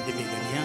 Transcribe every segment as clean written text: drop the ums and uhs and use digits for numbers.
शांत बेगणिया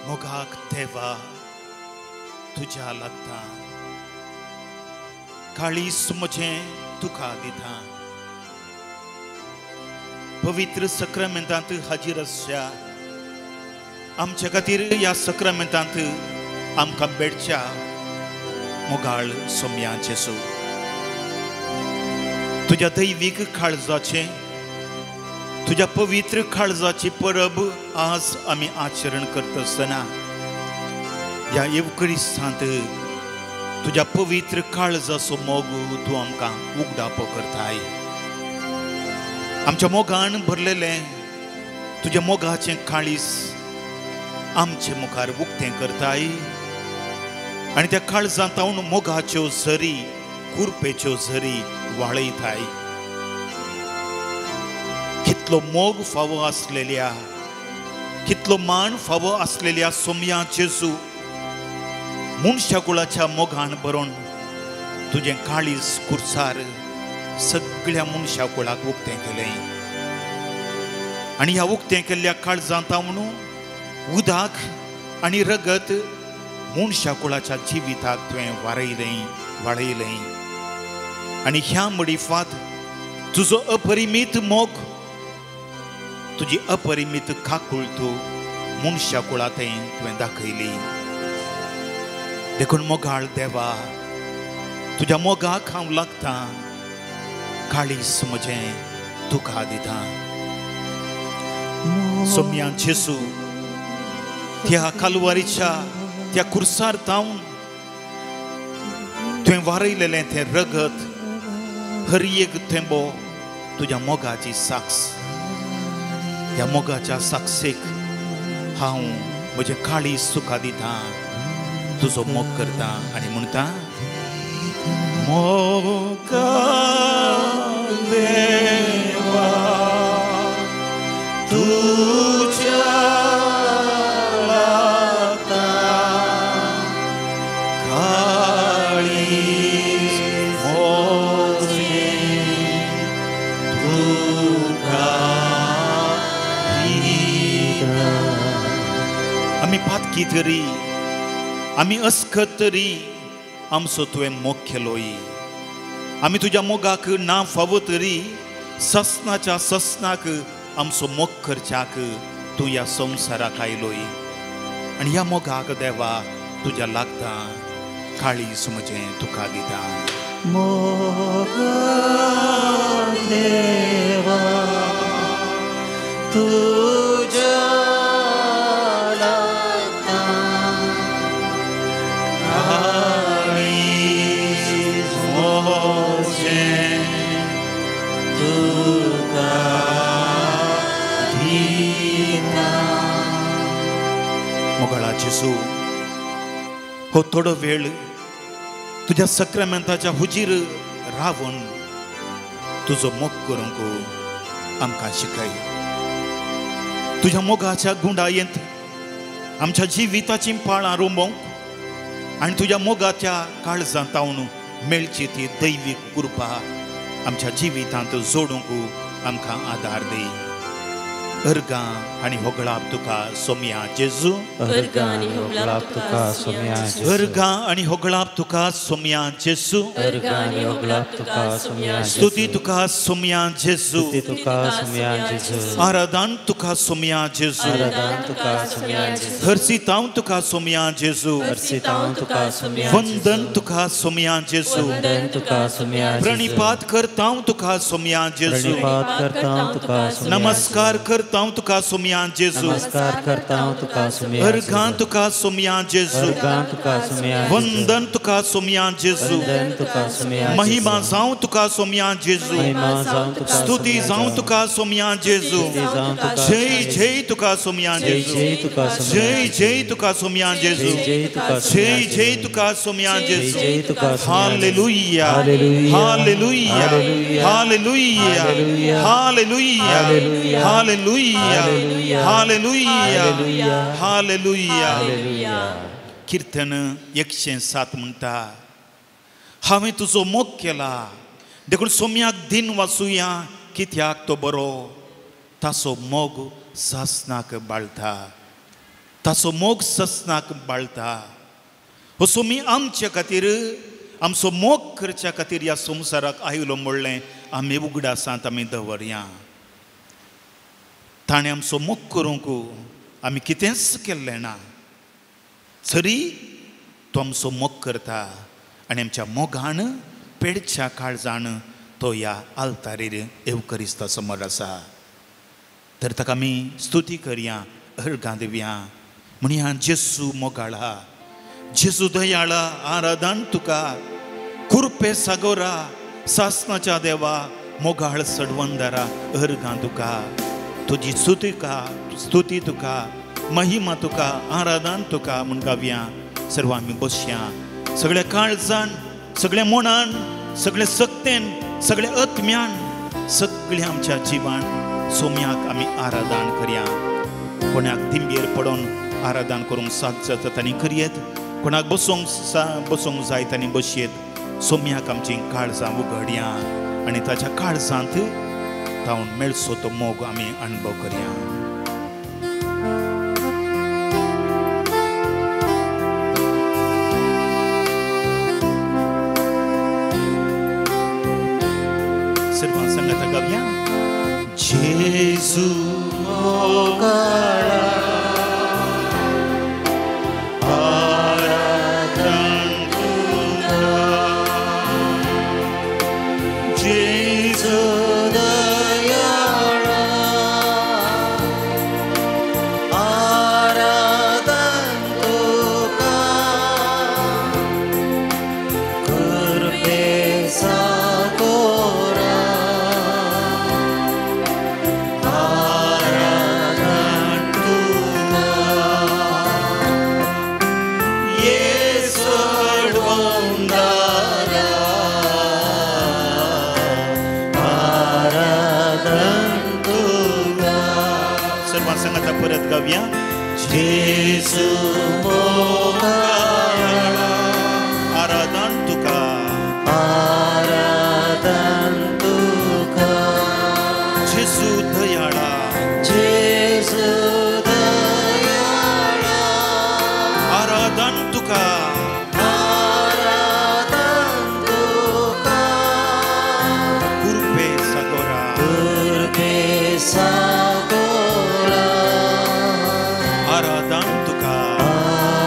मोगाक देवा तुझ्या लागता काळीस म्हजें तुका दिता पवित्र सक्रामेंतांत हाजीर आसच्या आमच्या खातीर ह्या सक्रामेंतांत आमकां बेडच्या मोगाळ सोम्या जेसू तुझ्या दैवीक काळजाचें तुझ्या पवित्र काळजाची परब आज आमी आचरण करता आसतना ह्या येवकरिस्तांत तुझ्या पवित्र काळजाचो मोग तूं आमकां उगडाप करताय आमच्या मोगान भरलेलें तुझ्या मोगाचें काळीस आमचे मुखार उक्तें करताय आनी त्या काळजांत मोगाच्यो झरी कुरपेच्यो झरी वाळयताय कितलो मोग फावो असलेल्या, कितलो मान फावो असलेल्या सोम्या जेजू मनशा कुळाच्या मोगान भरून तुझे काळीज कुर्सार सगळ्या मनशा कुळाक उक्तें केलें. आणि ह्या उक्तें केल्ल्या काळजांत म्हणून उदक आणि रगत मनशा कुळाच्या जिविताक तुवें वाडयलें. आणि ह्या मडिफांत तुजो अपरिमीत मोग, तुजी अपरिमीत काकूळ तूं मनशा कुळांतय तुवें दाखयली. देखून मोगाळ देवा, तुज्या मोगाक हांव लागता, काळीज म्हजें तुका दिता. सोम्या जेजू त्या कालवारीच्या त्या कुर्सार तावन तुवें वारयलेलें तें रगत, हर एक थेंबो तुज्या मोगाची साक्ष. ह्या मोगाच्या साक्षेक हांव म्हजें काळीज तुका दिता, तुजो मोग करता आनी म्हणटा, मोगा देवा तुझ्या लागता काळीज मोजें तुका दिता. आमी पातकी तरी, आमी अस्खत तरी आमचो तुवें मोग केलोय. आमी तुज्या मोगाक ना फावो तरी ससनाच्या ससनाक आमचो मोग करच्याक तूं ह्या संवसाराक आयलोय. आनी ह्या मोगाक देवा तुज्या लागता, काळीज म्हजें तुका दिता. मोगा देवा तुज्या लागता काळीज म्हजें तुका दिता. मोगाळा जेजू, हो थोडो वेळ तुझ्या सक्रामेंताच्या हुजीर रावन तुजो मोग करूंक आमकां शिकय. तुझ्या मोगाच्या गुंडायेंत आमच्या जिविताची पाळां रोंबोवंक आनी तुझ्या मोगाच्या काळजांत तावन मेळची ती दैवीक कृपा आमच्या जिवितांत जोडूंक आमकां आदार दी. अर्गां आनी होगळाप तुका सोम्या जेजू. अर्गां आनी होगळाप तुका सोम्या जेजू. अर्गां आनी होगळाप तुका सोम्या जेजू. अर्गां आनी होगळाप तुका सोम्या जेजू. स्तुती तुका सोम्या जेजू. स्तुती तुका सोम्या जेजू. आराधन तुका सोम्या जेजू. आराधन तुका सोम्या जेजू. हरसितांव तुका सोम्या जेजू. हरसितांव तुका सोम्या वंदन तुका सोम्या जेजू. वंदन तुका सोम्या जेजू. प्रणिपात करतांव तुका सोम्या जेजू. प्रणिपात करतांव तुका सोम्या. नमस्कार करतांव तुका सोम्या जेजू. नमस्कार करतांव तुका सोम्या. अर्गां तुका सोम्या जेजू. अर्गां तुका सोम्या. वंदन तुका सोम्या जेजू. वंदन तुका सोम्या. महिमा जावं तुका सोम्या जेजू. महिमा जावं तुका. स्तुती जावं तुका सोम्या जेजू. जय जय तुका सोम्या जेजू. जय तुका सोम्या. जय जय तुका सोम्या जेजू. जय तुका. जय जय तुका सोम्या जेजू. जय तुका. Hallelujah hallelujah hallelujah hallelujah hallelujah hallelujah hallelujah. कीर्तन 107 म्हणटा, हांवें तुजो मोग केला, देखून सोम्याक दिन वाचुया, कित्याक तो बरो. ताचो मोग ससनाक बाळटा, ताचो मोग ससनाक बाळटा. हो सोमी आमचे खातीर, आमचो मोग करच्या खातीर ह्या संवसाराक आयलो म्हणलें आमी उगडासांत आमी दवरया. ताणें आमचो मोग करूंक आमी कितेंच केल्लें ना, तरी तो आमचो मोग करता आनी आमच्या मोगान पेडच्या काळजान तो ह्या आल्तारीर एवकरिस्ता समोर आसा. तर ताका आमी स्तुती करया, अर्गां दिवया, म्हणया जेजू मोगाळा, जेजू दयाळा, आराधन तुका, कुरपे सागोरा, सासनाच्या देवा, मोगाळ सडवंदारा, अर्गां तुका, तुजी स्तुती तुका, महिमा तुका, आराधन तुका म्हूण गावया. सर्व आमी बसया, सगळ्या काळजान, सगळ्या मनान, सगळ्या सक्तेन, सगळ्या आत्म्यान, सगळ्या आमच्या जिवान सोम्याक आमी आराधन करया. कोणाक दिंबेर पडोन आराधन करूंक साथ जाता तांणी करयेत. कोणाक बसूंक जाय तांणी बसयेत. सोम्याक आमची काळजां उगडया आनी ताच्या काळजांत तावन मेळसो तो मोग आमी अणभव करया. सर्वां संगत गावया. जेजू मोगाळा आराधन तुका. जेजू दयाळा आराधन तुका. कृपेचा परत गावया. जेजू मोगाळा आराधन तुका. आराधन तुका. जेजू दयाळा. जेजू दयाळा आराधन तुका. आराधन तुका. कृपे सागोरा. कृपे सागोरा आराधन तुका.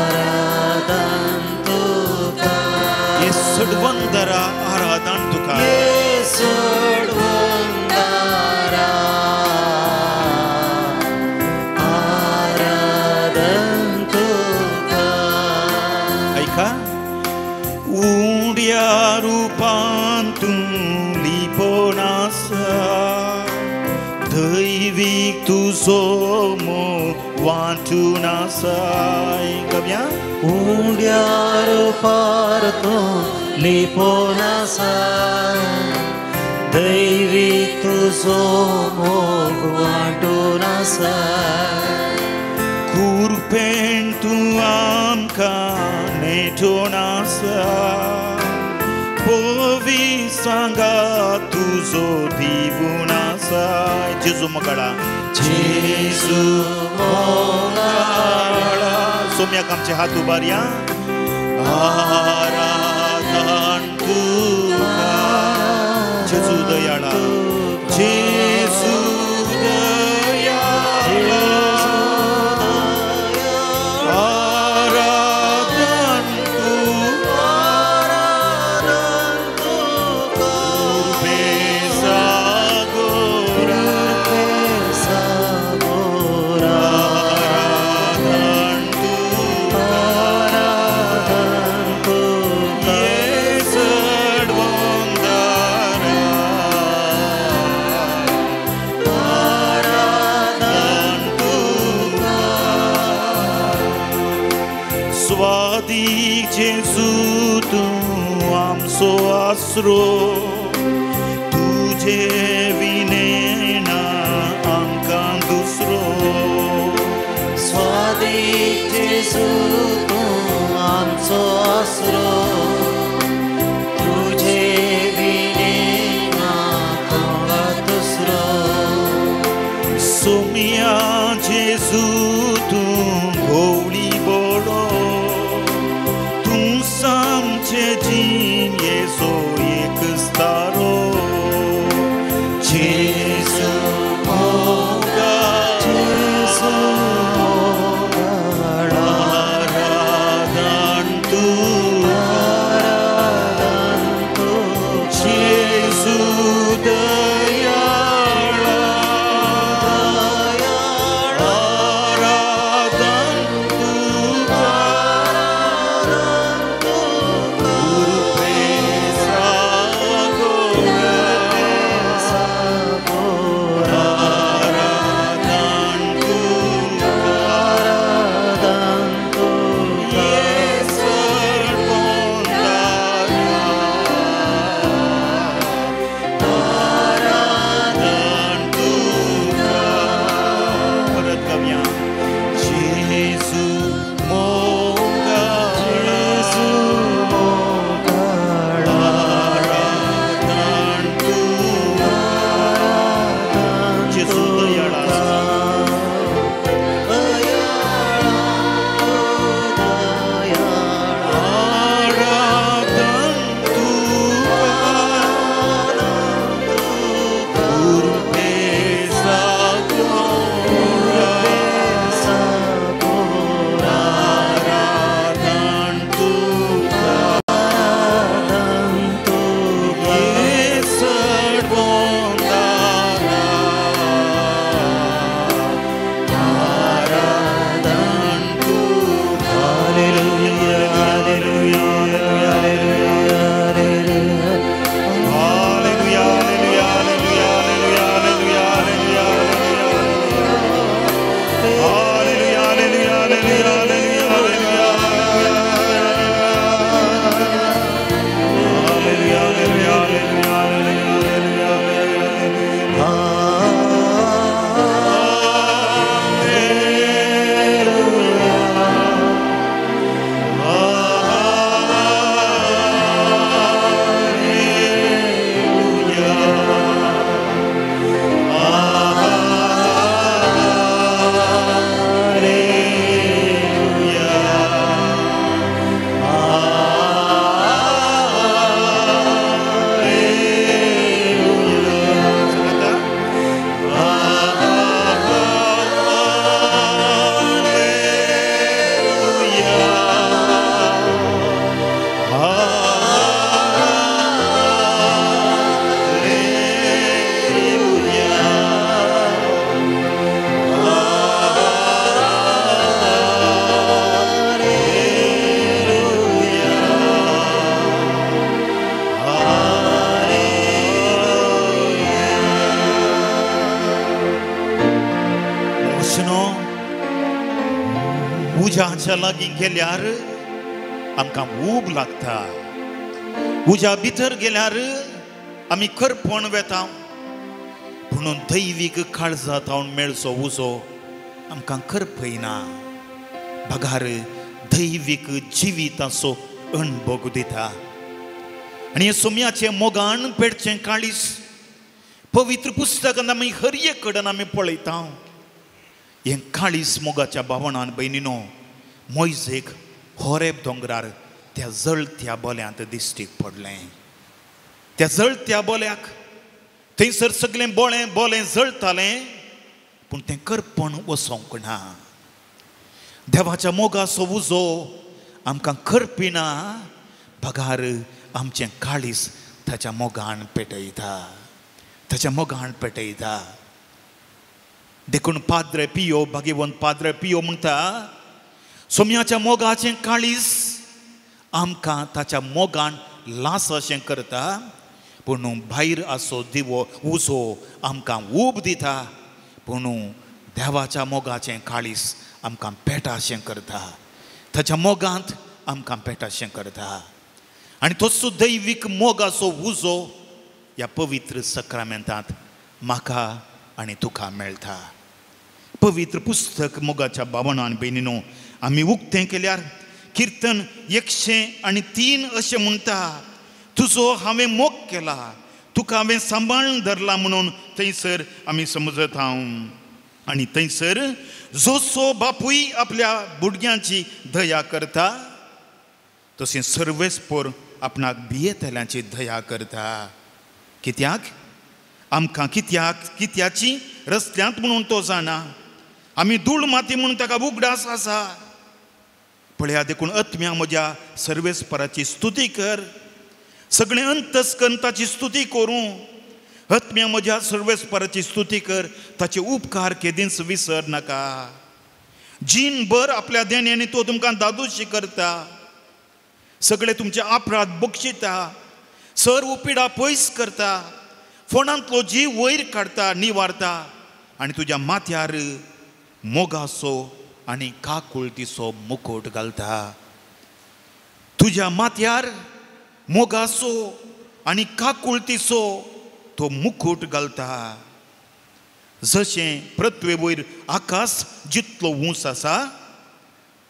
आराधन तुका. येसुडवंदरा आराधन तुका. येसुडवंदरा आराधन तुका. ऐका. उंड्या रूपान तूं लिपोनासा. दैवीक तुजो मोग वांटून आसाय. गावया. उंड्या रूपार तूं लिपोन आसा. दैवीक तुजो मोग वांटून आसा. कृपेन तूं आमकां नेटोन आसा. पोवी सांगा तुजो दिवून आसाय. जेजू मोगाळा. जेजू मोगाळा. सोम्याक आमचे हात उबारया. आराधन तुका. जेजू दयाळा. जेजू दयाळा आराधन तुका. कृपे सागोरा. आराधन तुका. येसुडवंदरा आराधन तुका. स्वादीक जेजू तूं आमचो आसरो. तुजे विनेना आमकां दुसरो. स्वादीक जेजू तूं आमचो आसरो. तुजे विनेना आमकां दुसरो. सोम्या जेजू तूं भोवली बडो. तूं सामचे जीन येसो एकच तारो. जेजू मोगाळा. जेजू मोगाळा आराधन तुका. आराधन तुका. जेजू दयाळा आराधन तुका. कृपे उज्याच्या लागीं गेल्यार आमकां ऊब लागता. उज्या भितर गेल्यार आमी करपण वेता. म्हणून दैवीक काळजांत हांव मेळचो उजो आमकां करपयना. भागार दैवीक जिविताचो अणभव दिता. आनी हे सोम्याचें मोगान पेडचें काळीस पवित्र पुस्तकांत आमी हर एक कडेन आमी पळयता. हें काळीस मोगाच्या भावनान भयणीनो मोयजेक होरेब दोंगरार त्या जळत्या बोल्यांत दिश्टीक पडलें. त्या जळत्या बोल्याक थंयसर सगळें बोलें जळटालें पूण तें करपण वसोंक ना. देवाच्या मोगाचो उजो आमकां करपिना. भागार आमचें काळीस ताच्या मोगान पेटयता. ताच्या मोगान पेटयता. देखून पाद्रे पियो भाग्यवंत पाद्रे पियो म्हणटा सोम्याच्या मोगाचें काळीस आमकां ताच्या मोगान लास अशें करता. पूण भायर आसो दिवो उजो आमकां ऊब दिता. पूण देवाच्या मोगाचें काळीस आमकां पेटाशें करता. ताच्या मोगांत आमकां पेटाशें करता. आनी तोच दैवीक मोगाचो उजो ह्या पवित्र सक्रामेंतांत म्हाका आनी तुका मेळटा. पवित्र पुस्तक मोगाच्या भावनान भयणीनो आमी उक्तें केल्यार किर्तन 103 अशें म्हणटा तुजो हांवें मोग केला तुका हांवें सांबाळून धरला म्हणून थंयसर आमी समजत हांव. आनी थंयसर जसो बापूय आपल्या भुरग्यांची दया करता तशें सर्वेस्पर आपणाक भियेतल्यांची दया करता. कित्याक आमकां कित्याची रस्त्यांत म्हणून तो जाणा. आमी धूळ माती म्हणून ताका उगडास आसा. पळया देखून आत्म्या म्हज्या सर्वेस्पराची स्तुती कर. सगळें अंतस्कंताची स्तुती करूं. आत्म्या म्हज्या सर्वेस्पराची स्तुती कर. ताचे उपकार केदींच विसर नाका. जीनभर आपल्या देण्यानी तो तुमकां दादूशी करता. सगळे तुमचे अपराध बक्षिता. सर उपिडा पयस करता. फोंडांतलो जीव वयर काडटा निवारता. आनी तुज्या माथ्यार मोगाचो आनी काकुळटीचो मुकुट घालता. तुज्या माथ्यार मोगाचो आनी काकुळटीचो तो मुकुट घालता. जशें पृथ्वे वयर आकाश जितलो उंच आसा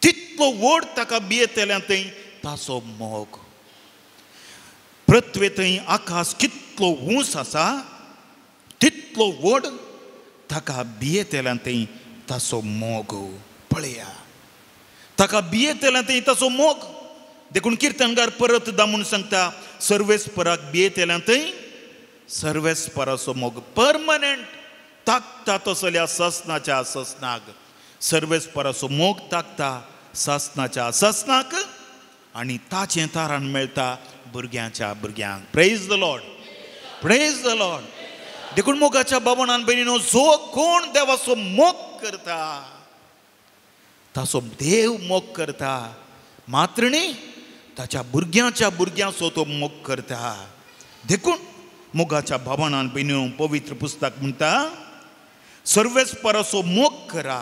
तितलो व्हड ताका भियेतल्या थंय ताचो मोग. पृथ्वे थंय आकाश कितलो उंच आसा तितलो व्हड ताका भियेतल्या थंय ताचो मोग. पळया ताका भियेतल्या थंय ताचो मोग. देखून किर्तनकार परत दामून सांगता सर्वेस्पराक भियेतल्या थंय सर्वेस्पराचो मोग परमनंट ताकता तसल्या ससनाच्या ससनाक. सर्वेस्पराचो मोग ताकता ससनाच्या ससनाक आनी ताचें तारण मेळटा भुरग्यांच्या भुरग्यांक. Praise the Lord. Praise the Lord. देखून मोगाच्या भावनान भयणीनो जो कोण देवाचो मोग करता ताचो देव मोग करता. मात्र न्ही ताच्या भुरग्यांच्या भुरग्यांचो तो मोग करता. देखून मोगाच्या भावनान भयणीनो पवित्र पुस्तक म्हणटा सर्वेस्पराचो मोग करा.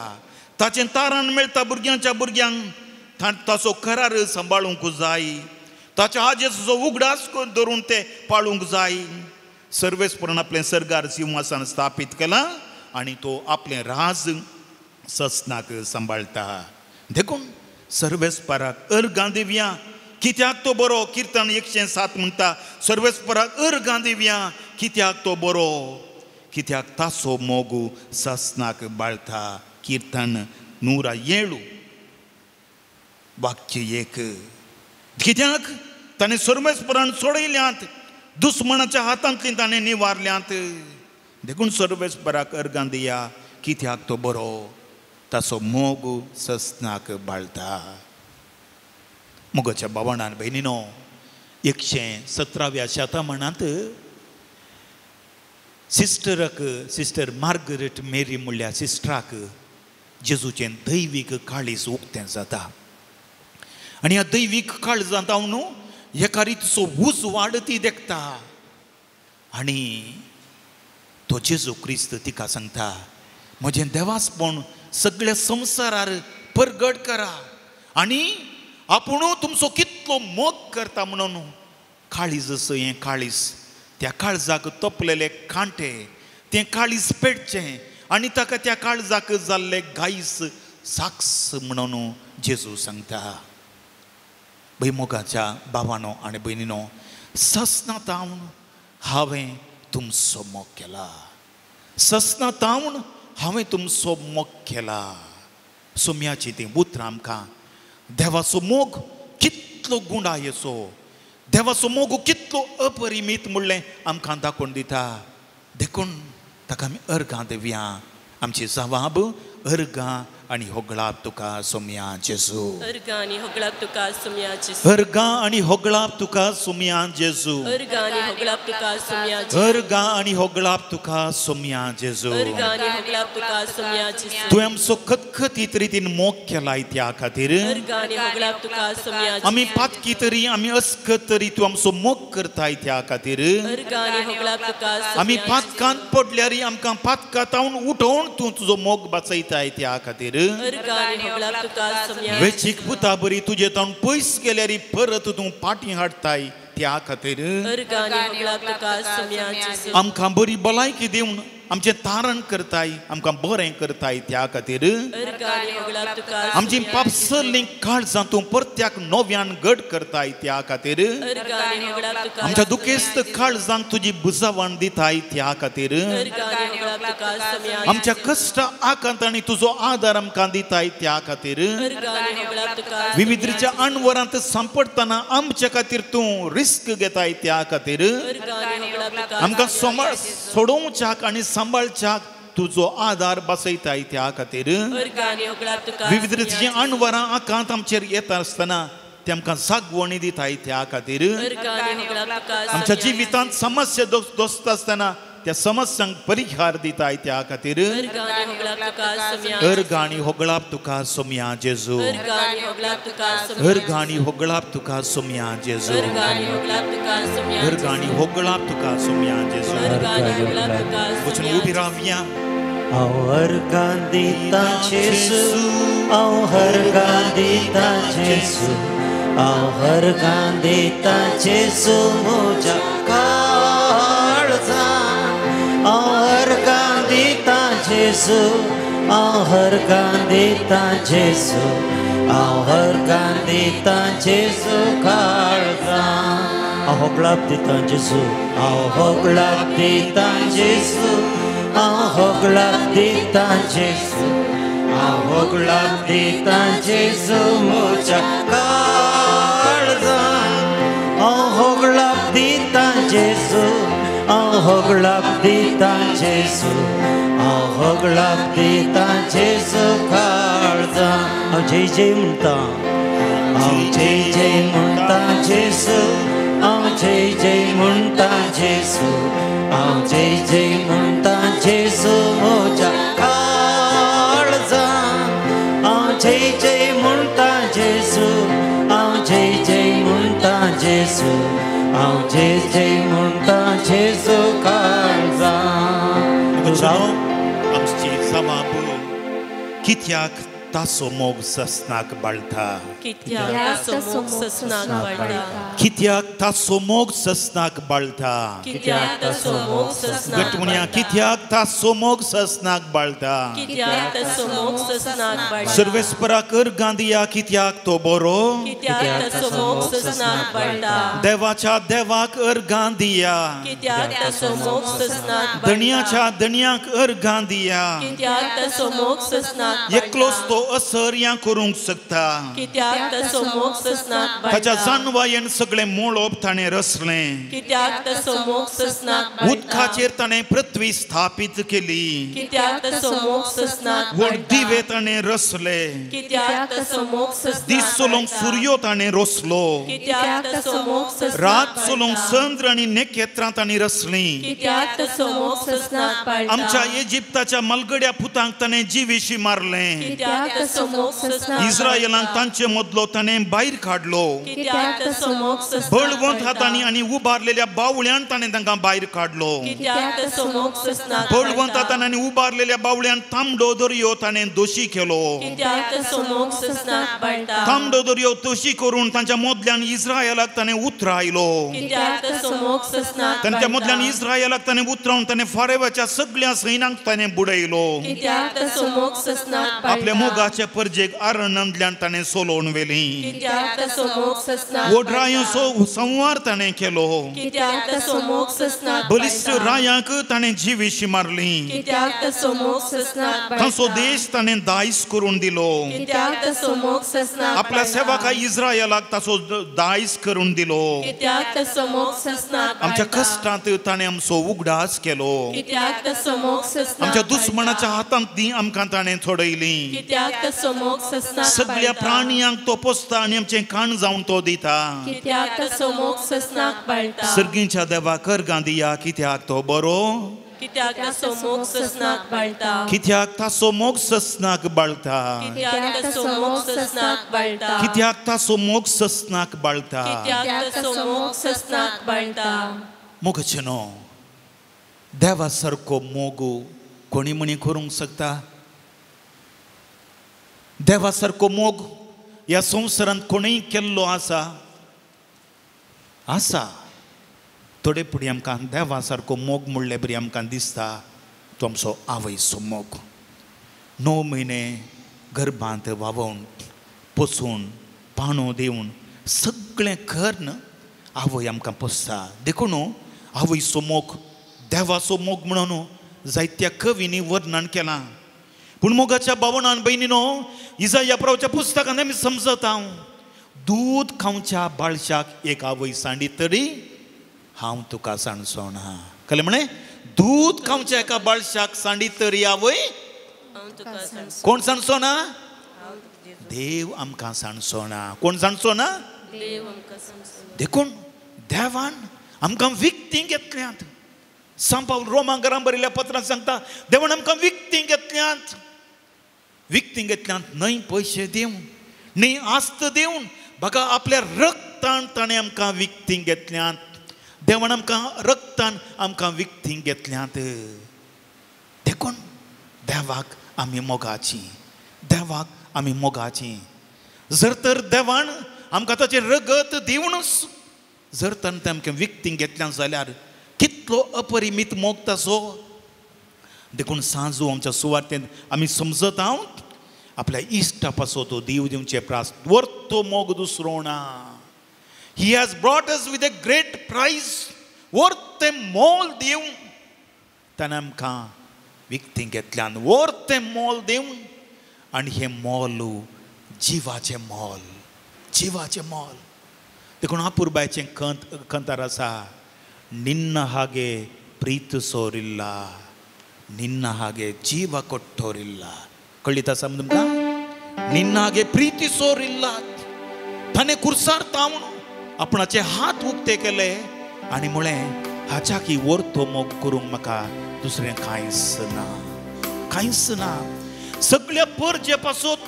ताचें तारण मेळटा भुरग्यांच्या भुरग्यांक. ताचो करार सांबाळूंक जाय. ताच्या हाजेचो उगडास धरून ते पाळूंक जाय. सर्वेस्परान आपलें सरगार सिंहासन स्थापीत केलां आनी तो आपलें राज ससनाक सांबाळटा. देखून सर्वेस्पराक अर्गां दिवया. कित्याक तो बरो. किर्तन 107 म्हणटा सर्वेस्पराक अर्गां दिवया कित्याक तो बरो. कित्याक ताचो मोग ससनाक बाळटा. किर्तन 107 वाक्य 1. कित्याक ताणें सर्वेस्परान सोडयल्यांत दुस्मनाच्या हातांतली ताणें निवारल्यांत. देखून सर्वेस्पराक अर्गां दिया कित्याक तो बरो. ताचो मोग ससनाक बाळटा. मोगाच्या भावनान भयणीनो 117व्या शतमानांत सिस्टर मार्गरेट मेरी म्हणल्या सिस्टराक जेजूचें दैवीक काळीज उक्तें जाता. आनी ह्या दैवीक काळजांत हांव न्हू एका रितीचो उज वाड ती देखता. आनी तो जेजू क्रिस्त तिका सांगता म्हजें देवासपण सगळ्या संवसारार परगट करा आनी आपुणू तुमचो कितलो मोग करता म्हणून काळीज असो हें काळीज त्या काळजाक तपलेले कांटे तें काळीज पेटचें आनी ताका त्या काळजाक जाल्ले गायस साक्स म्हणून जेजू सांगता. भुईमुगाच्या भावानो आनी भयणीनो, ससनातावन हांवें तुमचो मोग केला. ससनातावन हांवें तुमचो मोग केला. सोम्याची ती उतरां आमकां देवाचो मोग कितलो गुणायेचो, देवाचो मोग कितलो अपरिमीत म्हणलें आमकां दाखोवन दिता. देखून ताका आमी अर्गां दिवया. आमची जबाब अर्गां आनी होगळाप तुका सोम्या जेजू. अर्गां आनी होगळाप तुका सोम्या जेजू. अर्गां आनी होगळाप तुका सोम्या जेजू. अर्गां आनी होगळाप तुका सोम्या जेजू. अर्गां आनी होगळाप तुका सोम्या जेजू. अर्गां आनी होगळाप तुका सोम्या जेजू. तुवें आमचो खतखतीत रितीन मोग केलाय त्या खातीर. अर्गां आनी होगळाप तुका सोम्या जेजू. आमी पातकी तरी आमी अस्खत तरी तूं आमचो मोग करताय त्या खातीर. अर्गां आनी होगळाप तुका आमी पातकांत पडल्यार आमकां पातकांतावन उठोवन तूं तुजो मोग बाचयताय त्या खातीर. अर्गां आनी होगळाप तुका सोम्या जेजू. वेचीक पुता बरी तुजे तावन पयस गेल्यार परत तूं फाटीं हाडताय त्या खातीर. अर्गां आनी होगळाप तुका सोम्या जेजू. आमकां बरी भलायकी दिवन आमचें तारण करताय, आमकां बरें करताय त्या खातीर. अर्गां आनी होगळाप तुका आमची पापसरलीं काळजां तूं परत्याक नव्यान घट करताय त्या खातीर. अर्गां आनी होगळाप तुका आमच्या दुखेस्त काळजांक तुजी बुजावण दिताय त्या खातीर. अर्गां आनी होगळाप तुका सोम्या जेजू. आमच्या कश्ट आकांतांनी तुजो आदार आमकां दिताय त्या खातीर. अर्गां आनी होगळाप तुका विविधरीच्या अणवरांत सांपडतना आमच्या खातीर तूं रिस्क घेताय त्या खातीर. अर्गां आनी होगळाप तुका आमकां सोडोवच्याक आनी सांबाळच्याक तुजो आदार बसयताय त्या खातीर. अर्गां आनी होगळाप तुका विविधरीची अणवरां आकांत आमचेर येता आसतना ते आमकां जागवणी दिताय त्या खातीर. अर्गां आनी होगळाप तुका आमच्या जिवितांत समस्या दोस्त आसतना त्या समस्यांक परिहार दिताय त्या खातीर. अर्गां आनी होगळाप तुका सोम्या अर्गां आनी होगळाप तुका सोम्या जेजू. अर्गां आनी होगळाप तुका सोम्या अर्गां आनी होगळाप तुका सोम्या जेजू. अर्गां आनी होगळाप तुका सोम्या अर्गां आनी होगळाप तुका सोम्या जेजू. अर्गां आनी होगळाप तुका वचून सोम्या उबी रावया. हांव अर्गां दितां जेजू, हांव अर्गां दितां जेजू, हांव अर्गां दितां जेजू म्हज्या काळजां. हांव अर्गां दितां जेजू, हांव अर्गां दितां जेजू, हांव अर्गां दितां जेजू काळजां. हांव होगळाप दितां जेजू, हांव होगळाप दितां जेजू, हांव होगळाप दितां जेजू, हांव होगळाप दितां जेजू म्हज्या काळजां. हांव होगळाप दितां जेजू, हांव होगळाप दितां जेजू, हांव होगळाप दितां जेजू काळजां. हांव जय जय म्हणटा, हांव जय जय म्हणटा जेजू, हांव जय जय म्हणटा जेजू, हांव जय जय म्हणटा जेजू म्हज्या काळजां. हांव जय जय म्हणटा जेजू, हांव जय जय म्हणटा जेजू, हांव जय जय म्हणटा जेजू काळजां. आमची जबाब कित्याक ताचो मोग ससनाक बाळटा. कित्याक ताचो मोग ससनाक बाळटा. कित्याक ताचो मोग ससनाक बाळटा. कित्याक ताचो मोग ससनाक गटमुन्या कित्याक ताचो मोग ससनाक बाळटा. कित्याक ताचो मोग ससनाक बाळटा. सर्वेस्पराक अर्गां दिया कित्याक तो बरो. कित्याक ताचो मोग ससनाक बाळटा. देवाच्या देवाक अर्गां दिया. कित्याक ताचो मोग ससनाक बाळटा. दणियाच्या दणियाक अर्गां दिया. कित्याक ताचो मोग ससनाक एकलोच तो असर या करूंक शकता. कित्याक ताचो मोग ससनाक ताच्या बाळटा. जानवायेन सगळें मोळोप ताणें रचलें. कित्याक ताचो मोग ससनाक बाळटा. उदकाचेर ताणें पृथ्वी स्थापीत केली. कित्याक ताचो मोग ससनाक व्हड बाळटा. दिवे ताणें रचले. कित्याक ताचो मोग ससनाक दीस चलोवंक बाळटा. सूर्यो ताणें रचलो. कित्याक ताचो मोग ससनाक रात चलोवंक बाळटा. चंद्र आनी नखेत्रां ताणें रचलीं. कित्याक ताचो मोग ससनाक बाळटा. आमच्या इजिप्ताच्या मलगड्या पुतांक ताणें जिवेशी मारलें. कित्याक कित्याक तसो मोग ससना इस्रायलांक तांचे मदलो ताणें भायर काडलो कित्याक तसो मोग ससना बळवंत हातांनी आनी उबारलेल्या बावळ्यान ताणें तांकां भायर काडलो कित्याक तसो मोग ससना बळवंत हातांनी आनी उबारलेल्या बावळ्यान तांबडो दर्यो ताणें दोशी केलो कित्याक तसो मोग ससना बळटा तांबडो दर्यो दोशी करून तांच्या मदल्यान इस्रायलाक ताणें उतरायलो कित्याक तसो मोग ससना तांच्या मदल्यान इस्रायलाक ताणें उतरावन ताणें फारेवाच्या सगळ्या सैन्यांक ताणें बुडयलो कित्याक तसो मोग ससना आपल्या मोगाच्या परजेक आरणंतल्यान ताणें सोलोवन व्हेली कित्याक तसो मोग ससना ओढरायो संवार ताणें केलो कित्याक तसो मोग ससना बलिश्ट रायांक ताणें जिवीशी मारली कित्याक तसो मोग ससना तांचो देश ताणें दायज करून दिलो कित्याक तसो मोग ससना आपल्या सेवका इस्रायलाक ताचो दायज करून दिलो कित्याक तसो मोग ससना आमच्या कश्टांत ताणें आमचो उगडास केलो कित्याक तसो मोग ससना आमच्या दुस्मनाच्या हातांत ती आमकां ताणें सोडयली कित्याक तसो मोग ससना सगळ्या प्राणियांक तो पोसता आनी आमचें काण जावन तो दिता कित्याक तसो मोग ससनाक बळटा सर्गीच्या देवाक अर्गां दिया कित्याक तो बरो कित्याक तसो मोग ससनाक बळटा कित्याक ताचो मोग ससनाक बाळटा कित्याक तसो मोग ससनाक बळटा कित्याक ताचो मोग ससनाक बाळटा कित्याक तसो मोग ससनाक बळटा मोगचेनो देवा सारको मोग कोणी म्हणी करूंक शकता देवा सारको मोग ह्या संवसारांत कोणीय केल्लो आसा आसा थोडे फुडें आमकां देवा सारको मोग म्हणले बरी आमकां दिसता तो आमचो आवयचो मोग 9 म्हयने गर्भांत वावोवन पोसून पाणो दिवन सगळें करून आवय आमकां पोसता देखून आवयचो मोग देवाचो मोग म्हणून जायत्या कवींनी वर्णन केलां पूण मोगाच्या भावनान भयणीनो इसाया प्रभुच्या पुस्तकांत आमी समजता दूद खावच्या बाळशाक एक आवय सांडी तरी हांव तुका सांडसोना कळ्ळें म्हणे दूद खावच्या एका बाळशाक सांडी तरी आवय कोण सांडसोना देव आमकां सांडसोना कोण सांडसोना देखून देवान आमकां विकती घेतल्यात सांत पावल रोमांकरांक बरयल्या पत्रांत सांगता देवान आमकां विकती घेतल्यात न्हय पयशे दिवन न्हय आस्त दिवन बघा आपल्या रक्तान ताणें आमकां विकती घेतल्यात देवान आमकां रक्तान आमकां विकती घेतल्यात देखून देवाक आमी मोगाची देवाक आमी मोगाची जर तर देवान आमकां ताचें रगत दिवनूच जर तर आमकां विकती घेतल्या जाल्यार कितलो अपरिमीत मोग ताचो देखून सांजू आमच्या सुवातेंत आमी समजत आहोत आपल्या इश्टा पासो तो देव दिवचे प्रास वर्तो मोग दुसरो ना ही has brought us with a great prize worth मोल दिवन ताणें आमकां विकती घेतल्यान वर्थ मोल दिवन आनी हें मोल जिवाचें मोल देखून आपुरबायचें कंतार आसा ನಿನ್ನ ಹಾಗೆ ಪ್ರೀತಿಸೋರಿಲ್ಲ ನಿನ್ನ ಹಾಗೆ ಜೀವ ಕೊಟ್ಟೋರಿಲ್ಲ कळिता समज तुमकां निन्न हागे प्रीतीसोरिल्ला ताणें कुर्सार तावन आपणाचे हात उक्ते केले आनी म्हळें हाच्या की वर्तो मोग करूंक म्हाका दुसरें कांयच ना सगळ्या परजे पासून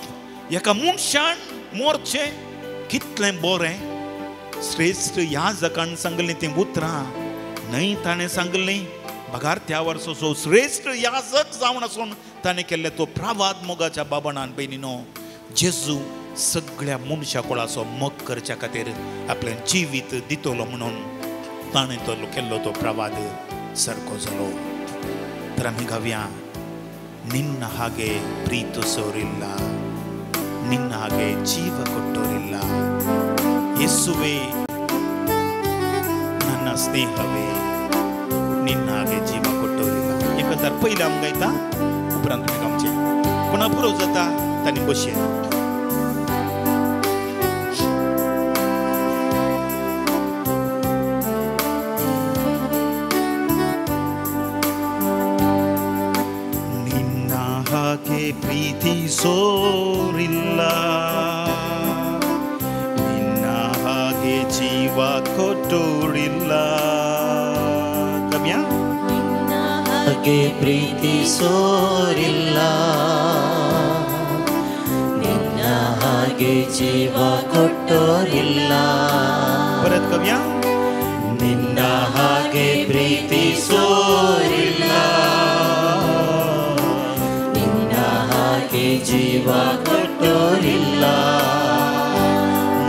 एका मनशान मोरचें कितलें बरें श्रेष्ठ ह्या जगान सांगलें तें उतरां न्हय ताणें सांगलें बगार त्या वर्साचो श्रेष्ठ याजक जावन आसून ताणें केल्ले तो प्रावाद मोगाच्या बाबणान भयणीनो जेजू सगळ्या मनशा कुळाचो मोग करच्या खातीर आपलें जिवीत दितलो म्हणून ताणें तो केल्लो तो प्रावाद सारको जालो तर आमी गावया निन्न हागे प्रीत सोरिल्ला निन्न हागे जीव ಕೊಟ್ಟೋರಿಲ್ಲ ಯೇಸುವೇ ನನ್ನ ಸ್ನೇಹವೇ ನಿನ್ನ ಹಾಗೆ ಜೀವ ಕೊಟ್ಟೋರಿಲ್ಲ एकतर पहिला आमकां येता उपरांत तुमी आमचें कोणा पुरो जाता तांणी बशेन ನಿನ್ನ ಹಾಗೆ ಪ್ರೀತಿಸೋರಿಲ್ಲ ನಿನ್ನ ಹಾಗೆ ಜೀವ ಕೊಟ್ಟೋರಿಲ್ಲ ಕಮ್ಯಾ ಹಾಗೆ ಪ್ರೀತಿಸೋರಿಲ್ಲ ಹಾಗೆ ಜೀವ ಕೊಟ್ಟೋರಿಲ್ಲ. परत कव्या ನಿನ್ನ ಹಾಗೆ ಪ್ರೀತಿಸೋರಿಲ್ಲ, ನಿನ್ನ ಹಾಗೆ ಜೀವ ಕೊಟ್ಟೋರಿಲ್ಲ.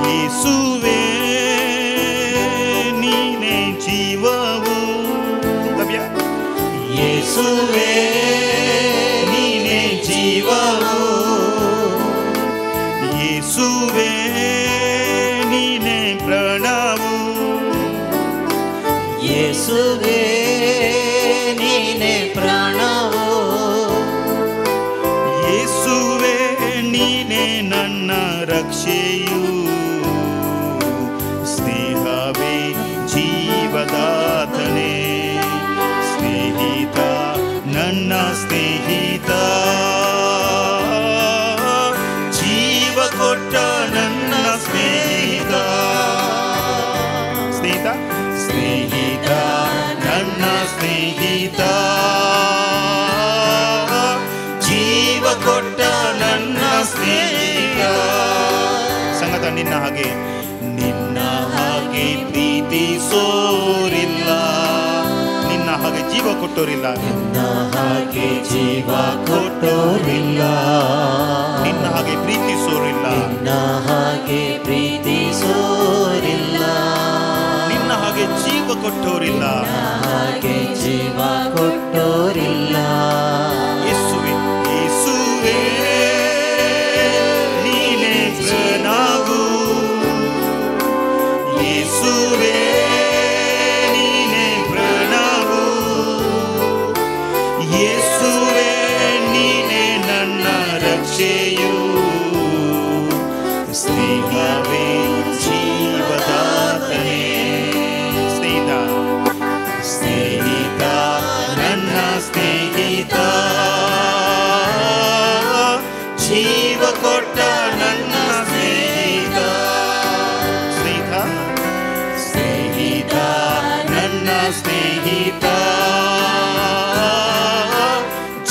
ಯೇಸುವೇ ನೀನೇ ಜೀವವು. ಕವ್ಯ ಯೇಸುವೇ ನೀನೇ ಜೀವವು, ಯೇಸುವೇ ನೀನೇ ಪ್ರಾಣವು. ಯೇಸುವೇ ನೀನೇ ಪ್ರಾಣವು, ಯೇಸುವೇ ನೀನೇ ನನ್ನ ರಕ್ಷೆಯು. ಸ್ನೇಹವೇ ಜೀವದಾತನೇ, ಸ್ನೇಹಿತ ನನ್ನ ಸ್ನೇಹಿತ, ಜೀವ ಕೊಟ್ಟ ನನ್ನ ಸ್ನೇಹಿತ. ಸ್ನೇಹಿತ ಸ್ನೇಹಿತ ನನ್ನ ಸ್ನೇಹಿತ, ಜೀವ ಕೊಟ್ಟ ನನ್ನ ಸ್ನೇಹಿತ. ಸಂಗತ ನಿನ್ನ ಹಾಗೆ ನಿನ್ನ ಹಾಗೆ ಪ್ರೀತಿಸೋರಿಲ್ಲ, ನಿನ್ನ ಹಾಗೆ ಜೀವ ಕೊಟ್ಟೋರಿಲ್ಲ, ನಿನ್ನ ಹಾಗೆ ಜೀವ ಕೊಟ್ಟೋರಿಲ್ಲ, ನಿನ್ನ ಹಾಗೆ ಪ್ರೀತಿಸೋರಿಲ್ಲ, ನಿನ್ನ ಹಾಗೆ ಪ್ರೀತಿಸೋರಿಲ್ಲ, ನಿನ್ನ ಹಾಗೆ ಜೀವ ಕೊಟ್ಟೋರಿಲ್ಲ, ಹಾಗೆ ಜೀವ ಕೊಟ್ಟೋರಿಲ್ಲ. ಯೇಸುವೇ ಯೇಸುವೇ ನೀನೇ ಪ್ರಾಣವು, ಯೇಸುವೇ ನೀನೇ ಪ್ರಾಣವು, ಯೇಸುವೇ ನೀನೇ ನನ್ನ ರಕ್ಷೆಯು. ಸ್ನೇಹವೇ ಜೀವದಾತನೇ, ಸ್ನೇಹಿತ ಸ್ನೇಹಿತ ನನ್ನ ಸ್ನೇಹಿತ, ಜೀವ ಕೊಟ್ಟ ನನ್ನ ಸ್ನೇಹಿತ. ಸ್ನೇಹಿತ ಸ್ನೇಹಿತ ನನ್ನ ಸ್ನೇಹಿತ,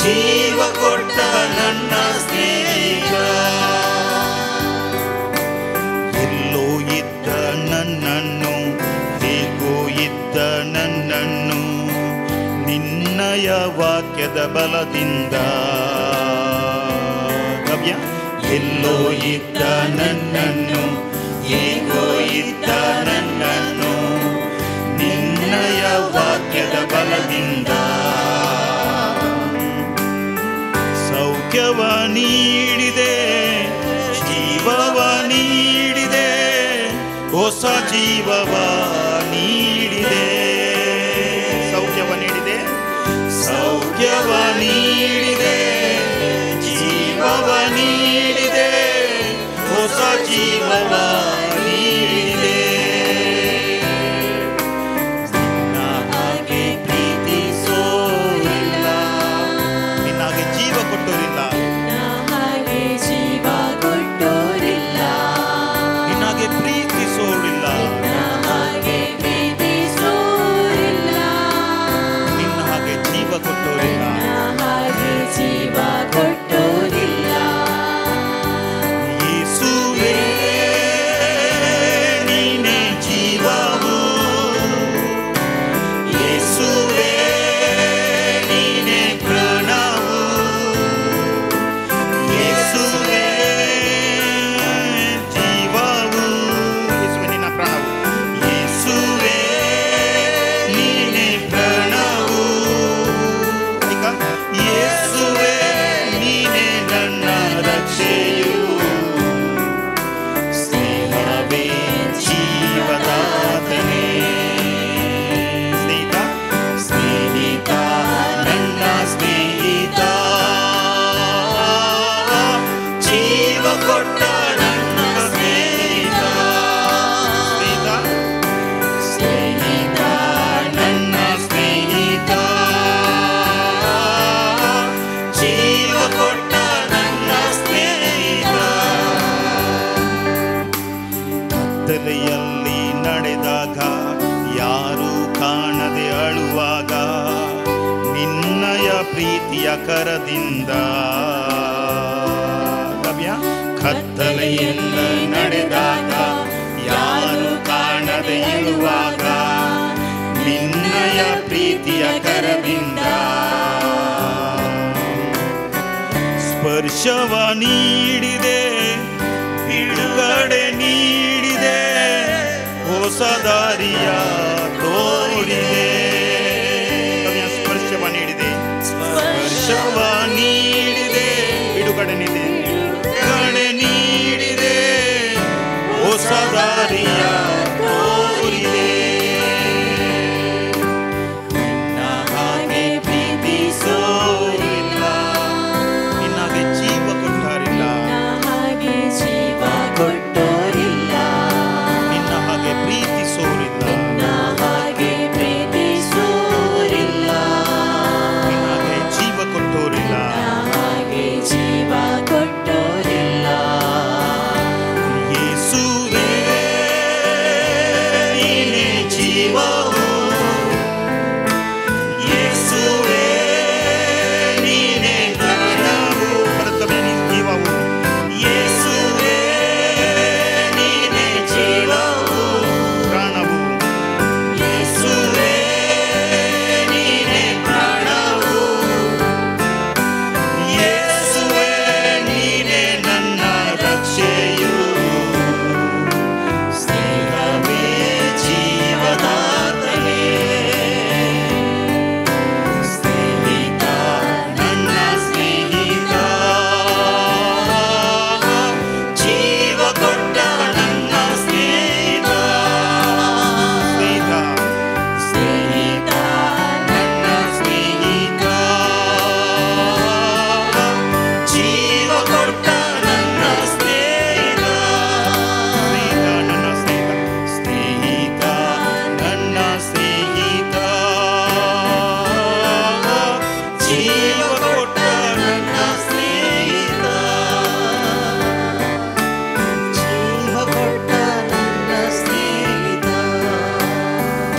ಜೀವ ಕೊಟ್ಟ ನನ್ನ ಸ್ನೇಹಿತ. ಎಲ್ಲೋ ಇದ್ದ ನನ್ನನ್ನು, ಹೇಗೋ ಇದ್ದ ನನ್ನನ್ನು, ನಿನ್ನಯ ವಾಕ್ಯದ ಬಲದಿಂದ. ಕವ್ಯ ಎಲ್ಲೋ ಇದ್ದ ನನ್ನನ್ನು, ಹೇಗೋ ಇದ್ದ ನನ್ನನ್ನು, ನಿನ್ನಯ ವಾಕ್ಯದ ಬಲದಿಂದ. ಸೌಖ್ಯವ ನೀಡಿದೆ, ಜೀವವ ನೀಡಿದೆ, ಹೊಸ ಜೀವವ ನೀಡಿದೆ. ಸೌಖ್ಯವ ನೀಡಿದೆ, ಸೌಖ್ಯವ ನೀಡಿದೆ, ಜೀವವ ನೀಡಿದೆ, ಹೊಸ ಜೀವವ ನೀಡಿದೆ. ನಿನ್ನ ಹಾಗೆ ಪ್ರೀತಿಸೋರಿಲ್ಲ, ನಿನ್ನ ಹಾಗೆ ಜೀವ ಕೊಟ್ಟೋರಿಲ್ಲ, ನಿನ್ನ ಹಾಗೆ ಜೀವ ಕೊಟ್ಟೋರಿಲ್ಲ, ನಿನ್ನ ಹಾಗೆ ಪ್ರೀತಿಸೋರಿಲ್ಲ, ನಿನ್ನ ಹಾಗೆ ಪ್ರೀತಿಸೋರಿಲ್ಲ, ನಿನ್ನ ಹಾಗೆ ಜೀವ ಕೊಟ್ಟೋರಿಲ್ಲ. ನಿನ್ನ ಹಾಗೆ ಜೀವ ಕೊಟ್ಟೋರಿಲ್ಲ. ಯೇಸುವೇ ನೀನೇ ಜೀವವು, ಯೇಸುವೇ ನೀನೇ ಪ್ರಾಣವು, ಯೇಸುವೇ ಜೀವವು. ಯೇಸುವೇ ನಿನ್ನ ಪ್ರಾಣವು, ಯೇಸುವೇ ನೀನೇ ಪ್ರಾಣವು. ಈಗ ಯೇಸುವೇ ನೀನೇ ನನ್ನ ರಕ್ಷೆಯು. ಸ್ನೇಹವೇ ಜೀವದಾತನೇ, ಸ್ನೇಹಿತ ಸ್ನೇಹಿತ ನನ್ನ ಸ್ನೇಹಿತ, ಜೀವ ಕೊಟ್ಟ ನನ್ನ ಸ್ನೇಹಿತ. ಸ್ನೇಹಿತ ಸ್ನೇಹಿತ ನನ್ನ ಸ್ನೇಹಿತ, ಜೀವ ಕೊಟ್ಟ ನನ್ನ ಸ್ನೇಹಿತ. ಕತ್ತಲೆಯಲ್ಲಿ ನಡೆದಾಗ, ಯಾರೂ ಕಾಣದೆ ಅಳುವಾಗ, ನಿನ್ನಯ ಪ್ರೀತಿಯ ಕರದಿಂದ. ಕವ್ಯ ಕತ್ತ ತಲೆಯಿಂದ ನಡೆದಾಗ ಯಾರು ಕಾಣದೆ ಇರುವಾಗ ನಿನ್ನಯ ಪ್ರೀತಿಯ ಕರದಿಂದ ಸ್ಪರ್ಶವ ನೀಡಿದೆ, ಬಿಡುಗಡೆ ನೀಡಿದೆ, ಹೊಸ ದಾರಿಯ ತೋರಿದೆ. ಸ್ಪರ್ಶವ ನೀಡಿದೆ, ಸ್ಪರ್ಶವ ನೀಡಿದೆ, ಬಿಡುಗಡೆ ನೀಡಿದೆ, ಬಿಡುಗಡೆ ನೀಡಿದೆ, ಹೊಸ ದಾರಿಯ ತೋರಿದೆ. ನಿನ್ನ ಹಾಗೆ ಪ್ರೀತಿಸೋರಿಲ್ಲ, ನಿನ್ನ ಹಾಗೆ ಜೀವ ಕೊಟ್ಟಾರಿಲ್ಲ, ಹಾಗೆ ಜೀವ ಕೊಟ್ಟೋರಿಲ್ಲ, ನಿನ್ನ ಹಾಗೆ ಪ್ರೀತಿಸೋರಿಲ್ಲ, ಹಾಗೆ ಪ್ರೀತಿಸೋರಿಲ್ಲ, ನಿನ್ನ ಹಾಗೆ ಜೀವ ಕೊಟ್ಟೋರಿಲ್ಲ, ಹಾಗೆ ಜೀವ ಕೊಟ್ಟೋರಿಲ್ಲ. ಯೇಸುವೇ ನೀನೇ ಜೀವವು, ಯೇಸುವೇ ನೀನೇ ಪ್ರಾಣವು, ಕರ್ತವ್ಯ ನೀ ಜೀವವು, ಯೇಸುವೇ ನೀನೇ ಜೀವವು ಪ್ರಾಣವು, ಯೇಸುವೇ ನೀನೇ ಪ್ರಾಣವು, ಯೇಸುವೇ ನೀನೇ ನನ್ನ ರಕ್ಷೆಯು, ಸ್ನೇಹವೇ ಜೀವದಾತನೇ, ಸ್ನೇಹಿತ ನನ್ನ ಸ್ನೇಹಿತ, ಜೀವ ಕೊಟ್ಟ ನನ್ನ ಸ್ನೇಹಿತ, ಸ್ನೇಹಿತ ಸ್ನೇಹಿತ ನನ್ನ ಸ್ನೇಹಿತ, ಜೀವ ಕೊಟ್ಟ ನನ್ನ ಸ್ನೇಹಿತ, ಸ್ನೇಹಿತ ನನ್ನ ಸ್ನೇಹಿತ, ಸ್ನೇಹಿತ ನನ್ನ ಸ್ನೇಹಿತ, ಜೀವ ಕೊಟ್ಟ ನನ್ನ ಸ್ನೇಹಿತ, ಜೀವ ಕೊಟ್ಟ ನನ್ನ ಸ್ನೇಹಿತ,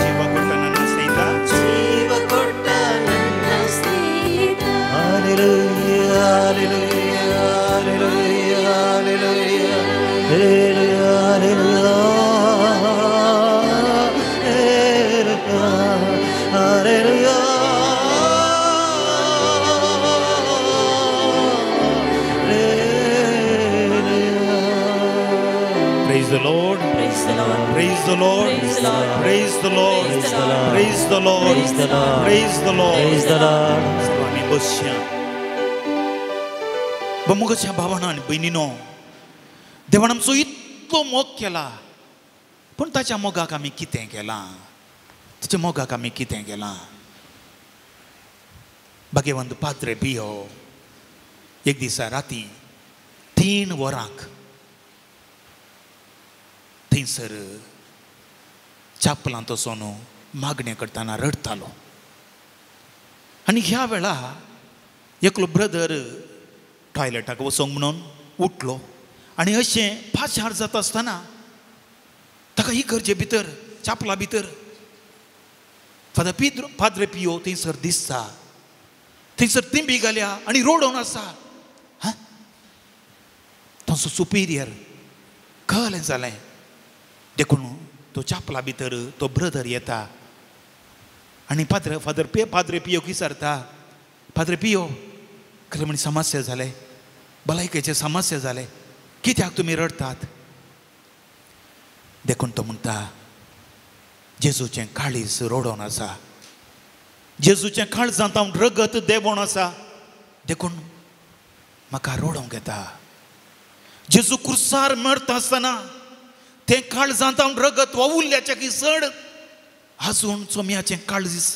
ಜೀವ ಕೊಟ್ಟ ನನ್ನ ಸ್ನೇಹಿತ, ಜೀವ ಕೊಟ್ಟ ನನ್ನ ಸ್ನೇಹಿತ. Hallelujah, hallelujah, hallelujah, hallelujah, hallelujah, hallelujah, hallelujah. Praise the Lord. Praise the Lord. Praise the Lord. Praise the Lord. Praise the Lord. Praise the Lord. Praise the Lord. Praise the Lord. Praise the Lord. Praise the Lord. सर्वांनी बसया. बमुगच्या भावांनो आनी भयणीनो, देवान आमचो इतलो मोग केला, पूण ताच्या मोगाक आमी कितें केलां? ताच्या मोगाक आमी कितें केलां? भाग्यवंत पाद्रे पियो एक दिसा राती 3 वरांक थंयसर चापलांत वचून मागणें करतना रडतालो. आनी ह्या वेळा एकलो ब्रदर टॉयलेटाक वचोंक म्हणून उठलो आनी अशें पाचार जाता आसतना ताका इगर्जे भितर चापला भितर पाद्रे पियो थंयसर दिसता. थंयसर तिंबी घाल्या आनी रोडोन आसा. ताचो सुपिरियर कळ्ळें जालें. देखून तो चापला भितर तो ब्रदर येता आनी पाद्रे पियो विचारता, पाद्रे पियो खरें म्हण समस्या जाले, भलायकेचे समस्या जाले, कित्याक तुमी रडतात? देखून तो म्हणटा, जेजूचें काळीज रोडोन आसा, जेजूचें काळजांत हांव रगत देंवोन आसा, देखून म्हाका रोडोंक येता. जेजू क्रुसार मरता आसतना तें काळजांत हांव रगत वावुरल्याच्या की चड आजून चोम्याचें काळजीस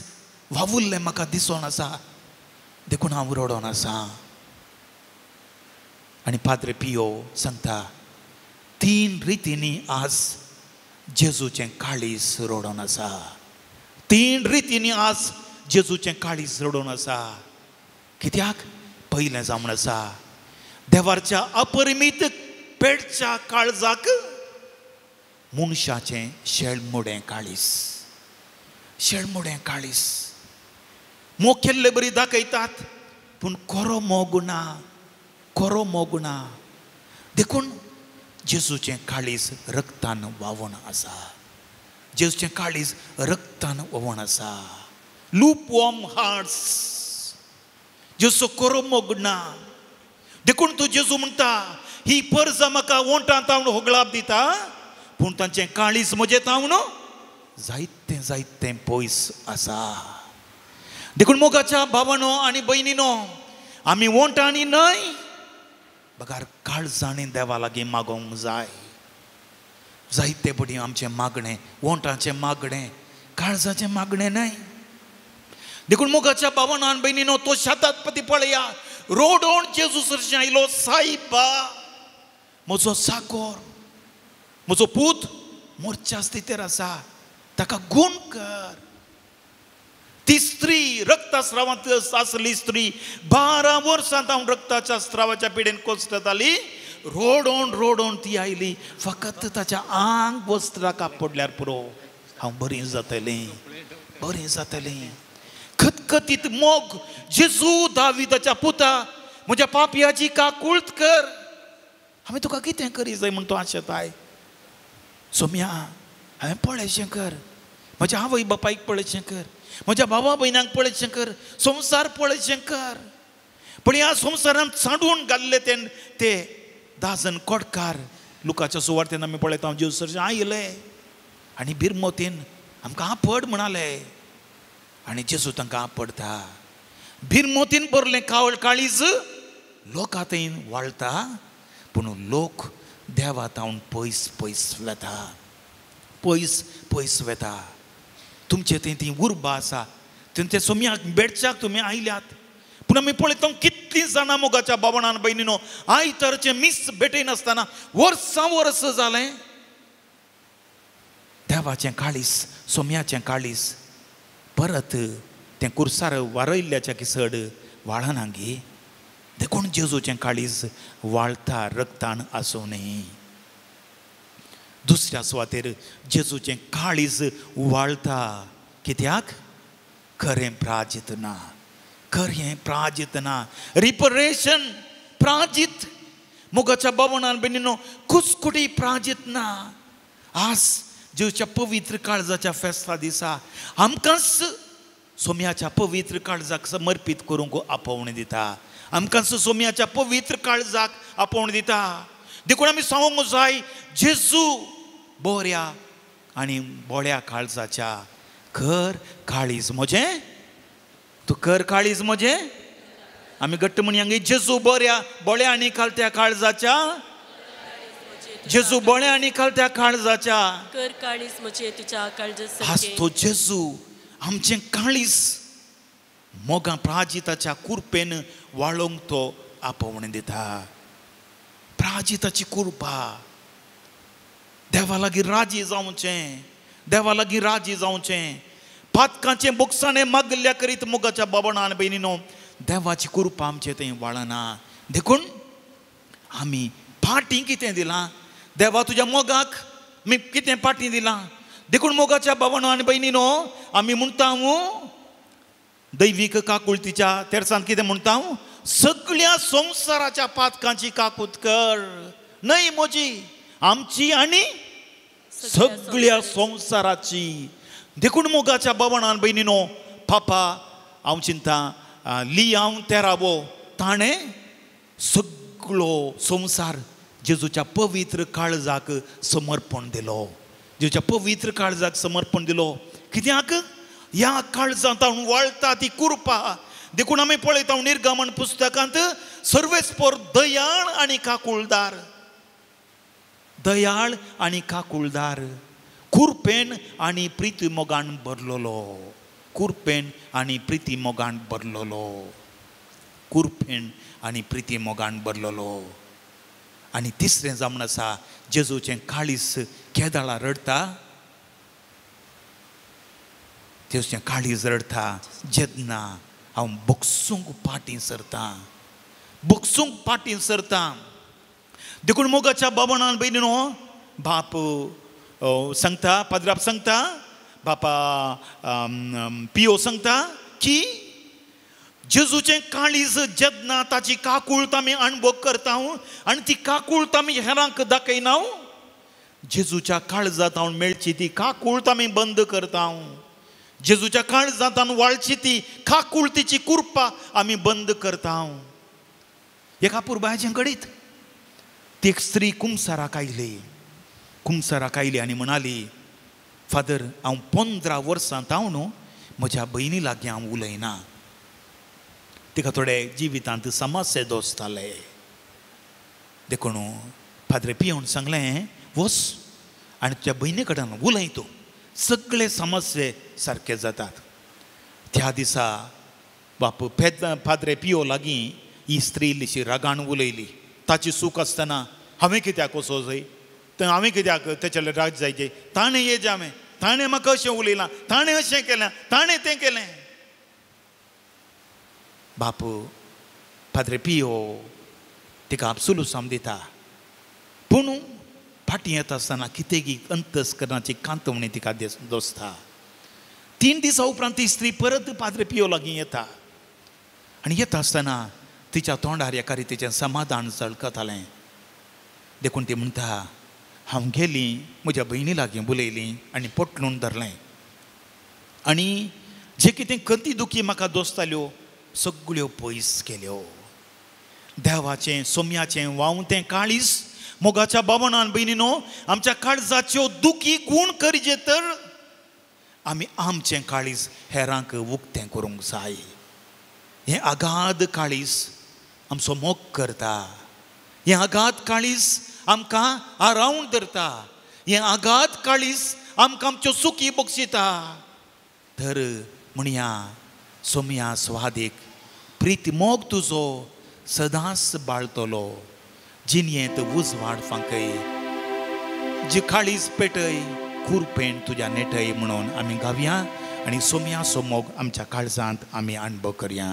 वावुरलें म्हाका दिसोन आसा, देखून हांव रोडोन आसा. आनी पाद्रे पियो सांगता, 3 रितींनी आज जेजूचें काळीज रोडोन आसा. 3 रितींनी आज जेजूचें काळीज रोडोन आसा. कित्याक? पयलें जावन आसा, देवाच्या अपरिमीत पेडच्या काळजाक मनशाचें शेळमुडें काळीज. शेळमुडें काळीज. मोग केल्ले बरी दाखयतात, पूण खरो मोग ना, खरो मोग ना. देखून जेजूचें काळीज रक्तान व्हांवून आसा. जेजूचें काळीज रक्तान व्हांवून आसा. लूप वॉर्म हार्ट्स, जेजूचो कोरो मोग ना. देखून तूं जेजू म्हणटा ही परजा म्हाका वोंटां तावन होगळाप दिता, पूण तांचें काळीज म्हजें तावन जायतें जायतें पयस आसा. देखून मोगाच्या भावानो आनी भयणीनो, आमी वोंटांनी न्हय, बगार काळजांनी देवा लागीं मागोवंक जाय. जायते बडी आमचें मागणें वोंटाचें मागणें, काळजाचें मागणें न्हय. देखून मोगाच्या भावानो आनी भयणीनो, तो शताधिपती पळया रोडोन जेजू सरशी आयलो. साईबा, म्हजो साकोर, म्हजो पूत मोर्च्या स्थितीर आसा, ताका गूण कर. ती स्त्री रक्तस्रावांत आसली स्त्री 12 वर्सां हांव रक्ताच्या स्रावाच्या पिडेन कोसतताली. रोडोन रोडोन ती आयली. फकत ताच्या आंग वस्त्रां कापडल्यार पुरो, हांव बरी जातलें, बरें जातलें. खतखतीत मोग, जेजू दाविदाच्या पुता, म्हज्या पापयाची काकुळट कर. हांवें तुका कितें करी जाय म्हूण तूं आशेताय? सोम्या, हांवें पळयचें कर, म्हज्या आवय बापायक पळयचें कर, म्हज्या भावा भयणांक पळयचें कर, संवसार पळयचें कर. पण ह्या संवसारांत सांडून घाल्ले ते 10 जण कोडकार लुकाच्या सुवार्तेन आमी पळयता जेजू सरशी आयले आनी भिरमोतीन आमकां आपड म्हणाले. आनी जेजू तांकां आपडता. भिरमोतीन भरलें काळीज लोकां थंय वाळटा, पूण लोक देवा तावन पयस पयस वेता, पयस पयस वेता. तुमचे थंय ती उर्बा आसा, तेंचे सोम्याक बेडच्याक तुमी आयल्यात, पूण आमी पळयता कितलीं जाणां मोगाच्या भावणान भयणीनो आयतारचें मीस भेटयनासतना वर्सां वर्स जालें. देवाचें काळीज, सोम्याचें काळीज परत तें कुर्सार वारयल्ल्याच्या किसड वाळना गे. देखून जेजूचें काळीज वाळटा रक्तान आसूनय. दुसऱ्या सुवातेर जेजूचें काळीज वाळटा. कित्याक? खरें प्राजीत ना, खरें प्राजीत ना. रिपरेशन प्राजीत. मोगाच्या भावणान भयणीनो कुसकुटी प्राजीत ना. आज जेजूच्या पवित्र काळजाच्या फेस्ता दिसा आमकांच सोम्याच्या पवित्र काळजाक समर्पीत करूंक आपोवणी दिता. आमकांच सोम्याच्या पवित्र काळजाक आपोवणी दिता. देखून आमी सांगूंक जाय, जेजू बोऱ्या आनी बोळ्या काळजाच्या कर काळीज म्हजें, तूं कर काळीज म्हजें. आमी घट्ट म्हणया, जेजू बोळ्या आनी काळत्या काळजाच्या, जेजू बोळ्या आनी काळत्या काळजाच्या कर काळीज म्हजें तुज्या काळजा. आज तो जेजू आमचें काळीज मोगा प्राजिताच्या कुरपेन वाळोवंक तो आपोवणें दिता. प्राजिताची कुरपा. देवा लागीं राजी जावचें, देवा लागीं राजी जावचें. पातकांचें बोगसाणें मागल्या करीत मोगाच्या भावणान भयणीनो देवाची कुरपा आमचे थंय वाळना. देखून आमी फाटीं कितें दिलां? देवा तुज्या मोगाक मी कितें फाटीं दिलां? देखून मोगाच्या भावणान भयणीनो आमी म्हणटा दैवीक काकुळतीच्या तेरसांत कितें म्हणटा? सगळ्या संवसाराच्या पातकांची काकूत कर, न्हय म्हजी, आमची आनी सगळ्या संवसाराची. देखून मोगाच्या भावणान भयणीनो पापा हांव चिंता लियांव तेरावो ताणें सगळो संवसार जेजूच्या पवित्र काळजाक समर्पण दिलो. जेजूच्या पवित्र काळजाक समर्पण दिलो. कित्याक? ह्या काळजांत वाळटा ती कुरपा. देखून आमी पळयता निर्गमन पुस्तकांत सर्वेस्पर दयाळ आनी काकुळदार, दयाळ आनी काकुळदार, कुरपेन आनी प्रिती मोगान भरलोलो, कुरपेन आनी प्रिती मोगान भरलोलो, कुरपेन आनी प्रिती मोगान भरलोलो. आनी तिसरें जावन आसा जेजूचें काळीज केदाळा रडता. जेजूचें काळीज रडता जेन्ना हांव बोगसूंक फाटीं सरता, बोगसूंक फाटीं सरता. देखून मोगाच्या भावणान भयणीनो बाप सांगता, पाद्राप सांगता, बापा पियो सांगता की जेजूचें काळीज जेन्ना ताची काकूळट आमी अणभव करता आनी ती काकूळट आमी हेरांक दाखयना, जेजूच्या काळजांत हांव मेळची ती काकूळट आमी बंद करता, जेजूच्या काळजांत वाळची ती काकूळटीची कुरपा आमी बंद करता. एका पुरबायेचें घडीत ती एक स्त्री कुंसाराक आयली आनी म्हणाली, फादर हांव 15 वर्सांत हांव न्हू म्हज्या भयणी लागीं हांव उलयना. तिका थोडे जिवितांत समस्या दोसताले. देखून फादर पियोन सांगलें, वस आनी तुज्या भयणी कडेन उलय तूं, सगळे समस्ये सारके जातात. त्या दिसा बाप फादर पियो लागीं ही स्त्री इल्लीशी रागान उलयली. ताची सूख आसतना हांवें कित्याक वचो जाय, हांवें कित्याक तेचे राग जायचे, ताणें ये जामें, ताणें म्हाका अशें उलयलां, ताणें अशें केलें, ताणें तें केलें. बाप फादर पियो तिका आपसूल साम दिता, पूण फाटीं येता आसतना कितें अंतस्करणाची कांतवणी तिका दोसता. 3 दिसां उपरांत ती स्त्री परत फादर पियो लागीं येता आनी येता आसतना तिच्या तोंडार एका रितीचें समाधान झळकतालें. देखून ती म्हणटा, हांव गेलीं म्हज्या भयणी लागीं उलयलीं आनी पटलून धरलें आनी जे कितें कंती दुखी म्हाका दोसताल्यो सगळ्यो पयस केल्यो. देवाचें सोम्याचें वावुतें काळीज मोगाच्या भावनान भयणीनो आमच्या काळजाच्यो दुखी गूण करचे तर आमी आमचें काळीज हेरांक उक्तें करूंक जाय. हें अगाध काळीज आमचो मोग करता, हें अगाध काळीज आमकां आरावून धरता, हें अगाध काळीज आमकां आमच्यो सुखी बक्षिता. तर म्हणया सोम्या स्वादीक प्रीत मोग तुजो सदांच बाळतलो, जिनयेंत उजवाड फांकय, जी काळीज पेटय खुरपेण तुज्या नेटय म्हणून आमी गावया आनी सोम्या सो मोग आमच्या काळजांत आमी अणभव करया.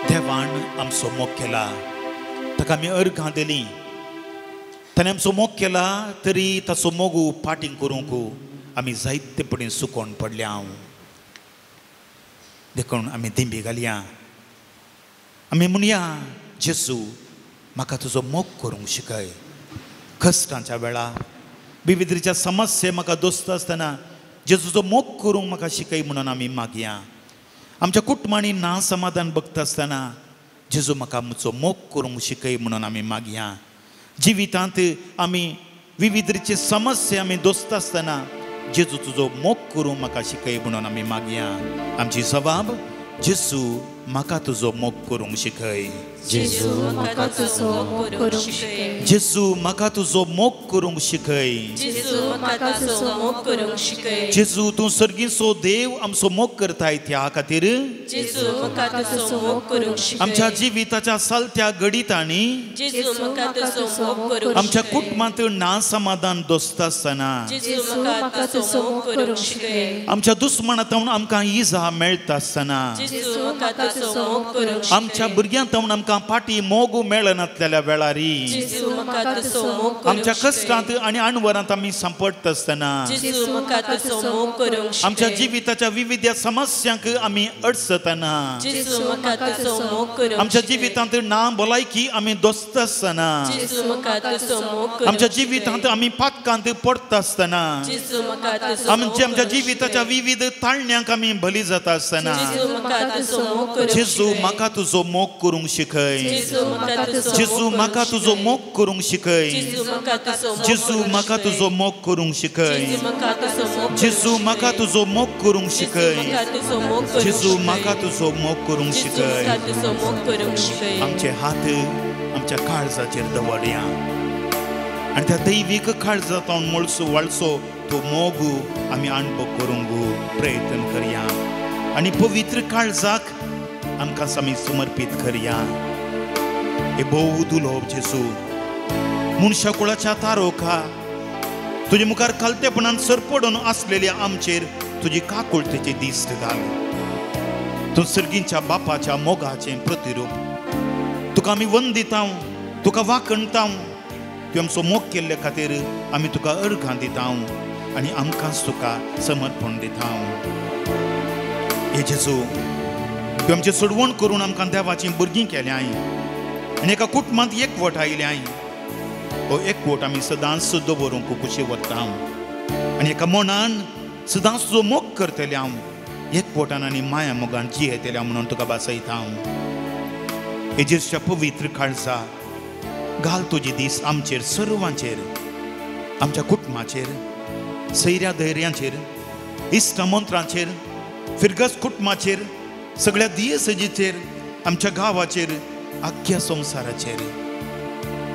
देवान आमचो मोग केला, ताका आमी अर्घां दिलीं, ताणें आमचो मोग केला तरी ताचो मोगू फाटीं करूंक आमी जायतेपणी सुकोवन पडल्या. देखून आमी दिंबी घालया. आमी म्हणया जेजू म्हाका तुजो मोग करूंक शिकय. कश्टांच्या वेळार विविधरीच्या समस्या म्हाका दोस्त आसतना जेजूचो मोग करूंक म्हाका शिकय म्हणून आमी मागया. आमच्या कुटुंबांनी ना समाधान बघता आसतना जेजू म्हाका म्हजो मोग करूंक शिकय म्हणून आमी मागया. जिवितांत आमी विविधरीचे समस्या आमी दोस्त आसतना जेजू तुजो मोग करूंक म्हाका शिकय म्हणून आमी मागया. आमची जबाब जेजू म्हाका तुजो मोग करूंक शिकय. जेजू म्हाका तुजो मोग करूंक शिकय. जेजू म्हाका तुजो मोग करूंक शिकय. जेजू म्हाका तुजो मोग करूंक शिकय. जेजू तूं सर्गीचो देव आमचो मोग करताय त्या खातीर जेजू म्हाका तुजो मोग करूंक शिकय. आमच्या जिविताच्या चलत्या घडीतांनी जेजू म्हाका तुजो मोग करूंक आमच्या शिकय. कुटुंबांत ना समाधान दोस्त आसतना जेजू म्हाका तुजो मोग करूंक शिकय. आमच्या दुस्मनांतल्यान आमकां इजा मेळटा आसतना जेजू म्हाका तुजो मोग करूंक शिकय. आमच्या भुरग्यांतल्यान आमकां पाटी मोग मेळनासलेल्या वेळारी जेजू म्हाका तुजो मोग करूंक आमच्या शिकय. कश्टांत आनी अणवरांत आमी सांपडटा आसतना जेजू म्हाका तुजो मोग करूंक शिकय. आमच्या जिविताच्या विविध समस्यांक आमी अडचतना जेजू म्हाका तुजो मोग करूंक आमच्या शिकय. जिवितांत ना भलायकी आमी दोस्त आसतना जेजू म्हाका तुजो मोग करूंक आमच्या शिकय. जिवितांत आमी पातकांत पडटा आसतना जेजू म्हाका तुजो मोग आमच्या करूंक जिविताच्या शिकय. विविध ताळण्यांक आमी बली जाता आसतना जेजू म्हाका तुजो मोग करूंक जेजू शिकय. म्हाका तुजो मोग करूंक शिकय. जेजू म्हाका तुजो जेजू म्हाका तुजो मोग करूंक शिकय. जेजू म्हाका तुजो मोग जेजू करूंक म्हाका शिकय. तुजो मोग करूंक शिकय. जेजू म्हाका तुजो मोग जेजू म्हाका तुजो मोग करूंक जेजू शिकय. म्हाका तुजो मोग करूंक जेजू शिकय. म्हाका तुजो मोग करूंक जेजू शिकय. म्हाका तुजो मोग करूंक शिकय. आमचे हात आमच्या काळजाचेर दवरया आनी त्या दैवीक काळजांतल्यान मळसो वळसो तो मोग आमी अणभव करूंक प्रयत्न करया आनी पवित्र काळजाक आमकां आमी समर्पीत करया. हे भोव दुलोब जेजू मनशा कुळाच्या तारोका तुजे मुखार कलतेपणान सरपडून आसलेल्या आमचेर तुजी काकुळतेचे दिश्ट घाल. तूं सर्गीच्या बापाच्या मोगाचें प्रतिरूप तुका आमी वंदिता तुका वाखणता. तूं आमचो मोग केल्ले खातीर आमी तुका अर्घां दिता आनी आमकांच तुका समर्पण दिता. हे जेजू तूं आमचें सोडवण करून आमकां देवाचीं भुरगीं केल्याय आनी एका कुटुंबांत एकवट आयल्याय. हो एकवट आमी सदांच दवरूंक कुशी व्हरता आनी एका मनान सदांच तुजो मोग करतले हांव एकवटान आनी माया मोगान जियेतले म्हणून तुका बासयता. हे जेजूच्या पवित्र काळजा घाल तुजी दीस आमचेर सर्वांचेर आमच्या कुटुंबाचेर सैऱ्या धैर्यांचेर इश्टमंत्रांचेर फिरगस कुटुंबाचेर सगळ्या दियेसजीचेर आमच्या गांवाचेर आख्या संवसाराचेर.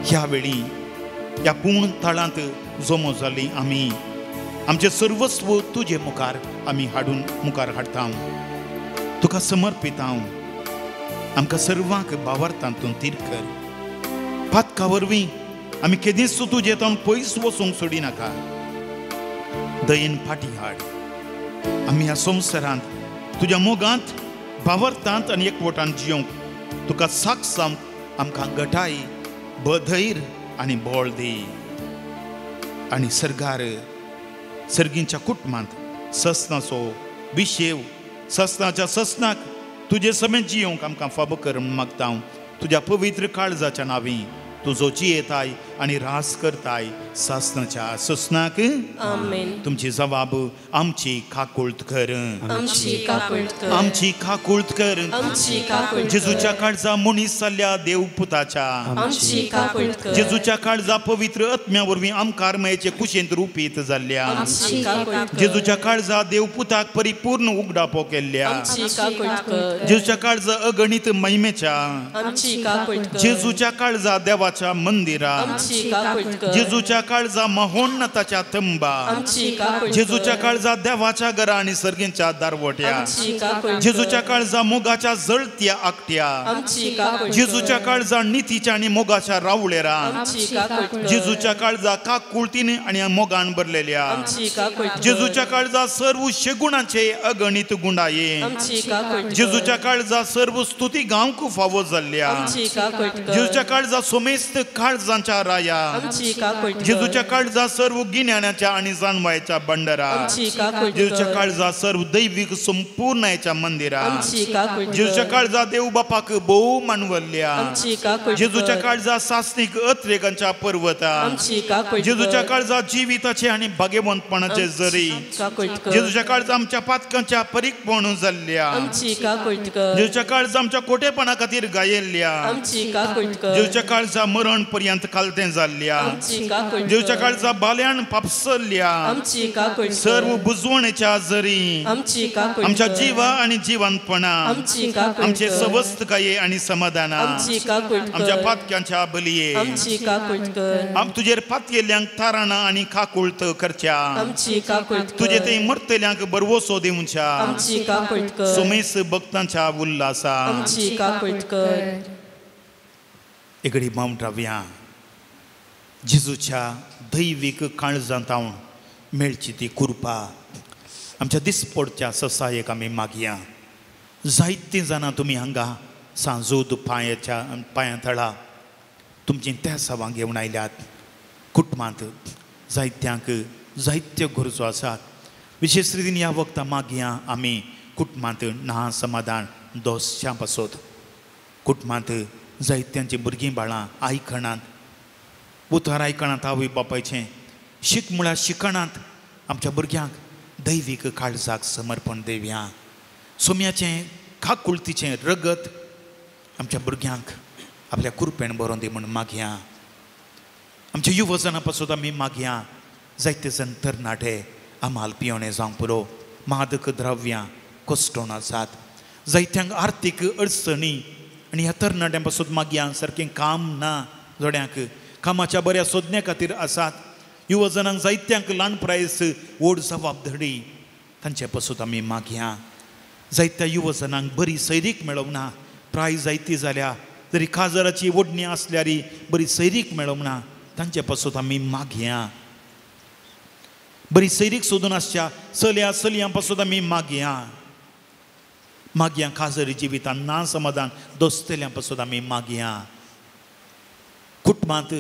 ह्या वेळी ह्या पूर्ण तळांत जमो जाल्ली आमी आमचें सर्वस्व तुजे मुखार आमी हाडून मुखार हाडटा. तुका समर्पिता. आमकां सर्वांक भावार्थांतून तीर कर. पातका वरवीं आमी केदींच तुजे तावन पयस वचूंक सोडिनाका. दयेन फाटी हाड. आमी ह्या संवसारांत तुज्या मोगांत भावार्थांत आनी एकवटान जियोंक तुका साक्षांत आमकां घटाय बधैर आनी बोळ दी. आनी सरगार सर्गीच्या कुटुंबांत ससनाचो विशेव ससनाच्या ससनाक तुजे समेत जियोंक आमकां फाब कर मागता. तुज्या पवित्र काळजाच्या नांवी तुजो जियेताय आनी रास करताय ससनाच्या ससनाक. आमेन. तुमची जबाब आमची काकुळट कर. आमची काकुळट कर. आमची काकुळट कर. आमची काकुळट कर. जेजूच्या काळजा मनीस जाल्ल्या देवपुताच्या आमची काकुळट कर. जेजूच्या काळजा पवित्र आत्म्या वरवीं आमकारमयाचे कुशेंत रुपीत जाल्ल्या आमची काकुळट कर. जेजूच्या काळजा देवपुताक परिपूर्ण उगडापो केल्ल्या आमची काकुळट कर. जेजूच्या काळजा अगणित महिमेच्या आमची काकुळट कर. जेजूच्या काळजा देवाच्या मंदिरा आमची काकुळट कर. जेजूच्या काळजा महोन्नताच्या तंबा आमची काकुळट कर. जेजूच्या काळजा देवाच्या घरा आणि सर्गीच्या दारवट्या आमची काकुळट कर. जेजूच्या काळजा मोगाच्या जळत्या आकट्या आमची काकुळट कर. जेजूच्या काळजा नितीच्या आणि मोगाच्या रावळेरा आमची काकुळट कर. जेजूच्या काळजा काकुळतीन आणि मोगान भरलेल्या आमची काकुळट कर. जेजूच्या काळजा सर्व शेगुणाचे अगणित गुणाये आमची काकुळट कर. जेजूच्या काळजा सर्व स्तुती गावक फावो जाल्ल्या आमची काकुळट कर. जेजूच्या काळजा सोमेस्त काळजांच्या राया, आमची काकूट कर. जेजूच्या काळजा सर्व गिन्याण्याच्या आणि जाणवायच्या बंडारा, आमची काकूट जेजूच्या कर. काळजा सर्व दैविक संपूर्णाच्या मंदिरा, आमची काकूट कर. जेजूच्या काळजा देव बापाक भोव मानवल्या, आमची काकूट जेजूच्या कर. काळजा सासनिक अत्रेकांच्या पर्वता, आमची काकूट जेजूच्या कर. काळजा जिविताचे आणि भाग्यवंतपणाचे जरी, काकूट कर. जेजूच्या काळजा आमच्या पातकांच्या परीकपण जाल्ल्या, आमची काकूट कर. जेजूच्या काळजा आमच्या कोटेपणा खातीर गायल्ल्या, आमची काकूट कर. जेजूच्या काळजा मरण पर्यंत कालतें जाल्ल्या, आमची काकूट जेजूच्या कर. काळजा बाल्यान पापसल्ल्या, आमची काकूट कर. सर्व बुजवणेच्या जरी, आमची काकूट आमच्या कर. जीवा आणि जिवंतपणा, आमची काकूट आमचे कर. सवस्त काये आणि समाधाना, आमची काकूट आमच्या कर. पातक्यांच्या बलिये, आमची काकूट कर. आम तुजेर पातयेल्यांक तारणा आणि काकुळत करच्या, आमची काकूट कर. तुजे ते मरतल्यांक बरवोसो दिवच्या, आमची काकूट कर. सुमेस भक्तांच्या उल्हासा. आमची काकूट कर. एगडी माउंट रावया जेजूच्या दैवीक काळजांत हांव मेळची ती कृपा आमच्या दिसपडच्या ससायेक आमी मागया. जायतीं जाणां तुमी हांगा सांजूद पांयां थळा तुमची त्या सभा घेवन आयल्यात. कुटुंबांत जायत्यांक जायत्यो गरजो आसात. विशेष रितीन ह्या वखदां मागया आमी कुटुंबांत ना समाधान दोसच्या पासत. कुटुंबांत जायत्यांची भुरगीं बाळां आयकणात, उतार आयकणात आवय बापायचें, शिक म्हळ्यार शिकणात. आमच्या भुरग्यांक दैवीक काळजाक समर्पण देवया. सोम्याचें काकुळतीचें रगत आमच्या भुरग्यांक आपल्या कुरपेन बरोवन दी म्हूण मागया. आमच्या युवजनां पासून आमी मागया. जायते जण तरणाटे आमाल पियोणे जावंक पुरो, मादक द्रव्यां कोस्टोन आसात. जायत्यांक आर्थीक अडचणी आनी ह्या तरणाट्यां पासून मागया. सारकें काम ना, जोड्यांक कामाच्या बऱ्या सोदने खातीर आसात. युवजनांक जायत्यांक ल्हान प्रायस व्हड जबाबदारी तांचे पासून आमी मागया. जायत्या युवजनांक बरी सैरीक मेळोंक ना, प्राय जायती जाल्या जरी काजराची ओडणी आसल्यारी बरी सैरीक मेळोंक ना, तांचे पासून आमी मागया. बरी सैरीक सोदून आसच्या चल्या चलयां पासून आमी मागया. मागया काजरी जिवितांत ना समाधान दोस्तल्यां पासून आमी मागया. कुटुंबांत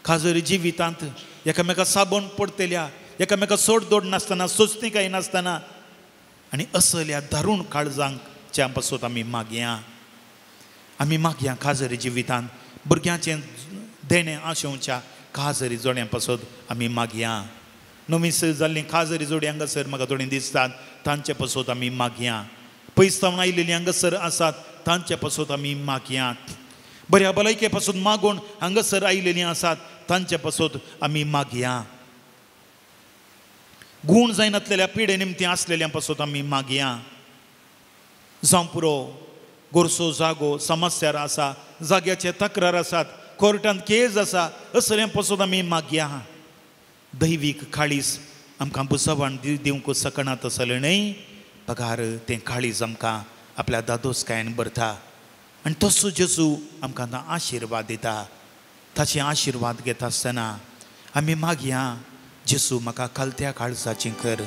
काजरी जिवितांत एकामेका साबण पडतल्या, एकामेका सोडदोड नासतना, सोचणीकाय नासतना आनी असल्या दारूण काळजांच्या पासून आमी मागया. आमी मागया काजरी जिवितांत भुरग्यांचें देणें आशोवच्या काजरी जोड्यां पासून आमी मागया. नवीस जाल्लीं काजरी जोडी हांगासर म्हाका थोडीं दिसतात, तांचे पासून आमी मागया. पयसावन आयिल्लीं हांगासर आसात, तांचे पासून आमी मागया. बऱ्या भलायके पासून मागून हांगासर आयिल्लीं आसात, तांचे पासून आमी मागया. गूण जायनासलेल्या पिडे निमती आसलेल्यां पासून आमी मागया. जावं पुरो गोरसो जागो समस्यार आसा, जाग्याचे तक्रार आसात, कोर्टांत केस आसा, असल्या पासून आमी मागया. दैवीक काळीज आमकां बुजवण दिवंक सकणात आसलें न्हय, पगार तें काळीज आमकां आपल्या दादोसकायेन भरता. आनी तसो जेजू आमकां आशिर्वाद दिता. ताचे आशिर्वाद घेता आसतना आमी मागया, जेजू म्हाका कालत्या काळजाचीं कर,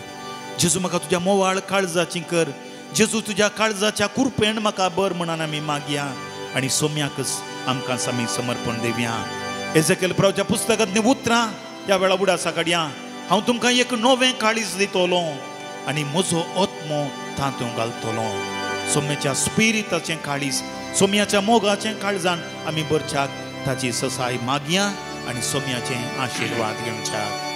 जेजू म्हाका तुज्या मोवाळ काळजाचीं कर, जेजू तुज्या काळजाच्या कुरपेन म्हाका बर म्हणून आमी मागया. आनी सोम्याकच आमकां आमी समर्पण दिवया. एजेकेल प्रभुच्या पुस्तकांतलीं उतरां ह्या वेळा उडासा काडया. हांव तुमकां एक नवें काळीज दितलो आनी म्हजो आत्मो तातूंत घालतलो. सोम्याच्या स्पिरिताचें काळीज, सोम्याच्या मोगाचें काळजान आमी भरच्याक ताची ससाय मागया आनी सोम्याचें आशिर्वाद घेवच्याक.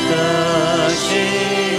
जशे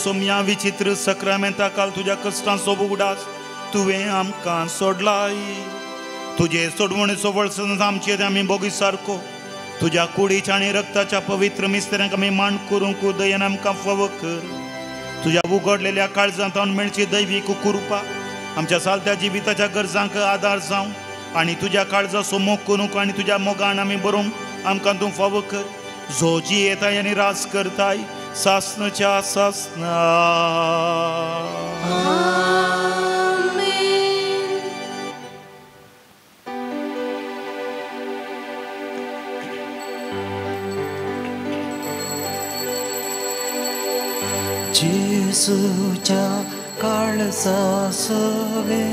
सोम्या विचित्र सक्रामेंता काल तुझ्या कष्टांचो उगडास तुवें आमकां सोडलाय. तुजे सोडवणेचो वळसन आमचेर आमी बोगी सारको तुझ्या कुडीच्या आनी रक्ताच्या पवित्र मिस्त्र्यांक आमी मान करूंक दयेन आमकां फावो कर. तुझ्या उगडलेल्या काळजांत मेळची दैवीक कृपा आमच्या सालत्या जिविताच्या गरजांक आदार जावं आनी तुझ्या काळजाचो मोग करूंक आनी तुझ्या मोगान आमी बरोवंक आमकां तूं फावो कर. जो जी येताय आनी रास करताय सासनच्या सासना. जेसूच्या काळजा सवे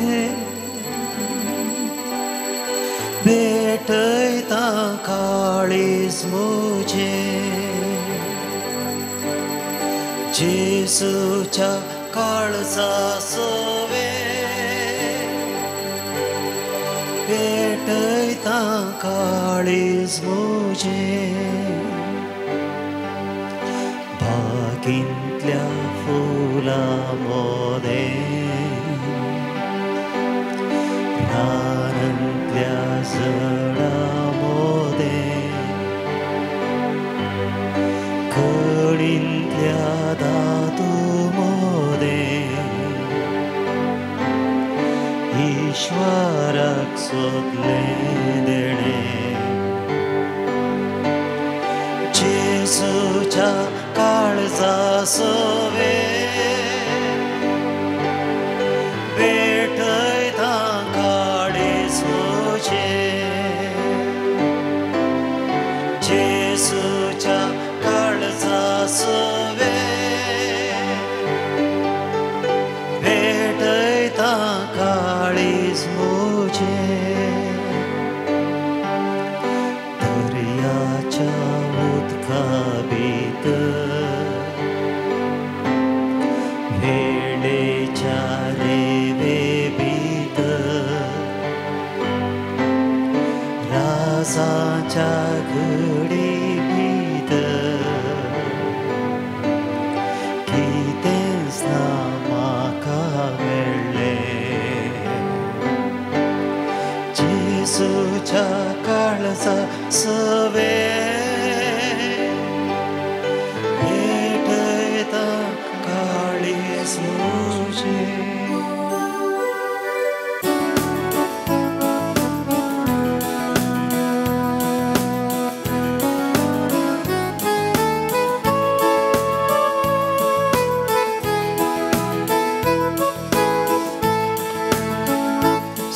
भेटयता काळीज म्हजे. जेसूच्या काळजा सवे भेटयता काळीज म्हजे. बागेंतल्या फुला मोदे रानांतल्या झाडा मोदे कडींतल्या दादू मोदे ईश्वराक सोदले देणे. जेसूच्या काळजा सवे भेटयता काळीज म्हजे. जेसूच्या काळजा सवे भेटयता काळीज म्हजे. दर्याच्या उदका भितर वेळेच्या रेवे भितर राजाच्या घडी भितर कितेंच ना म्हाका मेळ्ळें. जेसूच्या काळजा सवे भेटयता काळीज म्हजे.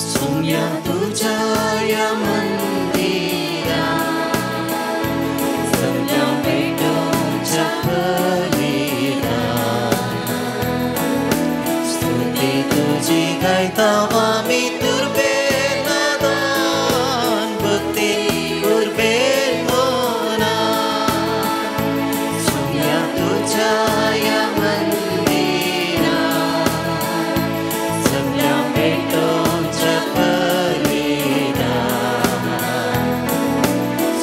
सोम्या तुझ्या या मंदिरात सगळ्या भेटोच्या स्तुती तुझी गायता आमी तुरबेन नादान भक्ती उर्बेन मनान. सोम्या तुझ्या या मंदिरात सगळ्या भेटोच्या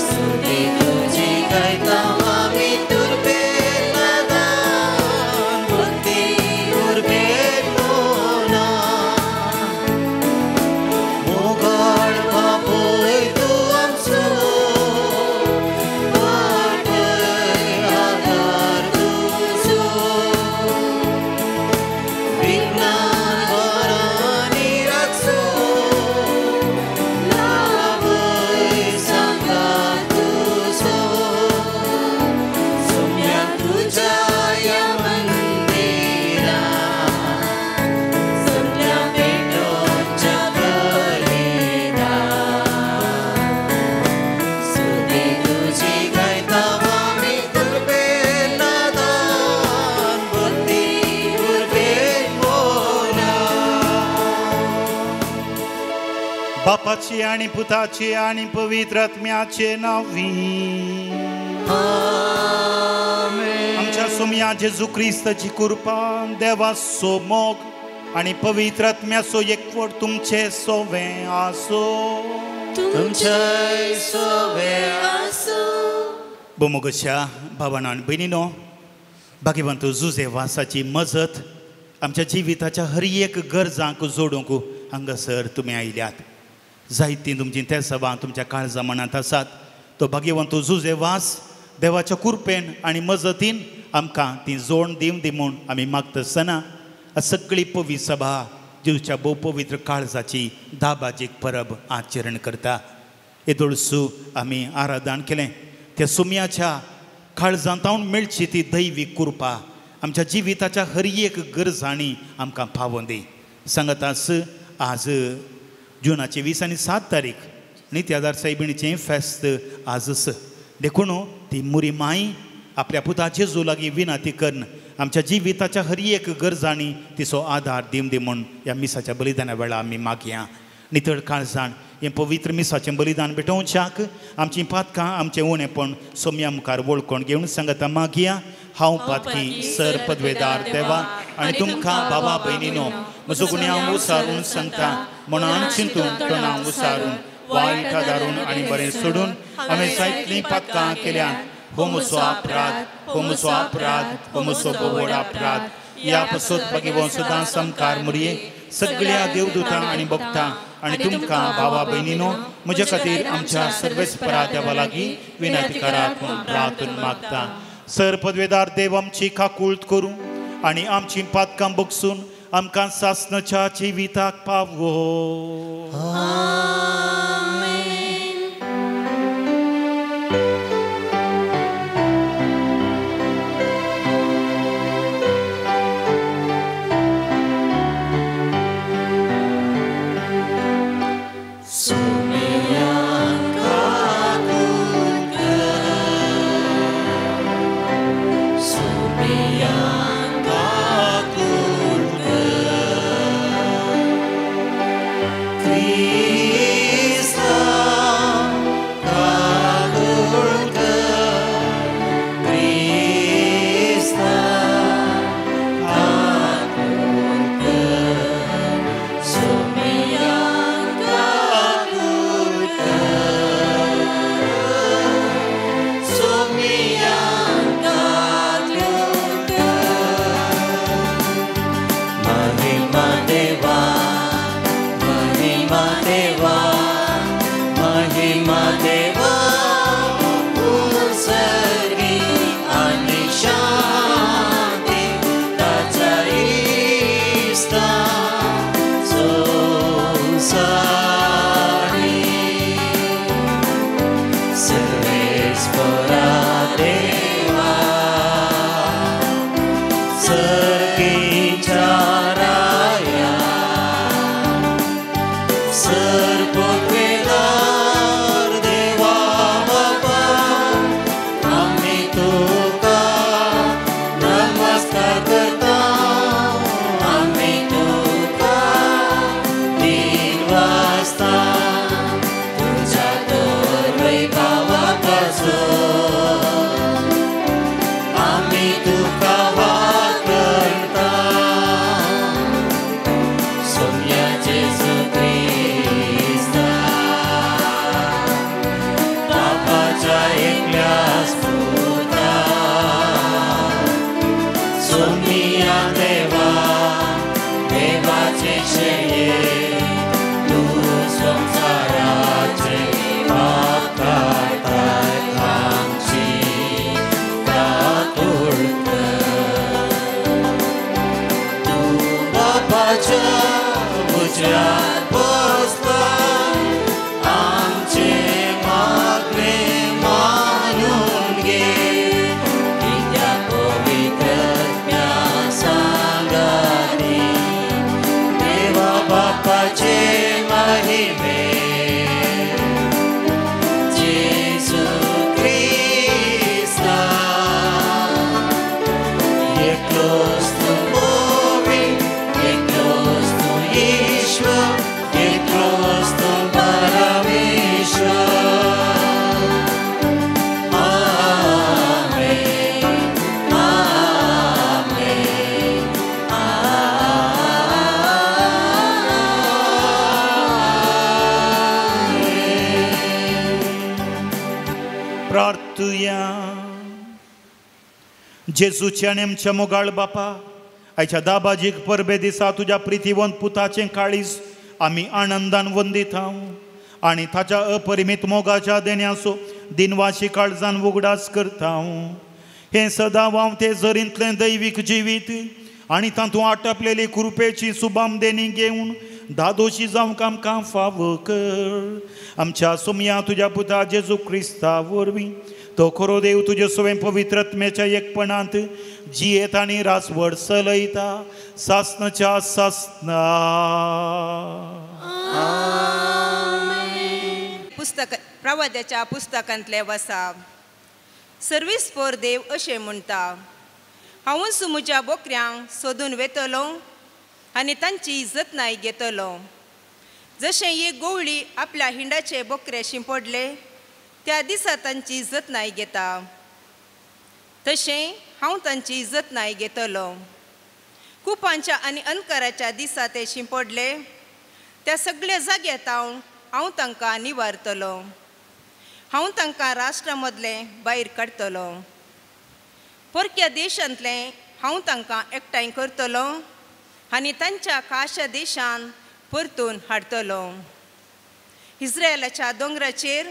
स्तुती तुझी गायता आमी तुरबेन नादान भक्ती उर्बेन मनान. मोगाळ बापोय तूं आमचो वाटय आदार तुजो. विज्ञान वरांनी राखचो लाभय सांगात तुजो. सोम्या तुझ्या या मंदिरात सगळ्या भेटोच्या स्तुती तुझी गायता आमी तुरबेन नादान भक्ती उर्बेन मनान. बापाचे आणि पुताचे आणि पवित्र आत्म्याचे नावी. आमच्या सोम्या जेजू क्रिस्ताची कृपा देवाचो मोग आणि पवित्र आत्म्याचो एकवट तुमचे सोवे आसो. तुमचे सोवे आसो. बोमोगशा भावांनो आनी भयणीनो, भाग्यवंत जुजे वासाची मजत आमच्या जिविताच्या हर एक गरजांक जोडूंक हांगासर तुमी आयल्यात. जायतीं तुमची त्या सभा तुमच्या काळजा मनांत आसात. तो भाग्यवंत जुजे वास देवाच्या कृपेन आनी मजतीन आमकां ती जोड दिवन दी म्हूण आमी मागता आसतना सगळी पवित्र सभा जिवच्या भोव पवित्र काळजाची दाबाजीक परब आचरण करता. येदोळसू आमी आराधन केलें त्या सुमयाच्या काळजांतावन मेळची ती दैवीक कृपा आमच्या जिविताच्या हर एक गरजांनी आमकां पावोवन दी. सांगतास आज जुनाची 20 आनी 7 तारीख नित्यादार सायबिणीचें फेस्त आज आस. देखून ती मुरी माई आपल्या पुता जेजू लागीं विनाती करन आमच्या जिविताच्या हर एक गरजांनी तिचो आधार दिवन दी म्हूण ह्या मिसाच्या बलिदाना वेळा आमी मागया. नितळ काळजान हें पवित्र मिसाचें बलिदान भेटोवच्याक आमचीं पातकां आमचें उणेपण सोम्या मुखार वळखून घेवन सांगता मागया. हांव पातकी सर पदवेदार देवा आनी तुमकां बाबा भयणीनो म्हजो गुन्यांव उसारून सांगता म्हणून चिंतून तोंडां उसारून वायट आदारून आनी बरें सोडून हांवें जायतलीं पातकां केल्यात. हो म्हजो अपराध, हो म्हजो अपराध, हो म्हजो बोवड अपराध. ह्या पासत भाग्यवान सदां समकार मुरये सगळ्या देवदूतां आनी भक्तां आनी तुमकां भावा भयणीनो म्हजे खातीर आमच्या सर्वेस्परा देवा लागीं विनंती करात म्हूण प्रार्थना मागता. सर पदवेदार देव आमची काकूळट करूं आनी आमची पातकां बगसून आमकां सासणाच्या जिविताक पावो. जेजूचे आनी आमच्या मोगाळ बापा, आयच्या दाबाजीक परबे दिसा तुज्या प्रितीवंत पुताचें काळीज आमी आनंदान वंदिता आनी ताच्या अपरिमीत मोगाच्या देण्याचो दिनवाशी काळजान उगडास करता. हे सदां हांव ते झरींतलें दैवीक जिवीत आनी तातूंत आटपलेली कृपेची सुबाम देणी घेवन दादोशी जावंक आमकां फावो कर. आमच्या सुमया तुज्या पुता जेजू क्रिस्ता वरवीं तो खरो देव तुजे सवें पवित्रत्मेच्या एकपणांत जियेत आनी रासवड चलयता सासनाच्या सासना. पुस्तक प्रवाद्याच्या पुस्तकांतले वसाव. सर्वेस्पर देव अशें म्हणटा, हांवूच म्हज्या बोकऱ्यांक सोदून वेतलो आनी तांची जतनाय घेतलो. जशें एक गवळी आपल्या हिंडाचे बोकरे शिंपडले त्या दिसा तांची जतनाय घेता, तशें हांव तांची जतनाय घेतलो. कुपांच्या आनी अंधकाराच्या दिसा ते शिंपडले त्या सगळ्या जाग्यात हांव तांकां निवारतलो. हांव तांकां राष्ट्रा मदलें भायर काडटलो. परक्या देशांतलें हांव तांकां एकठांय करतलो आनी तांच्या खाशा देशांत परतून हाडटलो. इस्रायलाच्या दोंगराचेर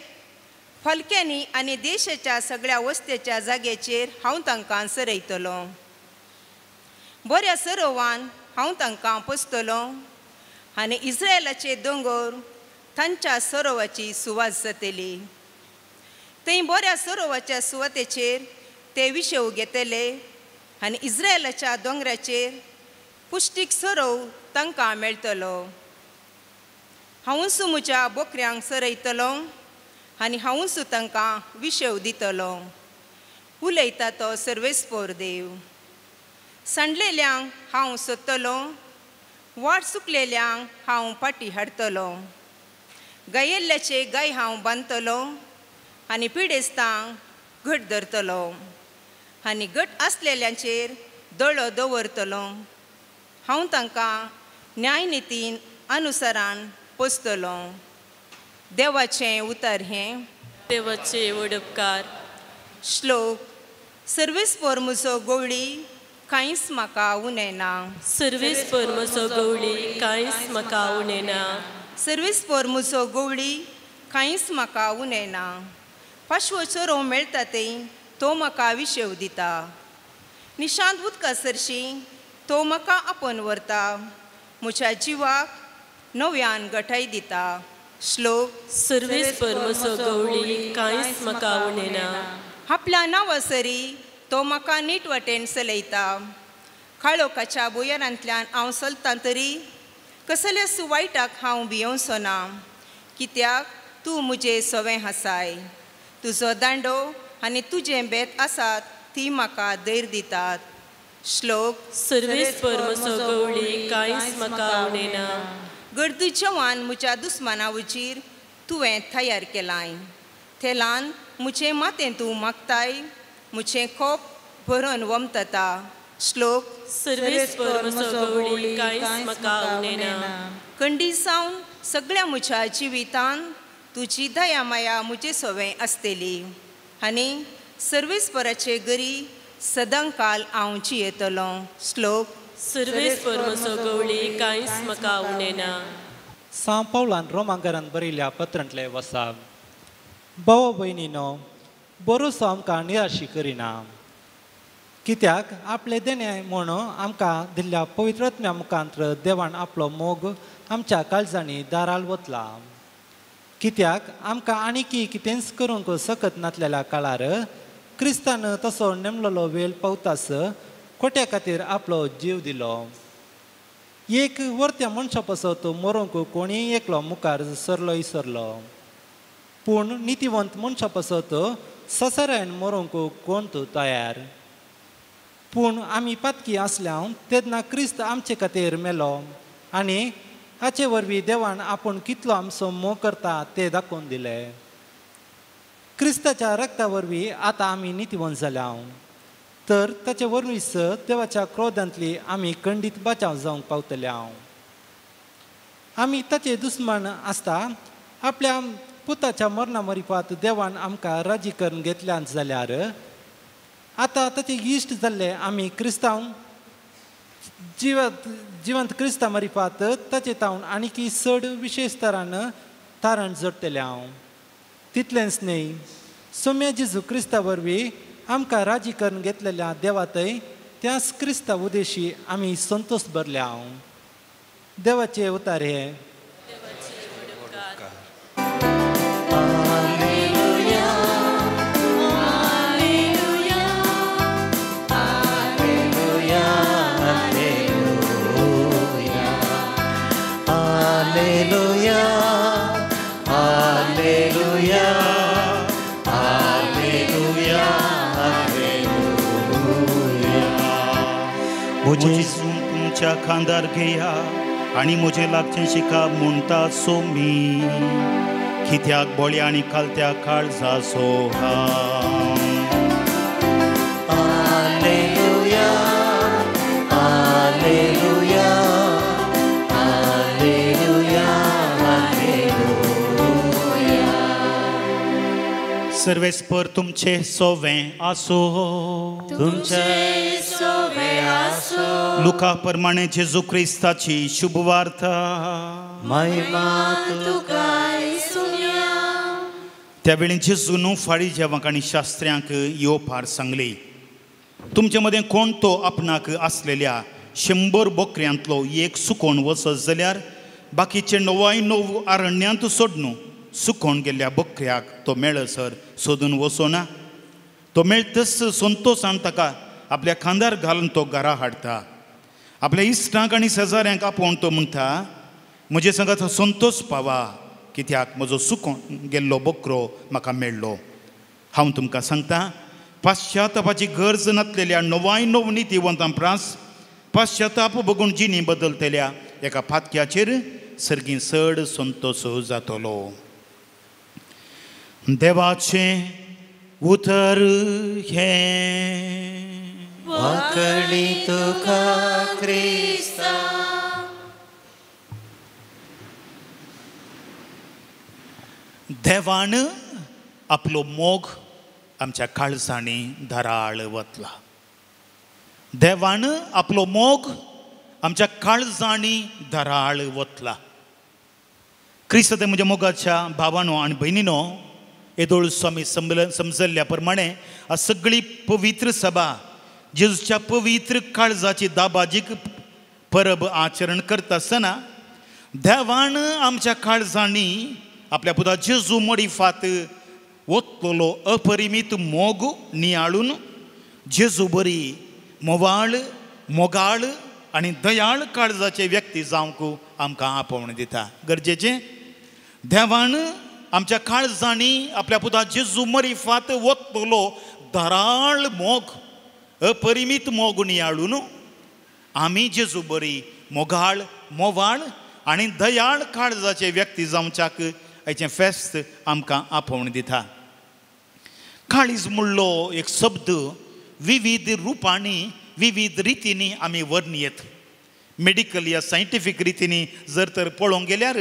फलक्यांनी आनी देशाच्या सगळ्या वस्तेच्या जाग्याचेर हांव तांकां सरयतलो. बऱ्या सरोवान हांव तांकां पोसतलो आनी इस्रायलाचे दोंगर तांच्या सरोवाची सुवात जातली. थंय बऱ्या सरोवाच्या सुवातेचेर ते विशेव घेतले आनी इस्रायलाच्या दोंगराचेर पुश्टीक सरोव तांकां मेळटलो. हांवूच म्हज्या बोकऱ्यांक सरयतलो आनी हांवूच तांकां विशेव दितलो. उलयता तो सर्वेस्पर देव. सांडलेल्यांक हांव सोदतलो, वाट चुकलेल्यांक हांव फाटीं हाडटलो. गायेल्ल्याचे गाय हांव बांदतलो आनी पिडेस्तांक घट धरतलो आनी घट आसलेल्यांचेर दोळो दवरतलो. हांव तांकां न्यायनितीन अनुसरान पोसतलो. देवाचें उतर हें. देवाचे वडपकार. श्लोक. सर्वेस्पर म्हजो गवळी कांयच म्हाका उणें ना. सर्वेस्पर म्हजो गवळी कांयच म्हाका उणें ना. सर्वेस्पर म्हजो गवळी कांयच म्हाका उणें ना. पाशवो चोरो मेळटा थंय तो म्हाका विशेव दिता. निशांत उदका सरशी तो म्हाका आपोवन व्हरता. म्हज्या जिवाक नव्यान घटाय दिता. श्लोक. सर्वेस्पर म्हजो गवळी कांयच म्हाका उणें ना. आपल्या नांवासरी तो म्हाका नीट वाटेन चलयता. काळोखाच्या बुयरांतल्यान हांव चलतां तरी कसल्याच वायटाक हांव भियोंचो ना. कित्याक तूं म्हजें सवें आसाय. तुजो दांडो आनी तुजें बेत आसात ती म्हाका धैर्य दितात. श्लोक. सर्वेस्पर म्हजो गवळी कांयच म्हाका उणें ना. गर्द जवान म्हज्या दुस्माना वजीर तुवें तयार केलाय. तेलान म्हजें मातें तूं मागताय. म्हजें खोप भरून वमतता. श्लोक. सर्वेस्पर म्हजो गवळी कांयच म्हाका उणें ना. खंडी जावन सगळ्या म्हज्या जिवितान तुजी दया माया म्हजे सवें आसतली आनी सर्वेस्पराचे गरी सदांकाल हांव जियेतलो. श्लोक. सर्वेस्पर म्हजो गवळी कांयच म्हाका उणें ना. सांव पावलान रोमांकारांत बरयल्या पत्रांतले वसाव. भाव भयणीनो, बरोसो आमकां निराशी करिना. कित्याक आपले देणे म्हणून आमकां दिल्ल्या पवित्रत्म्या मुखांत्र देवान आपलो मोग आमच्या काळजांनी दाराल वतला. कित्याक आमकां आनीक कितेंच करूंक सकत नासलेल्या काळार क्रिस्तान तसो नेमलेलो वेळ पावतास खोट्या खातीर आपलो जीव दिलो. एक वर्त्या मनशा पासत मरूंक कोणी एकलो मुखार सरलो. पूण नितीवंत मनशा पासत ससाऱ्यान मरूंक कोण तूं तयार. पूण आमी पातकी आसल्यां तेन्ना क्रिस्त आमचे खातीर मेलो आनी हाचे वरवीं देवान आपूण कितलो आमचो मोग करता ते दाखोवन दिलें. क्रिस्ताच्या रक्ता वरवीं आतां आमी नितीवंत जाल्या, तर ताचे वरवींच देवाच्या क्रोधांतली आमी खंडीत बचाव जावंक पावतल्या. आमी ताचे दुस्मान आसता आपल्या पुताच्या मरणा मरिफात देवान आमकां राजी करून घेतल्यान जाल्यार आतां ताचे इश्ट जाल्ले आमी क्रिस्तांव जिवंत क्रिस्तां मरिफात ताचे तावन आनीकी चड विशेश तरान तारण जोडटलें हांव. तितलेंच न्ही, सोम्या जेजू क्रिस्ता वरवीं आमकां राजी करून घेतलेल्या देवातय त्याच क्रिस्ता उदेशी आमी संतोश भरल्या हांव. देवाचे उतार हे. मुझे तुमच्या खांदार घेया आणि मुझे लागचें शिका म्हणटा सो मी, कित्याक बोळ्या आनी कालत्या काळजा सो सर्वेस्पर तुमचे सोवें आसो, तुमचे सोवें आसो. लुका प्रमाणे जेजू क्रिस्ताची शुभ वार्ता. महिमा तुका येसुया. त्यावेळी जेजून फाळी जेवणाक आनी शास्त्र्यांक येवपार सांगली, तुमचे मदें कोण तो आपणाक आसलेल्या 100 बोकऱ्यांतलो एक सुकोवन वचत जाल्यार बाकीचे 99 अरण्यांत सोडून सुकोवन गेल्ल्या बोकऱ्याक तो मेळसर सोदून वचोना. तो मेळटस संतोशान ताका आपल्या खांदार घालून तो घरा हाडटा. आपल्या इश्टांक आनी शेजाऱ्यांक आपोवन तो म्हणटा, म्हजे सांगात संतोश पावा, कित्याक म्हजो सुकोवन गेल्लो बोकरो म्हाका मेळ्ळो. हांव तुमकां सांगता, पाश्चातापाची गरज नासलेल्या 99 नितीवंतां प्रास पाश्चाताप बघून जिणी बदलतल्या एका फातक्याचेर सर्गी चड संतोश जातलो. देवाचे उतर हे. वाकडी तुका क्रिस्ता. देवान आपलो मोग आमच्या काळजांनी धराळ वतला. देवान आपलो मोग आमच्या काळजांनी धराळ वतला. क्रिस्त म्हज्या मोगाच्या भावानो आनी भयणीनो, येदोळ स्वामी समजल्ल्या प्रमाणे आ सगळी पवित्र सभा जेजूच्या पवित्र काळजाची दाबाजीक परब आचरण करता आसतना देवान आमच्या काळजांनी आपल्या पुता जेजू मडिफात वतलो अपरिमीत मोग नियाळून जेजू बरी मोवाळ मोगाळ आनी दयाळ काळजाचे व्यक्ती जावंक आमकां आपोवण दिता. गरजेचें देवान आमच्या काळजांनी आपल्या पुता जेजू मरिफात वतलो धराळ मोग अपरिमीत मोग नियाळून आमी जेजू बरी मोगाळ मोवाळ आनी दयाळ काळजाचे व्यक्ती जावच्याक हेचें फेस्त आमकां आपोवण दिता. काळीज म्हणलो एक शब्द विविध रुपांनी विविध रितींनी आमी वर्णयत. मेडिकल या सायंटिफीक रितींनी जर तर पळोवंक गेल्यार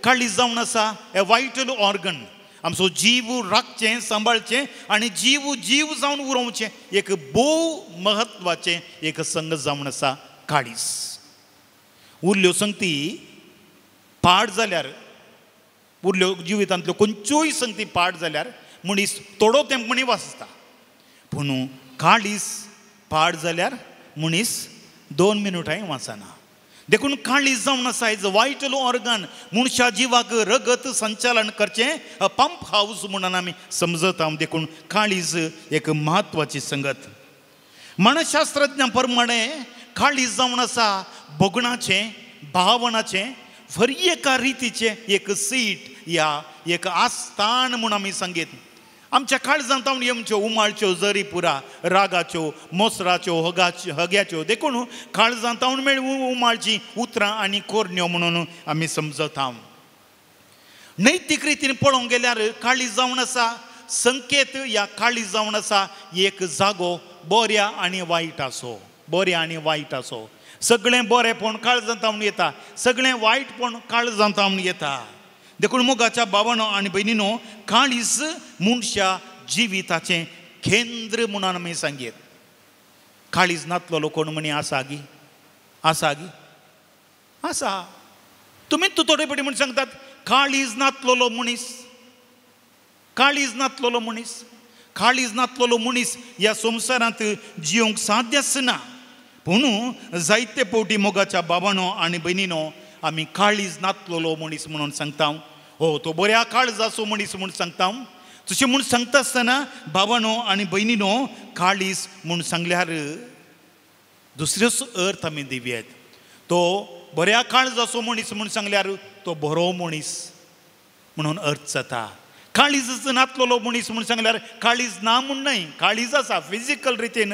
काळीज जावन आसा ए वायटल ऑर्गन. आमचो जीव राखचें सांबाळचें आनी जीव जीव जावन उरोवचें एक भोव महत्वाचें एक संग जावन आसा काळीज. उरल्यो संगती पाड जाल्यार उरल्यो जिवितांतल्यो खंयच्योय संगती पाड जाल्यार मनीस थोडो तेंपणी वाचता, पूण काळीज पाड जाल्यार मनीस 2 मिनटांय वाचना. देखून काळीज जावन आसा इज वायटल ऑर्गन. मनशा जिवाक रगत संचालन करचें पंप हाऊस म्हणून आमी समजता. देखून काळीज एक म्हत्वाची संगत. मनशास्त्रज्ञां प्रमाणे काळीज जावन आसा भोगणाचें भावनाचें फरी एका रितीचें एक सीट या एक आस्थान म्हूण आमी सांगीत. आमच्या काळजांत येवच्यो उमाळच्यो जरी पुरा रागाच्यो मोसराच्यो हग्याच्यो देखून काळजांत उमाळची उतरां आनी कोरण्यो म्हणून आमी समजता. नैतीक रितीन पळोवंक गेल्यार काळीज जावन आसा संकेत या काळीज जावन आसा एक जागो बऱ्या आनी वायट आसो. बऱ्या आनी वायट आसो. सगळें बरेंपण काळजांत येता, सगळें वायटपण काळजांत येता. देखून मोगाच्या भावानो आनी भयणीनो, काळीज मनशा जिविताचें केंद्र म्हणून आमी सांगेत. काळीज नातलो कोण म्हणी आसा गी, आसा गी, आसा. तुमी थोडे पटी म्हण सांगतात काळीज नातलो मनीस, काळीज नातलो मनीस. काळीज नातलो मनीस ह्या संवसारांत जिवंक साध्य आसना. पूण जायते फावटी मोगाच्या बाबांनो आनी भयणीनो आमी काळीज नातलो मनीस म्हणून सांगता. हो तो बऱ्या काळजाचो मनीस म्हूण सांगता. तशें म्हूण सांगता आसतना बाबांनो आनी भयणीनो काळीज म्हूण सांगल्यार दुसरोच अर्थ आमी दिवयात. तो बऱ्या काळजाचो मनीस म्हूण सांगल्यार तो बरो मनीस म्हणून अर्थ जाता. काळीज नातलो मनीस म्हूण सांगल्यार काळीज ना म्हूण न्हय, काळीज आसा फिजिकल रितीन,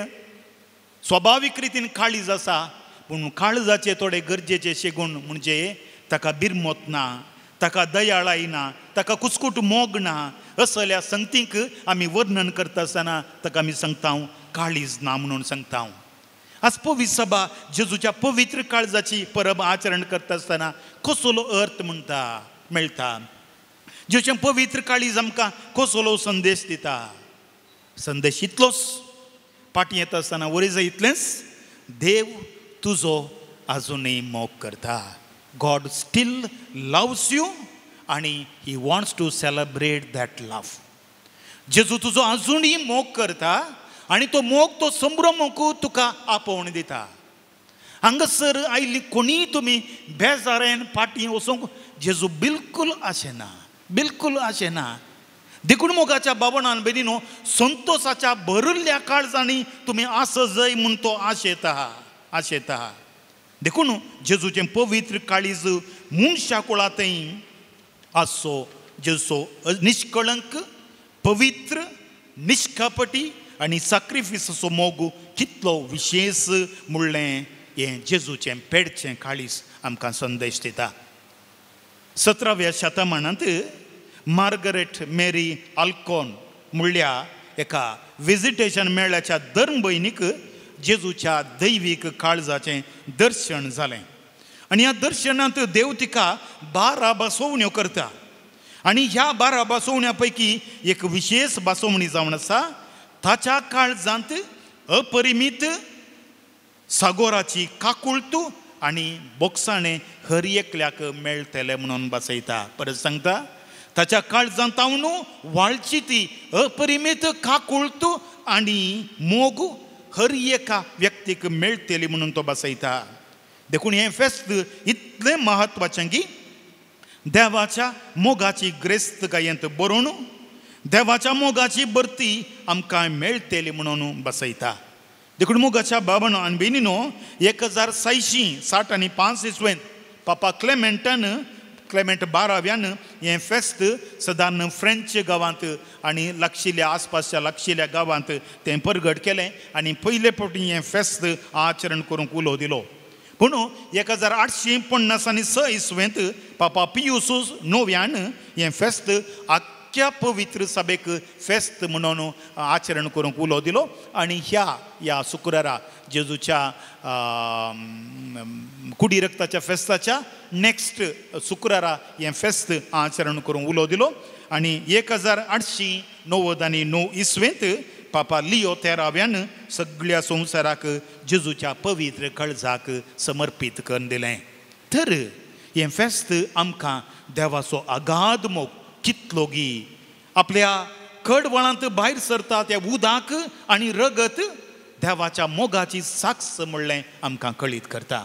स्वाभावीक रितीन काळीज आसा. पूण काळजाचे थोडे गरजेचे शेगूण म्हणजे ताका बिरमोत ना, ताका दयाळाय ना, ताका कुसकूट मोग ना. असल्या संगतीक आमी वर्णन करता आसतना ताका आमी सांगता काळीज ना म्हणून सांगता. आज पवित्र सभा जेजूच्या पवित्र काळजाची परब आचरण करता आसतना कसलो अर्थ म्हणटा मेळटा. जेजूचें पवित्र काळीज आमकां कसलो संदेश दिता. संदेश इतलोच पाटी येता आसतना वरिजा इतलेंच, देव तुजो आजुनूय मोग करता. गॉड स्टील लव्स यू आणि he wants to celebrate that love. जेजू तुजो आजुनूय मोग करता आणि तो मोग तो संभ्रमूक तुका आपोवन दिता. हांगासर आयिल्ली कोणीय तुमी बेजारेन पाटी वचूंक जेजू बिलकुल आशेना, बिलकुल आशेना. देखून मोगाच्या बाबणान बेनीनो संतोषाच्या भरिल्ल्या काळजांनी तुमी आसजय म्हूण तो आशेता. देखून जेजूचें पवित्र काळीज मनशा कुळांतय आसो. जेजूचो निश्कळंक, पवित्र, निश्कापटी आनी सॅक्रिफिसाचो मोग कितलो विशेश म्हणलें हें जेजूचें पेडचें काळीज आमकां संदेश दिता. 17व्या शतमानांत मार्गरेट मेरी आल्कोन म्हणल्या एका विजिटेशन मेळ्याच्या धर्म भयणीक जेजूच्या दैवीक काळजाचें दर्शन जालें. आनी ह्या दर्शनांत देव तिका 12 बसोवण्यो करता. आनी ह्या 12 बसोवण्या पैकी एक विशेष बसोवणी जावन आसा. ताच्या काळजांत अपरिमीत सागोराची काकुळट आनी बोगसाणें हर एकल्याक मेळटलें म्हणून बसयता. परत सांगता, ताच्या काळजांत व्हाळची ती अपरिमीत काकुळट आनी मोग हर एका व्यक्तीक मेळटली म्हणून तो बसयता. देखून हें फेस्त इतलें महत्वाचें की देवाच्या मोगाची ग्रेस्तकायेंत बरोवन देवाच्या मोगाची बर्ती आमकां मेळटली म्हणून बसयता. देखून मोगाच्या बाबांनो आनी भयणीनो 1660 आनी 5 इसवेंत पापा क्लेमेंट 12व्यान हें फेस्त सदान फ्रेंच गांवांत आनी लागशिल्ल्या आसपासच्या लागशिल्ल्या गांवांत तें परगट केलें आनी पयले फावटी हें फेस्त आचरण करूंक उलो दिलो. पूण 1856 इसवेंत पापा पियूस 9व्यान हें फेस्त आख्ख्या पवित्र सभेक फेस्त म्हणून आचरण करूंक उलो दिलो. आनी ह्या शुक्रारा जेजूच्या कुडी रक्ताच्या फेस्ताच्या नेक्स्ट शुक्रारा हें फेस्त आचरण करूंक उलो दिलो. आनी 1890 इसवेंत पापा लियो 13व्यान सगळ्या संवसाराक जेजूच्या पवित्र काळजाक समर्पीत करून दिलें. तर हें फेस्त आमकां देवाचो अगाध मोग कितलो गी आपल्या कडवळांत भायर सरता त्या उदाक आनी रगत देवाच्या मोगाची साक्ष म्हणलें आमकां कळीत करता.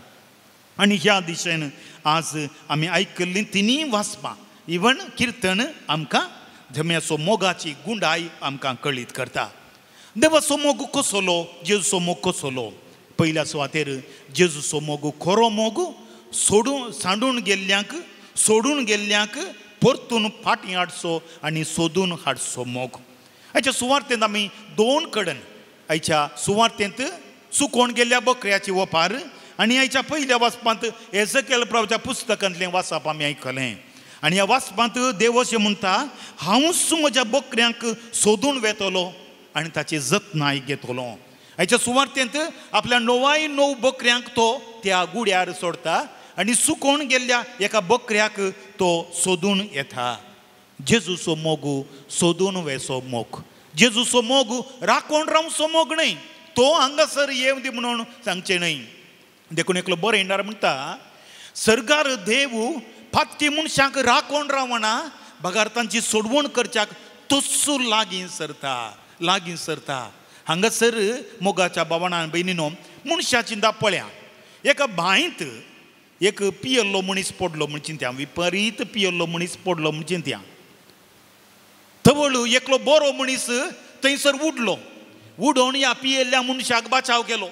आनी ह्या दिशेन आज आमी आयकल्लीं तिनी वाचपां इवन किर्तन आमकां धम्याचो मोगाची गुंडाय आमकां कळीत करता. देवाचो मोग कसलो, जेजूचो मोग कसलो. पयल्या सुवातेर जेजूचो मोग खरो मोग सांडून गेल्ल्यांक परतून फाटीं हाडचो आनी सोदून हाडचो मोग. हाच्या सुवार्तेंत आमी 2 कडेन हाच्या सुवार्तेंत चुकोवन गेल्ल्या बकऱ्याची वपार आनी हाच्या पयल्या वाचपांत एझेकिएल प्रभुच्या पुस्तकांतलें वाचप आमी आयकलें. आनी ह्या वाचपांत देव अशें म्हणटा, हांवूच म्हज्या बकऱ्यांक सोदून वेतलो आनी ताची जतनाय घेतलो. हाच्या सुवार्तेंत आपल्या 9 बकऱ्यांक तो त्या गुड्यार सोडता आनी चुकोवन गेल्ल्या एका बकऱ्याक तो सोदून येता. जेजूचो मोग सोदून वेचो मोग. जेजूचो मोग राखोण रावचो मोग न्हय, तो हांगासर येव दी म्हणून सांगचें न्हय. देखून एकलो बरो येणार म्हणटा, सर्गार देव फातकी मनशांक राखोण रावना, बगार तांची सोडवण करच्याक तस्सो लागीं सरता. हांगासर मोगाच्या भावनां भयणीनो मनशाची पळया, एका बांयत एक पियल्लो मनीस पडलो म्हण चिंत्या, विपरीत पियल्लो मनीस पडलो म्हण चिंत्या. थवळ एकलो बरो मनीस थंयसर उडोवन ह्या पियेल्ल्या मनशाक बचाव केलो.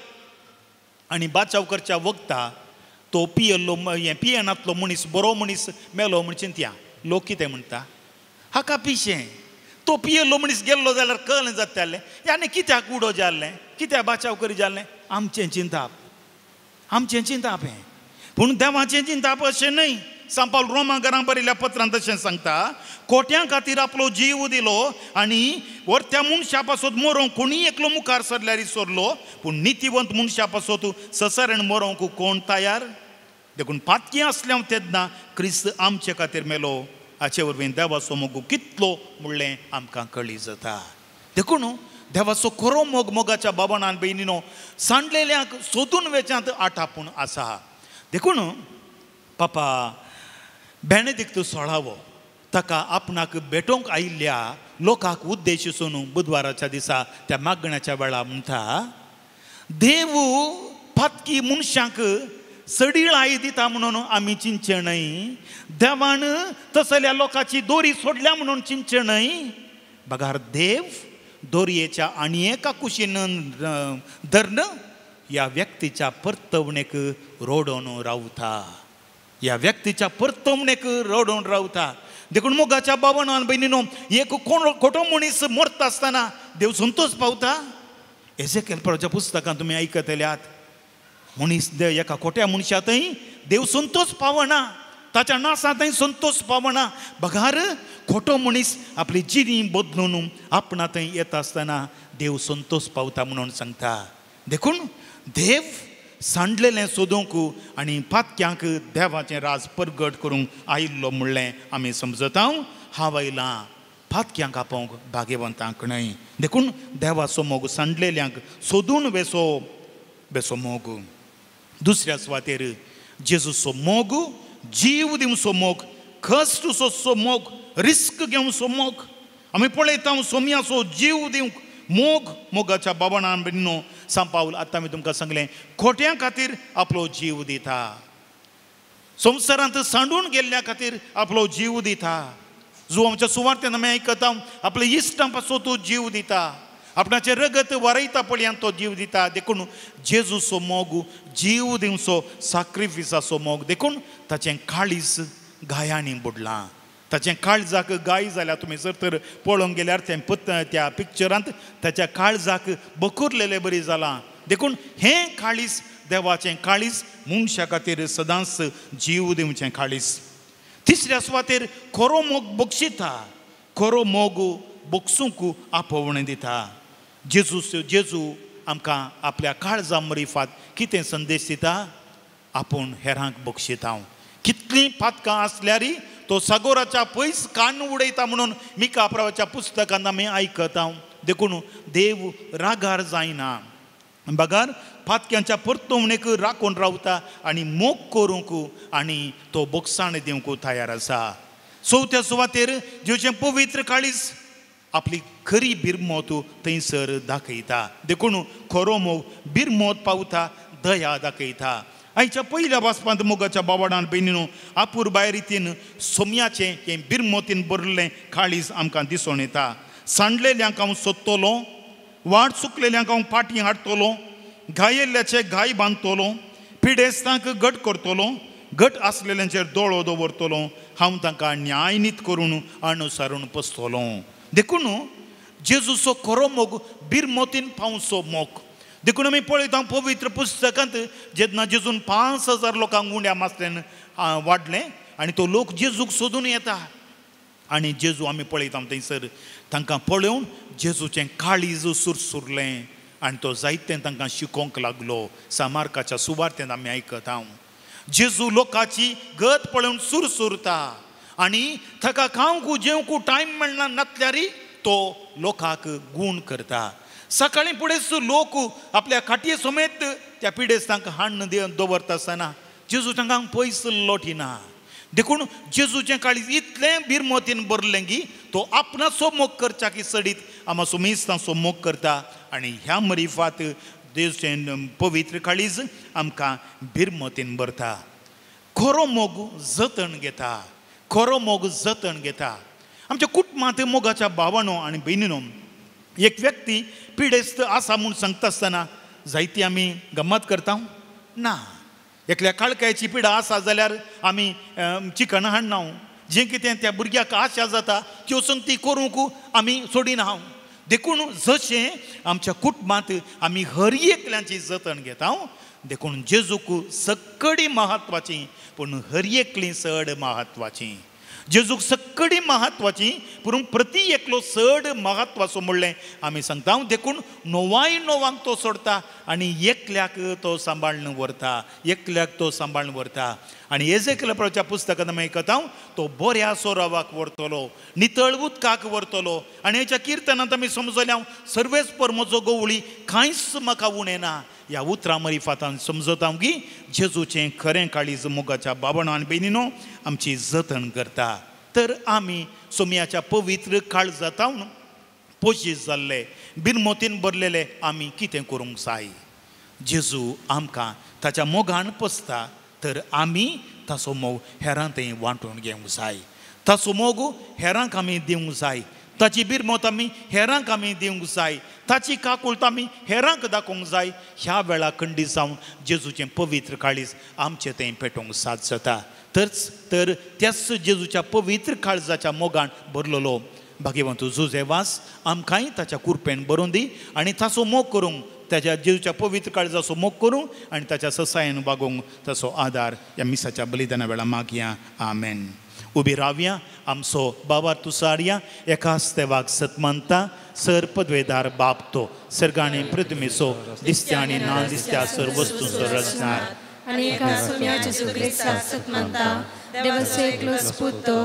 आनी बचाव करच्या वक्ता तो पियेनातलो मनीस बरो मनीस मेलो म्हण चिंत्या. लोक कितें म्हणटा, हाका पिशें, तो पियेल्लो मनीस गेल्लो जाल्यार कळ्ळें जातालें, याने कित्याक उडो जाल्लें, कित्याक बचाव करी जाल्लें. आमचें चिंताप हें. पूण देवाचें चिंताप अशें न्हय. सांत पावल रोमांकरांक बरयल्ल्या पत्रांत तशें सांगता, कोट्यां खातीर आपलो जीव दिलो आनी वर्त्या मनशा पासत मरोंक कोणी एकलो मुखार सरल्यार सरलो, पूण नितीवंत मनशा पासत ससऱ्यान मरोंक कोण तयार. देखून पातकी आसल्या तेन्ना क्रिस्त आमचे खातीर मेलो, हाचे वरवीं देवाचो मोग कितलो म्हणलें आमकां कळी जाता. देखून देवाचो खरो मोगाच्या भावनान भयणीनो सांडलेल्यांक सोदून वेचांत आठापूण आसा. देखून पापा बेनेडिक्ट 16वो ताका आपणाक भेटोवंक आयिल्ल्या लोकांक उद्देशून बुधवाराच्या दिसा त्या मागण्याच्या वेळा म्हणटा, देव फातकी मनशांक सडीळ आई दिता म्हणून आमी चिंतचें न्हय, देवान तसल्या लोकांची दोरी सोडल्या म्हणून चिंतचें न्हय. बगार देव दोरयेच्या आनी एका कुशीन धरण ह्या व्यक्तीच्या परतवणेक रोडोन रावता. देखून मोगाच्या भावनान भयणीनो एक खोटो मनीस मरता आसतना देव संतोश पावता. एजेकियेलाच्या पुस्तकांत तुमी आयकतल्यात, मनीस एका खोट्या मनशांतय देव संतोष पावना, ताच्या नासांतय संतोष पावना. बगार खोटो मनीस आपली जिणी बदलून आपणातय येता आसतना देव संतोष पावता म्हणून सांगता. देखून देव सांडलेलें सोदूंक आनी फातक्यांक देवाचें राज परगट करूंक आयिल्लो म्हणलें आमी समजता. हांव आयलां फातक्यांक आपोवंक भाग्यवंतांक न्हय. देखून देवाचो मोग सांडलेल्यांक सोदून बेसो मोग. दुसऱ्या सुवातेर जेजूचो मोग, जीव दिवचो मोग, कश्टसो मोग, रिस्क घेवचो मोग. आमी पळयता सोमयाचो जीव दिवंक मोगाच्या भावनान भयणीनो सांत पावल आतां मी तुमकां सांगलें, खोट्यां खातीर आपलो जीव दिता, संवसारांत सांडून गेल्ल्या खातीर आपलो जीव दिता. जो आमच्या सुवार्थेन आमी आयकता, आपल्या इश्टां पासून तो जीव दिता, आपणाचें रगत वारयता पळयान तो जीव दिता. देखून जेजूचो मोग जीव दिवचो सॅक्रिफिसाचो मोग. देखून ताचें काळीज गायांनी बुडलां. ताचें काळजाक गाय जाल्यार तुमी जर तर पळोवंक गेल्यार त्या पिक्चरांत ताच्या काळजाक बकुरलेलें बरी जालां. देखून हें काळीज देवाचें काळीज, मनशा खातीर सदांच जीव दिवचें काळीज. तिसऱ्या सुवातेर खरो मोग बक्षिता, खरो मोग बक्षूंक आपोवणें दिता. जेजू आमकां आपल्या काळजा मरिफात कितें संदेश दिता? आपूण हेरांक बक्षिता. कितलीं पातकां आसल्यारय तो सागोराच्या पयस कान उडयता म्हणून मिका प्रवाच्या पुस्तकांत आमी आयकता. देखून देव रागार जायना. बगार फातक्यांच्या परतवणेक राखून रावता आनी मोग करूंक आनी तो बक्षाण दिवंक तयार आसा. चवथ्या सुवातेर जेवचें पवित्र काळीज आपली खरी बिरमोत थंयसर दाखयता. देखून खरो मोग बिरमोत पावता, दया दाखयता. आयच्या पयल्या वाचपांत मोगाच्या भावनान भयणीनो आपुरबाय रितीन सोमयाचें हें बिरमोतीन बरयल्लें काळीज आमकां दिसून येता. सांडलेल्यांक हांव सोदतलो, वाट चुकलेल्यांक हांव फाटीं हाडटलो, घायेल्ल्याचे घाय बांदतलो, पिडेस्तांक घट करतलो, घट आसलेल्यांचेर दोळो दवरतलो, हांव तांकां न्यायनीत करून अनुसरून पसतलो. देखून जेजूचो खरो मोग बिरमोतीन पावचो मोग. देखून आमी पळयता पवित्र पुस्तकांत जेन्ना जेजून 5,000 लोकांक उण्या मासल्यान वाडलें आनी तो लोक जेजूक सोदून येता आनी जेजू आमी पळयता थंयसर तांकां पळोवन जेजूचें काळीज सुरसुरलें आनी तो जायतें तांकां शिकोवंक लागलो. सामार्काच्या सुवार्थेंत आमी आयकता जेजू लोकांची गत पळोवन सुरसुरता आनी ताका खावंक जेवंक टायम मेळना नासल्यारय तो लोकांक गूण करता. सकाळी फुडेंच लोक आपल्या खाटये समेत त्या पिडेस तांकां हाडून दवरता आसतना जेजू तांकां पयस लोटिना. देखून जेजूचें काळीज इतलें बिरमोतीन भरलें की तो आपणाचो मोग करच्या की सडीत आमाचो मेस्तांचो मोग करता. आनी ह्या मरिफात देवचें पवित्र काळीज आमकां बिरमोतीन भरता. खरो मोग जतन घेता, खरो मोग जतन घेता. आमच्या कुटुंबांत मोगाच्या भावानो आनी भयणीनो, एक व्यक्ती पिडेस्त आसा म्हूण सांगता आसतना जायती आमी गम्मत करता ना. एकल्या काळख्याची पिडा आसा जाल्यार आमी चिकन हाडना. जें कितें त्या भुरग्याक आशा जाता त्यो संगती करूंक आमी सोडिना. देखून जशें आमच्या कुटुंबांत आमी हर एकल्यांची जतन घेता, देखून जेजूक सक्कडी महत्वाची पूण हर एकली चड महत्वाची. जेजूक सक्कडी महत्वाची पूण प्रती एकलो चड महत्वाचो म्हणलें आमी सांगता. देखून नोवांक तो सोडता आनी एकल्याक तो सांबाळून व्हरता, एकल्याक तो सांबाळून व्हरता. आनी एजेकियेल प्रभुच्या पुस्तकांत आमी आयकता तो बऱ्या सोरावाक व्हरतलो, नितळ उदकाक व्हरतलो. आनी हेच्या किर्तनांत आमी समजलें सर्वेस्पर म्हजो गवळी कांयच म्हाका उणें ना. ह्या उतरां मरिफातान समजता की जेजूचें खरें काळीज मोगाच्या बाबणो आनी भयणीनो आमची जतन करता. तर आमी सोमयाच्या पवित्र काळजांत पोशीस जाल्ले, बिनमोतीन भरलेले आमी कितें करूंक जाय. जेजू आमकां ताच्या मोगान पोसता, तर आमी ताचो मोग हेरां थंय वांटून घेवंक जाय. ताचो मोग हेरांक आमी दिवंक जाय. ताची बिरमोत आमी हेरांक आमी दिवंक जाय. ताची काकुळट आमी हेरांक दाखोवंक जाय. ह्या वेळा खंडीत जावन जेजूचें पवित्र काळीज आमचें थंय पेटोवंक साद जाता. तर त्याच जेजूच्या पवित्र काळजाच्या मोगान भरलेलो भाग्यवंत जोसेवास आमकांय ताच्या कुरपेन बरोवन दी आनी ताचो मोग करूंक, ताच्या जेजूच्या पवित्र काळजाचो मोग करूं आनी ताच्या ससायन वागोवंक ताचो आदार ह्या मिसाच्या बलिदाना वेळा मागया. आमेन. उबी रावया. आमचो बाबा तुसारया एकाच देवाक सतमंता सर पदवेदार बाप तो सर्गांनी प्रथमेचो दिसत्या आनी ना दिसत्या सर्व वस्तूंचो रचणार आनी एका सोम्याचे सुक्रिस्ताक सतमंता देवाचो एकलो स्पुतो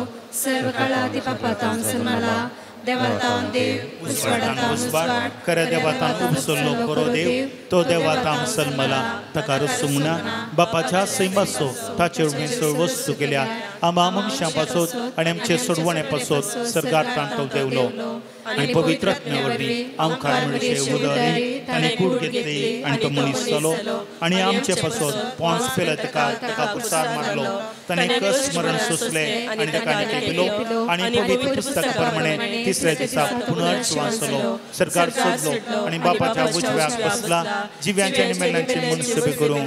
सर्व काळादी पापातां सन्माला देवातां देव उजवाडातां उजवाड खऱ्या देवातां उपसल्लो करो देव तो देवातां सन्मला ताका रसुमना बापाच्या सैमाचो ताचे उडीन सर्व वस्तू केल्या आमा मनशां पासत आनी आमचे सोडवणे पासत सर्गांत तो देवलो आनी पवित्र आत्म्या वरवीं आमकां मनशे उदरी आनी कूड घेतली आनी तो मनीस जालो आनी आमचे पासत पोंस पेले ताका पुरसार मारलो. ताणें कस मरण सोंसलें आनी ताका निकेलो आनी पवित्र पुस्तका प्रमाणे तिसऱ्या दिसा पुनर्जीवन जालो, सरकार सोडलो आनी बापाच्या उजव्याक बसला. जिव्यांचे आनी मेल्यांचे मनुश्य बी करूं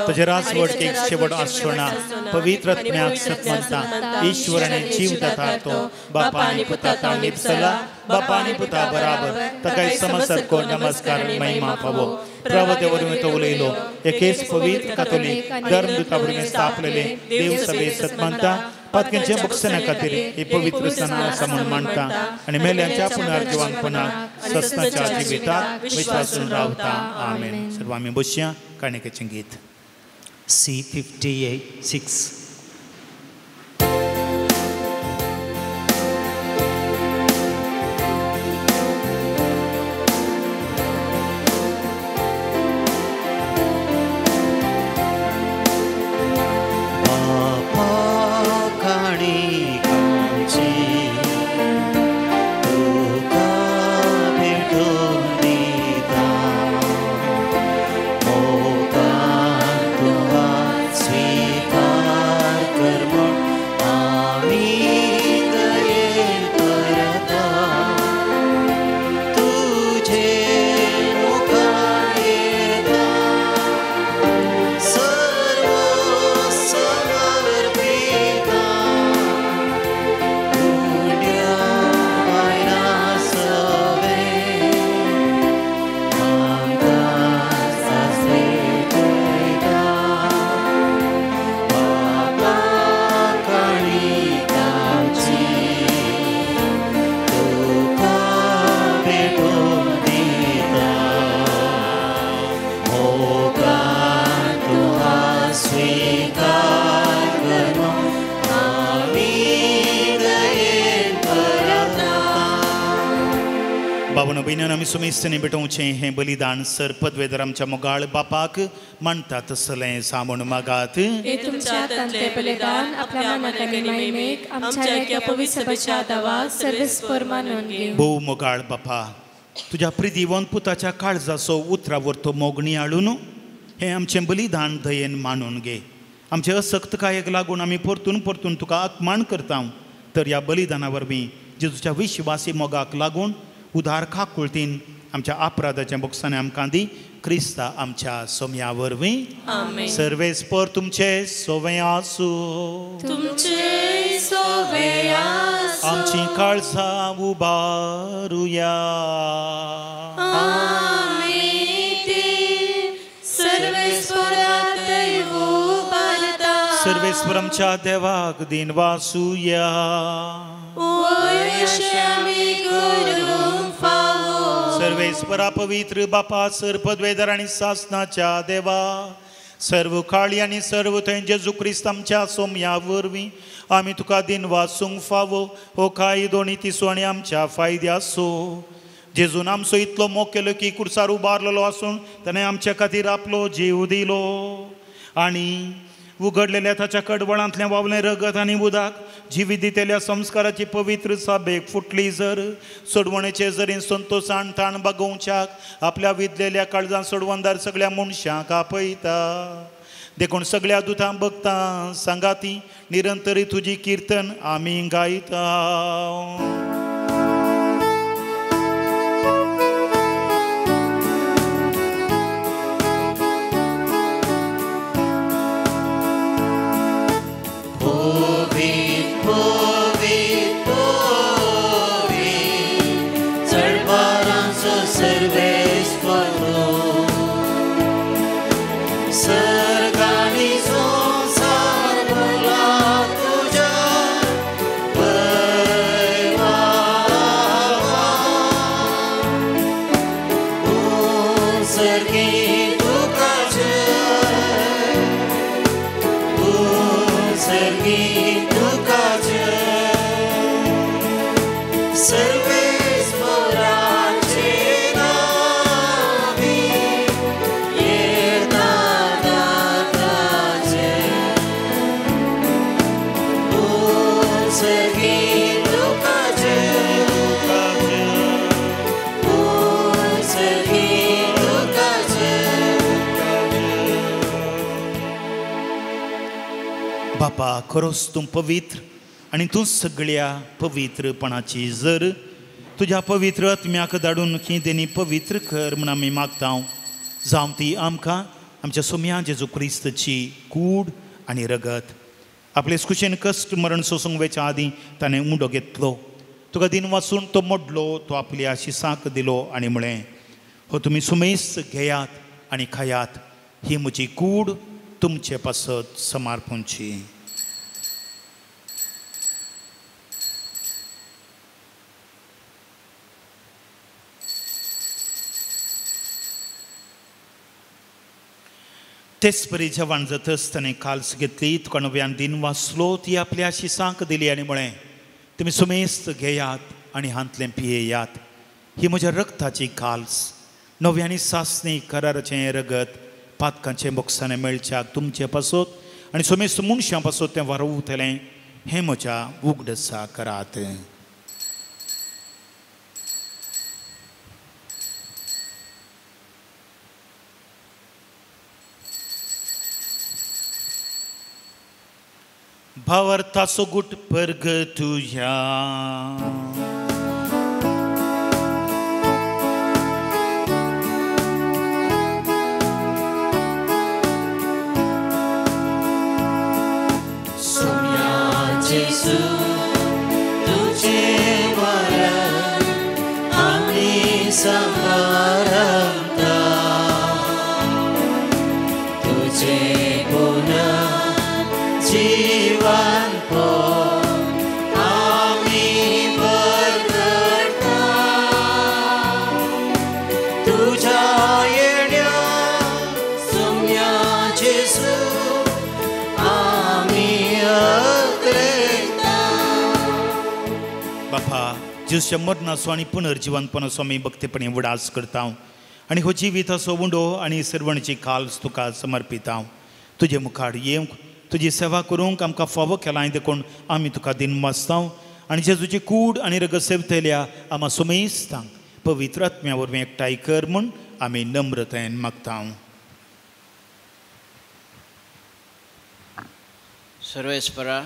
ताचे राजवडकेक शेवट आसना. पवित्र आत्म्याक सतमंता ईश्वराने जीव दाता तो बापा आनी पुता तां निपसला, बापा आनी पुता बराबर ताकाय समसर्को नमस्कार महिमा पावो. प्रभुते वरवीं तो उलयलो एकेच पवित्र कातोलीक धर्मदुता वरवीं स्थापलेले देव सभे सतमंता पातकेंचे बक्षना खातीर ही पवित्र सणां आसा म्हूण मानता आनी मेल्यांच्या पुनर्जिवानपणाक सस्ताच्या जिविताक विश्वासून रावता. आमेन. सर्व आमी बसया. काणेकेचें गीत C58:6. भावन भयण्यान आमी सुमेस्तनी भेटोवचें हें बलिदान सर पदवेदर आमच्या मोगाळ बापाक मानता तसलें सामून मागात. हे तुमच्या तंत्रे बलिदान आपल्या मनात महिमेक आमच्या एका पवित्र सभेच्या दावा सर्वेस्पर मानून घे. भोव मोगाळ बापा, तुज्या प्रिदिवंत पुताच्या काळजाचो उतरावर तो मोगणी हाडून हें आमचें बलिदान दयेन मानून घे. आमचे असक्तकायेक लागून आमी परतून परतून तुका अपमान करता, तर ह्या बलिदाना वरवीं जेजूच्या विश्वासी मोगाक लागून उदार काकुळतीन आमच्या अपराधाच्या बोक्साने आमकां दी. क्रिस्ता आमच्या सोम्या वरवीं. आमेन. सर्वेस्पर तुमचे सोवें आसूं. तुमचे सोवे आसूं. आमची काळजां उबारुया. सर्वेस्वर आमच्या देवाक दिन वासुया. सर्वेस्परा पवित्र बापा सर पदवेदर आनी सासनाच्या देवा, सर्व काळी आनी सर्व थंय जेजू क्रिस्त आमच्या सोम्या वरवीं आमी तुका दिन वासूंक फावो. हो काय दोनी तिसो आनी आमच्या फायद्यासो. जेजून आमचो इतलो मोग केलो की कुर्सार उबारलेलो आसून ताणें आमच्या खातीर आपलो जीव दिलो आनी उगडलेल्या ताच्या कडवळांतल्या वावलें रगत आनी उदक जिवीत दितेल्या संस्काराची पवित्र साबेक फुटली जर सोडवणेचे जरीन संतोशान ताण बागोवच्याक आपल्या विदलेल्या काळजां सोडवणदार सगळ्या मनशांक आपयता. देखून सगळ्या दुतां भक्तां सांगाती निरंतरी तुजी किर्तन आमी गायता. बापा, खरोच तूं पवित्र आनी तूं सगळ्या पवित्रपणाची जर तुज्या पवित्र आत्म्याक धाडून खिंदेनी पवित्र कर म्हूण आमी मागता. जावं ती आमकां आमच्या सोम्या जेजू क्रिस्तची कूड आनी रगत. आपले कुशेन कश्ट मरण सोसूंक वेच्या आदीं ताणें उंडो घेतलो. तुका दिन वाचून तो मोडलो, तो आपल्या शिसांक दिलो आनी म्हळें, हो तुमी सुमेस्त घेयात आनी खायात. ही म्हजी कूड तुमचे पासत समर्पणची. तेच परी जेवण जाता आसतना काल्स घेतली, तुका नव्यान दिन वाचलो, ती आपल्या शिसांक दिली आनी म्हळें, तुमी सुमेस्त घेयात आनी हांतलें पियेयात. ही म्हज्या रगताची काल्स, नव्यानी सासणी कराराचें रगत पातकांचे बोक्साने मेळच्याक तुमचे पासत आनी सुमेस्त मनशां पासत तें वारोवतलें. हें म्हज्या उगडसा करात. भावार्थाचो गुट परगटुया. जेजू तुझे मरण आम्ही समारंभता, तुझे पुन्हा जीवन आम्ही बरगडता. तुझ्या येण्या सोम्या जेजू आम्ही बापा, जेजूच्या मरणाचो आनी पुनर्जिवनपणाचो आमी भक्तीपणे उडास करता आनी हो जिविताचो उंडो आनी सर्वणची काल्स तुका समर्पिता तुजे मुखार येवंक तुजी सेवा करूंक आमकां फावो केलां देखून आमी तुका दिन वाचता आनी जेजूची कूड आनी रगत सेवतल्या आमा सुमेस्तांक पवित्र आत्म्या वरवीं एकठांय कर म्हूण आमी नम्रतायेन मागता. सर्वेस्परा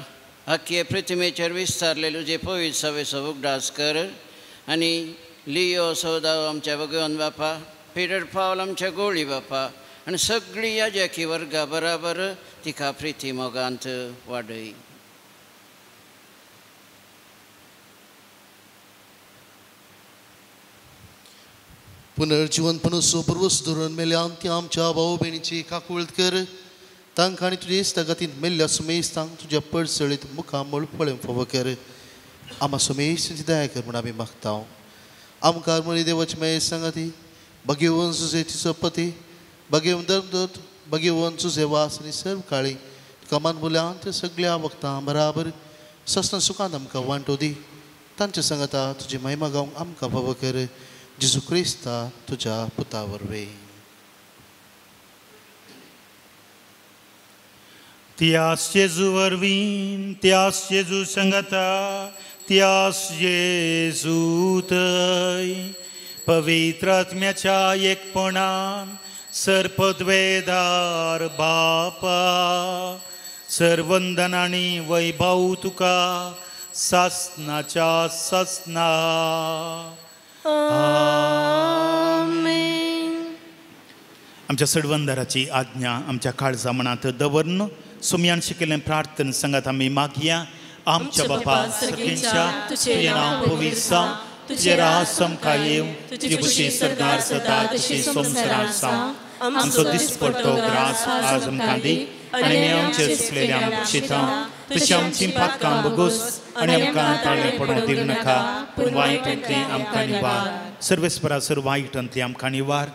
हक्के पृथ्वीचेर विस्तारलेलो जे पवित्र सवेचो उगडास कर आनी लियो सौदाव आमच्या भगवन बापा पिडर पावल आमच्या गोळी बापा आनी सगळीं याजकी वर्गा बराबर तिका प्रिती मोगांत वाडय. पुनर्जीवनपणाचो परवस धरून मेल्यान ती आमच्या भाऊ भयणीची काकुळट कर तांकां आनी तुजे इश्टागतीन मेल्ल्या सुमेस्तांक तुज्या पडसळीत मुखार मळपळे फावो कर. आमा सुमेस्तांची दया कर म्हूण आमी मागता. आमकां मणी देवाची मेळ सांगाती भगीवन सुजेचो पती भगीवन धर्मदूत भगीवन सुजे वास आनी सर्व काळी कमान बोल्यान त्या सगळ्या वक्तां बराबर सस्न सुखांत आमकां वांटो दी. तांच्या सांगाता तुजी महिमा गावंक आमकां फावो कर. जेजू क्रिस्ता तुज्या पुता वरवीं. त्यास जेजू वरवीं त्यास जेजू संगता त्यास जेजू थंय पवित्र आत्म्याच्या एकपणान सर्पद्वेदार बापा सर्वंदन आनी वैभव तुका सासनाच्या सासना. आमच्या सडवंदराची आज्ञा आमच्या काळजा मनात दवरन सुमयान शिकयल्लें प्रार्थना सांगात आमी मागया. आमच्या बापा सर्गेच्या तुजें नांव पवित्र जावं तुजें राज समकाय येवं तुजी खुशी सरदार जाता तशी संवसारांत जावं. आमचो दिसपडटो ग्रास आज आमकां दी आनी आमचे चुकलेल्यांक शिता तशी आमची पातकां बगूस आनी आमकां ताळें पडूं दिवं नाका पूण वायटांतली आमकां निवार. सर्वेस्परा सर्व वायटांतली आमकां निवार.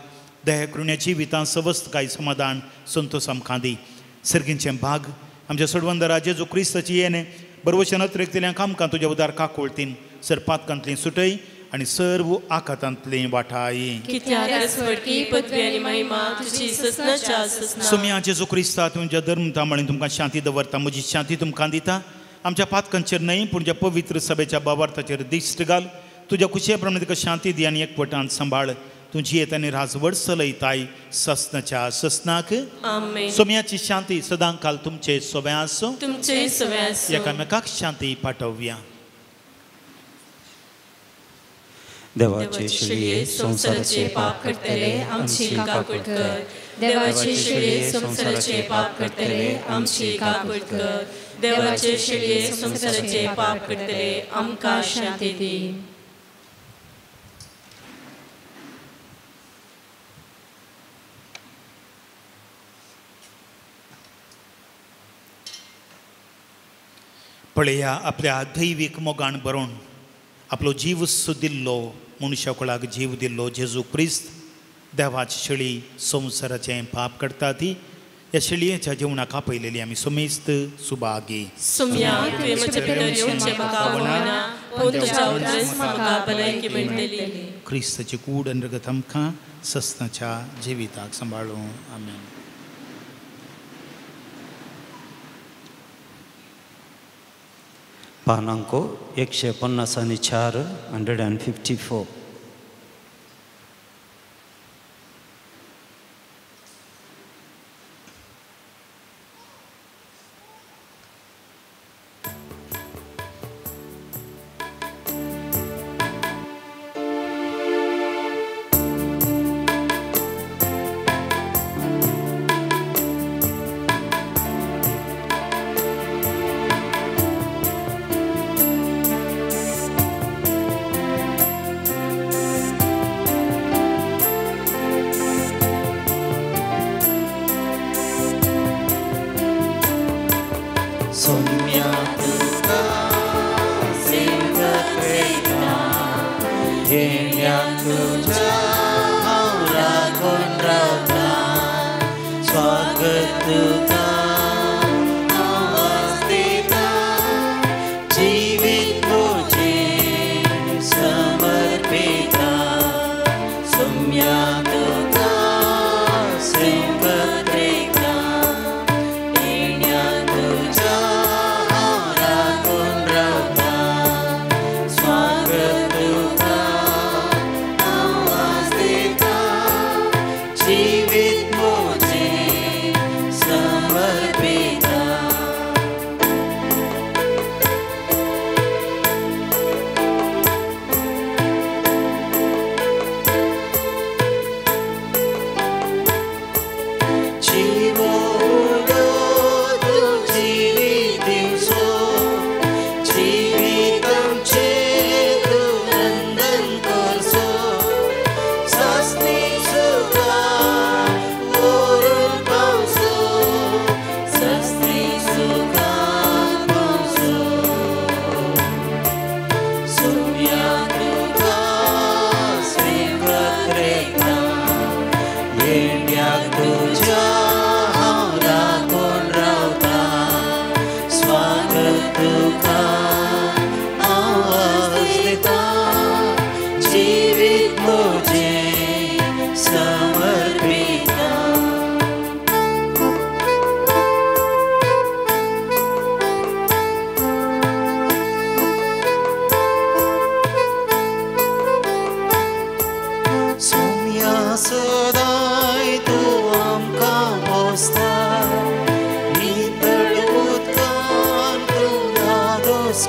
दया करून जिवितां सवस्त काय समाधान संतोष आमकां दी. सर्गींचें भाग आमच्या सडवंदरा जेजू क्रिस्ताची येणे बरवचनांत रेखतल्यांक आमकां तुज्या उदार काकुळतीन सरपातकांतली सुटय आनी सर्व आकातांतली वाटाय. सुमया जेजू क्रिस्ता तुमच्या धर्मता म्हणून तुमकां शांती दवरता. म्हजी शांती तुमकां दिता. आमच्या पातकांचेर न्हय पूण ज्या पवित्र सभेच्या बाबार्थाचेर दिश्ट घाल. तुज्या कुशे प्रमाणे तिका शांती दी आनी एकवटान सांबाळ. तुझी येतानी राजवड चलयताय ससनाच्या ससनाक. सोम्याची शांती सदां काल तुमचे सोब्या आसूं. एकामेकाक शांती पाठवया. देवाचे शिळये संसाराचे पाप करतले आमची काकूट कर. देवाचे शिळये संसाराचे पाप करतले आमची काकूट कर. देवाचे शिळये संसाराचे पाप करतले आमकां शांती दी. पळया आपल्या दैवीक मोगान बरोवन आपलो जीव दिल्लो मनशा कुळाक जीव दिल्लो जेजू क्रिस्त देवाची शिळी संवसाराचें पाप करता ती ह्या शिळयेच्या जिवनाक आपयलेली आमी समेस्त सुभागी. क्रिस्ताची कूड आनी रगत आमकां सस्नाच्या जिविताक सांबाळूं. आमेन. पानांको 154 154.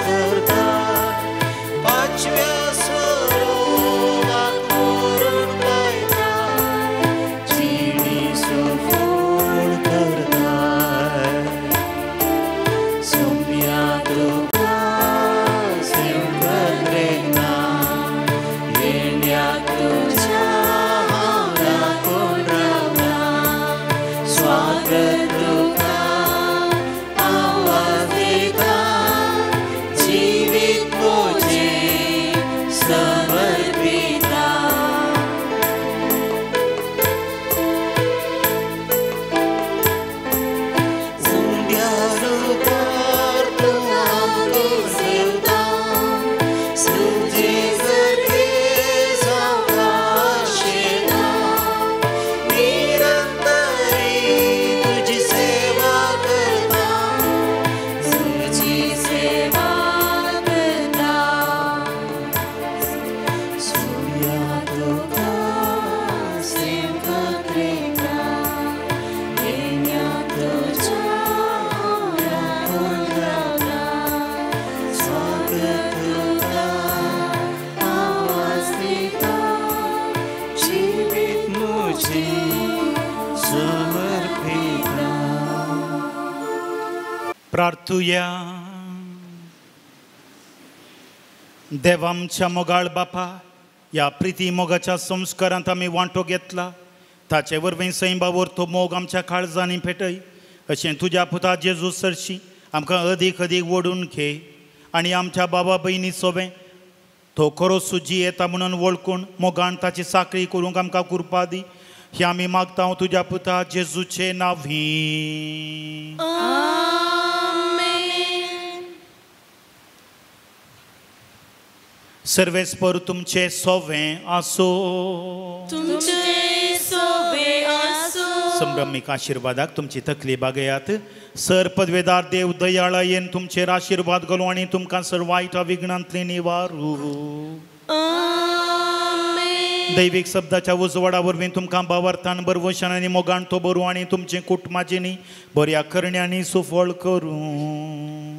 करता पाचव्या स्वरूपाक मोरून कायता जिणी सोफोड करता सोम्या तुका सेवक रेगना येण्या तुझ्या हावरा कोण रावना स्वागत तुका आवाज देता जीवित मोजे समर्पिता सुंद्यारो कर तू आमको सेवता सुजे जरी सावकाशेना निरंतरी तुझी सेवा करता तुझी सेवा करता सूर्या तुका सेवक रेखा येण्या तुझ्या कोण रावना स्वागत तुका आवाज देता जीवित मुझे समर्पिता प्रार्थुया. देव आमच्या मोगाळ बापा, या प्रिती मोगाच्या संस्कारांत आमी वांटो घेतला ताचे वरवीं सैबावर तो मोग आमच्या काळजांनी पेटय अशें तुज्या पुता जेजू सरशी आमकां अदीक अदीक ओडून घे आनी आमच्या बाबा भयणी सोबे तो खरो सुजी येता म्हणून वळखून मोगान ताची साखळी करूंक आमकां कृपा दी. हें आमी मागता तुज्या पुता जेजूचे नांवीं. सर्वेस्पर तुमचे सोवें आसो. तुमचे सोबे आसो. संभ्रमिक आशिर्वादाक तुमची तकली बागयात. सर पदवेदार देव दयाळायेन तुमचेर आशिर्वाद घालूं आनी तुमकां सर वायट विघ्नांतली निवारू. दैवीक शब्दाच्या उजवाडा वरवीं तुमकां बावर्तान बरवशान आनी मोगान तो बरू आनी तुमचे कुटुंबाचेनी बऱ्या करण्यांनी सुफळ करूं.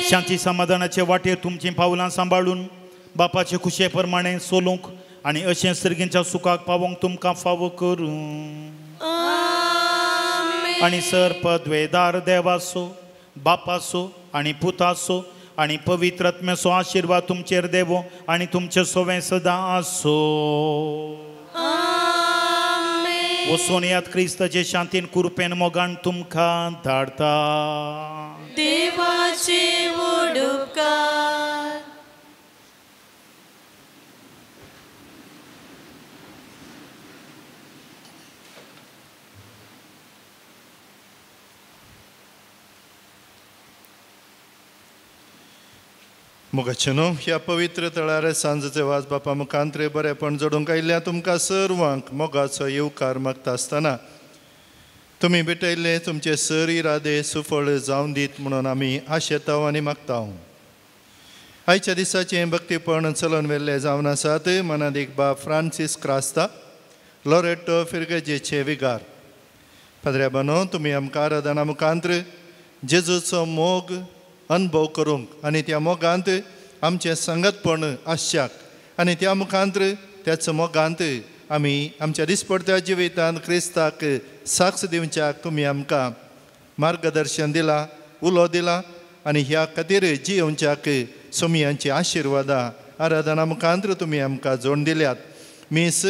शांती समाधानाचे वाटेर तुमची पावलां सांबाळून बापाचे खुशे प्रमाणे सोलूंक आनी अशें सर्गींच्या सुखाक पावोंक तुमकां फावो करूं. आनी सर पदवेदार देवासो बापासो आनी पुतासो आनी पवित्र आत्म्याचो आशिर्वाद तुमचेर देवो आनी तुमचे सोवें सदां आसो. वचून यात क्रिस्ताचे शांतीन कृपेन मोगान तुमकां धाडटा. देवाचे उपकार. मोगाचे न्हू ह्या पवित्र तळार सांजेचे वाज बापा मुखांतरे बरेपण जोडूंक आयिल्ल्या तुमकां सर्वांक मोगाचो येवकार मागता आसतना तुमी भेटयल्ले तुमचे सर इरादे सुफळ जावन दीत म्हणून आमी आशेतांव आनी मागतांव. आयच्या दिसाचें भक्तीपण चलोवन व्हेल्ले जावन आसात. मनादीक बाब फ्रांसीस क्रास्ता लॉरेटो फिरगजेचे विगार पाद्र्या बानो तुमी आमकां आराधना मुखांत्र जेजूचो मोग अनुभव करूंक आनी त्या मोगांत आमचें संगतपण आसच्याक आनी त्या मुखांत्र त्याच मोगांत आमी आमच्या दिसपडत्या जिवितांत क्रिस्ताक साक्ष दिवच्याक तुमी आमकां मार्गदर्शन दिलां उलो दिला आनी ह्या खातीर जियोवच्याक सोमयांची आशिर्वादां आराधना मुखांत्र तुमी आमकां जोड दिल्यात. मीस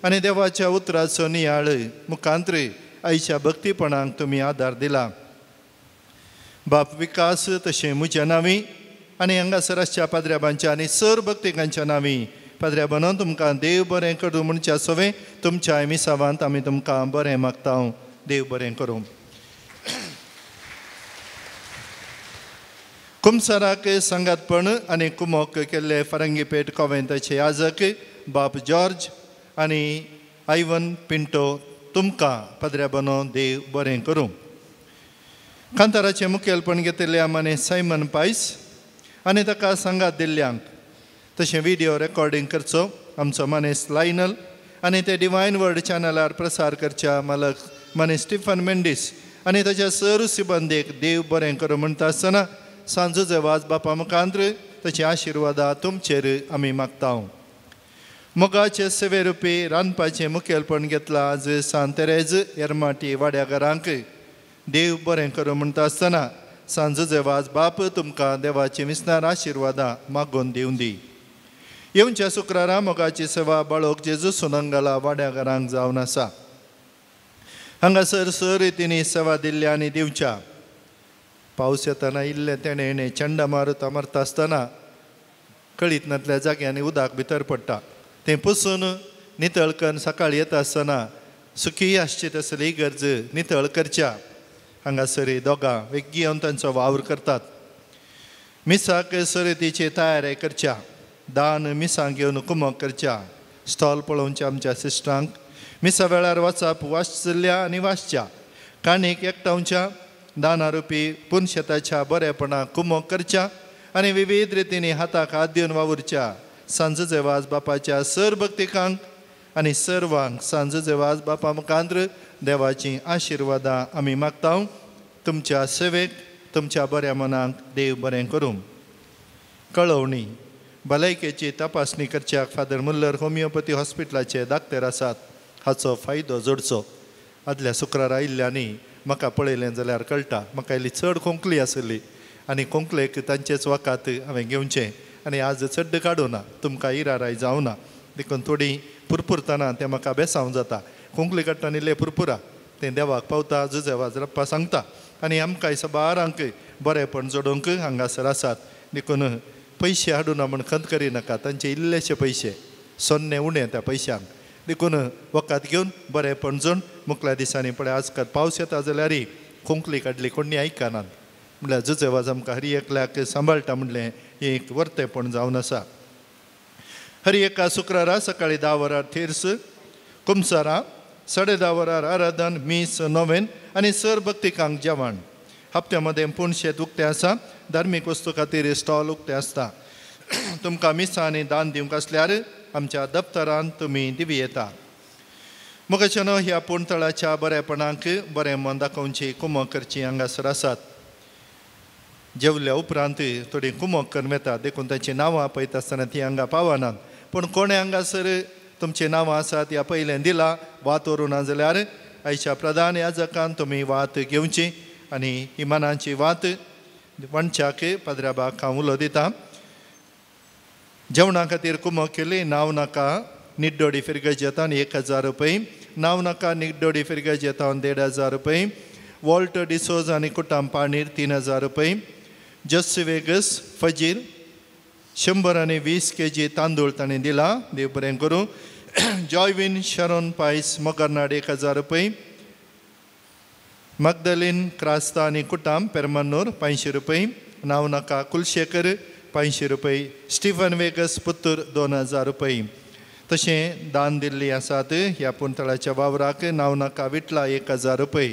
आनी देवाच्या उतराचो नियाळ मुखांत्र आयच्या भक्तीपणाक तुमी आदार दिला. बाप विकास तशें म्हज्या नांवी आनी हांगासर आसच्या पाद्र्याबांच्या आनी सर भक्तिकांच्या नांवी पाद्र्या बांदून तुमकां देव बरें करूं म्हणच्या सोवें तुमच्या मिसावांत आमी तुमकां बरें मागता. देव बरें करूं. कुमसाराक संगातपण आनी कुमोक केल्ले फरंगीपेट कॉवेंताचे याजक बाप जॉर्ज आनी आयवन पिंटो तुमकां पाद्र्या बांदून देव बरें करूं. कांताराचें मुखेलपण घेतिल्ल्या माने सायमन पायस आनी ताका सांगात दिल्ल्यांक तशें व्हिडिओ रेकॉर्डिंग करचो आमचो मनीस लायनल आनी ते डिवायन वर्ल्ड चॅनलार प्रसार करच्या मालक मनीस स्टिफन मेंडीस आनी ताच्या सर सिबंदेक देव बरें करूं म्हणटा आसतना सांजूचे वाज बापा मुखांत्र तशी आशिर्वादा तुमचेर आमी मागता. मोगाचे सेवे रुपी रांदपाचें मुखेलपण घेतलां आज सांत तेरेज एरमाटी वाड्याकारांक देव बरें करूं म्हणटा आसतना सांजूचे वाज बाप तुमकां देवाची विस्तार आशिर्वादां मागून दिवं दी. येवच्या शुक्रारा मोगाची सेवा बाळोक जेजू सुनंगला वाड्याकारांक जावन आसा. हांगासर स रितींनी सेवा दिल्ल्या आनी दिवच्या. पावस येतना इल्ले तेणें चंडमारूत मारता आसतना कळीतनातल्या जाग्यांनी उदक भितर पडटा. तें पुसून नितळ करून सकाळीं येता आसतना सुखी आसची तसली गरज नितळ करच्या. हांगासर दोगां वेगळी येवन तांचो वावर करतात. मिसाक सर्तीची तयारी करच्या. दान मिसां घेवन कुमक करच्या. स्टॉल पळोवच्या आमच्या सिस्टरांक. मिसा वेळार वचप वाचल्या आनी वाचच्या. काणीक एकठांवच्या दाना रुपी पुनशेताच्या बरेपणा कुमक करच्या आनी विविध रितींनी हाताक हात दिवन वावुरच्या. सांजूचे वाज बापाच्या सर भक्तिकांक आनी सर्वांक सांजूचे वाज बापा मुखांत्र देवाची आशिर्वादां आमी मागता. तुमच्या सेवेक तुमच्या बऱ्या मनाक देव बरें करूं. कळवणी भलायकेची तपासणी करच्याक फादर मुल्लर होमिओपॅथी हॉस्पिटलाचे दाक्तर आसात. हाचो फायदो जोडचो. आदल्या शुक्रारा आयिल्ल्यांनी म्हाका पळयलें जाल्यार कळटा. म्हाका इल्ली चड कोंकली आसली आनी कोंकलेक तांचेच वकात हांवें घेवचें आनी आज चड्ड काडूना. तुमकां इराराय जावना देखून थोडी पुरपुरतना तें म्हाका बेसांव जाता. कोंकली काडटना इल्लें पुरपुरा तें देवाक पावता. जुजे वाज रप्पा सांगता आनी आमकांय सबारांक बरेपण जोडूंक हांगासर आसात. देखून पयशे हाडूना म्हूण खंत करिनाका. तांचे इल्लेशे पयशे सोन्ने उणें त्या पयशांक. देखून वकात घेवन बरेपण जोड मुखल्या दिसांनी पळय आजकाल पावस येता जाल्यारय कोंकली काडली कोणी आयकनात. म्हळ्यार जुजे वाज आमकां हरी एकल्याक सांबाळटा म्हणलें हें एक वर्तेपण जावन आसा. हरी एका शुक्रारा सकाळीं 10 वरार थेर्स कुमसारा 10:30 वरार आराधन मीस नोवेन आनी सर भक्तिकांक जेवण. हप्त्या मदें पुणशेत उक्तें आसा. धार्मीक वस्तू खातीर स्टॉल उक्तें आसता. तुमकां मिसां आनी दान दिवंक आसल्यार आमच्या दफ्तरांत तुमी दिवी येता. मुखाच्यान ह्या पुणतळाच्या बरेपणाक बरें मन दाखोवची कुमक करची हांगासर आसात. जेवल्या उपरांत थोडी कुमक करून येतात. देखून तांची नांवां पळयता आसतना ती हांगा पावनात. पूण कोणें हांगासर तुमची नांवां आसात ह्या पयलें दिलां वात व्हरूना जाल्यार आयच्या प्रधान याजकान तुमी वात घेवची आनी ही मनाची वात वणच्याक पाद्र्याबाक हांव उलो दितां. जेवणा खातीर कुमक केली. नांव नाका निड्डोडी फिरगज येता 1000 रुपये. नांव नाका निड्डोडी फिरगज येता 1500 रुपये. वॉल्ट डिसोज आनी कुटाम पाणीर 3000 रुपये. जस्ट वेगस फजीर 120 kg तांदूळ ताणें दिला. देव बरें करूं. जॉयविन शरोन पायस मोगरनाड 1000 रुपये. मगदलीन क्रास्ता आनी कुटाम पेरमन्नूर 500 रुपये. नांव नाका कुलशेकर 500 रुपये. स्टीफन वेगस पुत्तूर 2000 रुपये. तशें दान दिल्लीं आसात ह्या पुणतळाच्या वावराक. नांव नाका विटला 1000 रुपये.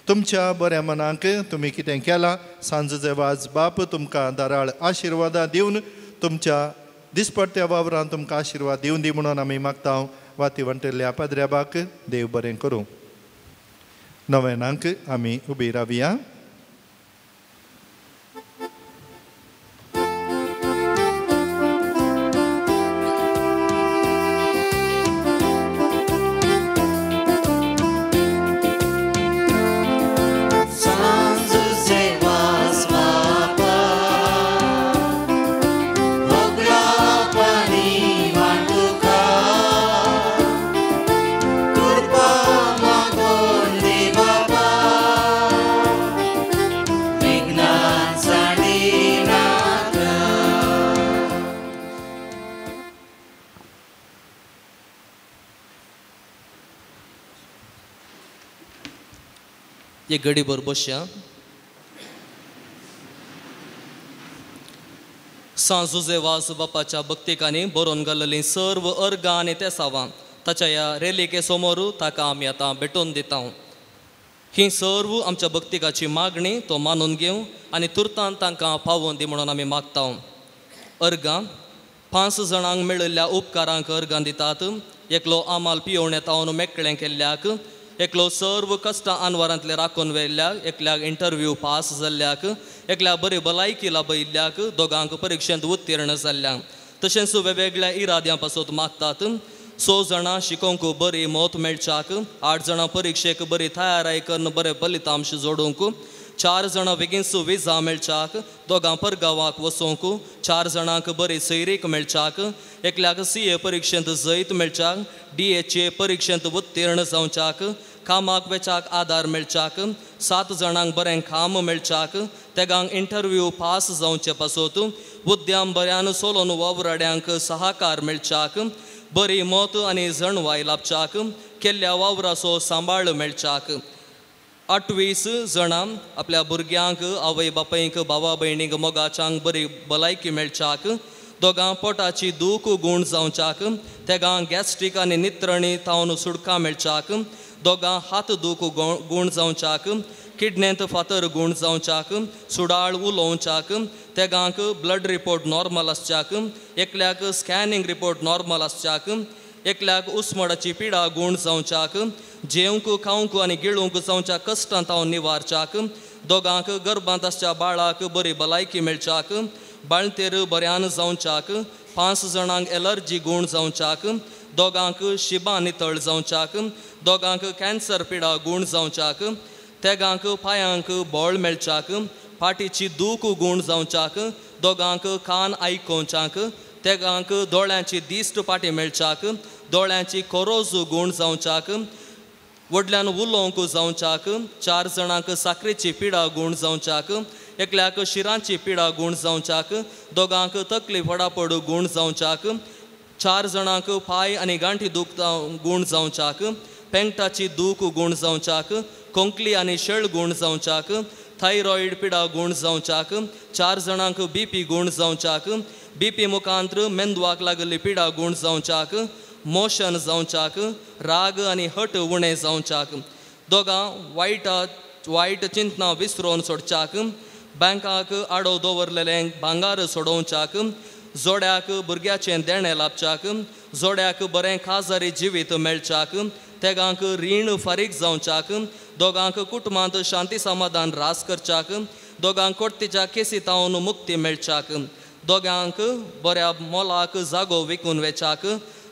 तुमच्या बऱ्या मनाक तुमी कितें केलां सांजूचे वाज बाप तुमकां दाराळ आशिर्वादां दिवन तुमच्या दिसपट्ट्या वावरांत तुमकां आशिर्वाद दिवन दी म्हणून आमी मागता. वाती वंटल्या पाद्र्याबाक देव बरें करूं. नोवेनांक आमी उबी रावया. एक घडीभर बसया. सांजूचे वास बापाच्या भक्तिकांनी बरोवन घाल्लेलीं सर्व अर्गां आनी तेसावां ताच्या ह्या रेलिके समोर ताका आमी आतां भेटोवन दिता. ही सर्व आमच्या भक्तिकाची मागणी तो मानून घेवं आनी तुर्तान तांकां पावोवन दी म्हणून आमी मागता. अर्गां 5 जाणांक मेळिल्ल्या उपकारांक अर्गां दितात. एकलो आमाल पियोवणे तावन मेकळें केल्ल्याक एकलो सर्व कश्टां आनवारांतले राखून व्हेल्ल्याक, एकल्याक इंटरव्यू पास जाल्ल्याक, एकल्याक बरी भलायकी लाभयल्ल्याक, दोगांक परिक्षेंत उत्तीर्ण जाल्ल्याक. तशेंच वेगवेगळ्या इराद्यां पासून मागतात. 6 जाणां शिकोवंक बरी मोत मेळच्याक, 8 जाणां परिक्षेक बरी तयाराय करून बरे फलितांश जोडूंक, 4 जाणां बेगीनच विजा मेळच्याक, दोगां परगांवाक वचूंक, 4 जाणांक बरी सैरीक मेळच्याक, एकल्याक CA परीक्षेंत जैत मेळच्याक, DHA परीक्षेंत उत्तीर्ण जावच्याक, कामाक वेचाक आदार मेळच्याक, 7 जाणांक बरें काम मेळच्याक, तेगांक इंटरव्यू पास जावचे पासून उद्यम बऱ्यान सोलोन वावराड्यांक सहकार मेळच्याक, बरी मोत आनी जणवाय लाभच्याक, केल्ल्या वावराचो सांबाळ मेळच्याक. 28 जाणां आपल्या भुरग्यांक, आवय बापायक, भावा भयणीक, मोगाच्यांक बरी भलायकी मेळच्याक, दोगां पोटाची दूख गूण जावच्याक, तेगां गॅस्ट्रीक आनी नित्रणी तावन सुडका मेळच्याक, दोगां हात दूख गूण जावच्याक, किडनेंत फातर गूण जावच्याक, सुडाळ उलोवच्याक, तेगांक ब्लड रिपोर्ट नॉर्मल आसच्याक, एकल्याक स्कॅनिंग रिपोर्ट नॉर्मल आसच्याक, एकल्याक उस्मडाची पिडा गूण जावच्याक, जेवंक खावंक आनी गिळूंक जावच्या कश्टां तावन निवारच्याक, दोगांक गर्भांत आसच्या बाळाक बरी भलायकी मेळच्याक, बाळंतेर बऱ्यान जावच्याक, 5 जाणांक एलर्जी गूण जावच्याक, दोगांक शिबा नितळ जावच्याक, दोगांक कॅन्सर पिडा गूण जावच्याक, तेगांक पांयांक बोळ मेळच्याक, फाटीची दूख गूण जावच्याक, दोगांक कान आयकोवच्याक, तेगांक दोळ्यांची दिश्ट पाटी मेळच्याक, दोळ्यांची कोरोज गूण जावच्याक, व्हडल्यान उलोवंक जावच्याक, 4 जाणांक साकरेची पिडा गूण जावच्याक, एकल्याक शिरांची पिडा गूण जावच्याक, दोगांक तकली फडापड गूण जावच्याक, 4 जाणांक पाय आनी गांठी दुखता गूण जावच्याक, पेंगटाची दूख गूण जावच्याक, कोंकली आनी शेळ गूण जावच्याक, थायरॉयड पिडा गूण जावच्याक, 4 जाणांक BP गूण जावच्याक, BP मुखांत्र मेंदवाक लागली पिडा गूण जावच्याक, मोशन जावच्याक, राग आनी हट उणें जावच्याक, दोगां वायट चिंतनां विसरोवन सोडच्याक, बँकाक आडो दवरलेलें भांगार सोडोवच्याक, जोड्याक भुरग्याचें देणें लाभच्याक, जोड्याक बरें खाजारी जिवीत मेळच्याक, तेगांक रीण फारीक जावच्याक, दोगांक कुटुंबांत शांती समाधान रास करच्याक, दोगांक कोर्टीच्या केसी तावन मुक्ती मेळच्याक, दोगांक बऱ्या मोलाक जागो विकून वेचाक,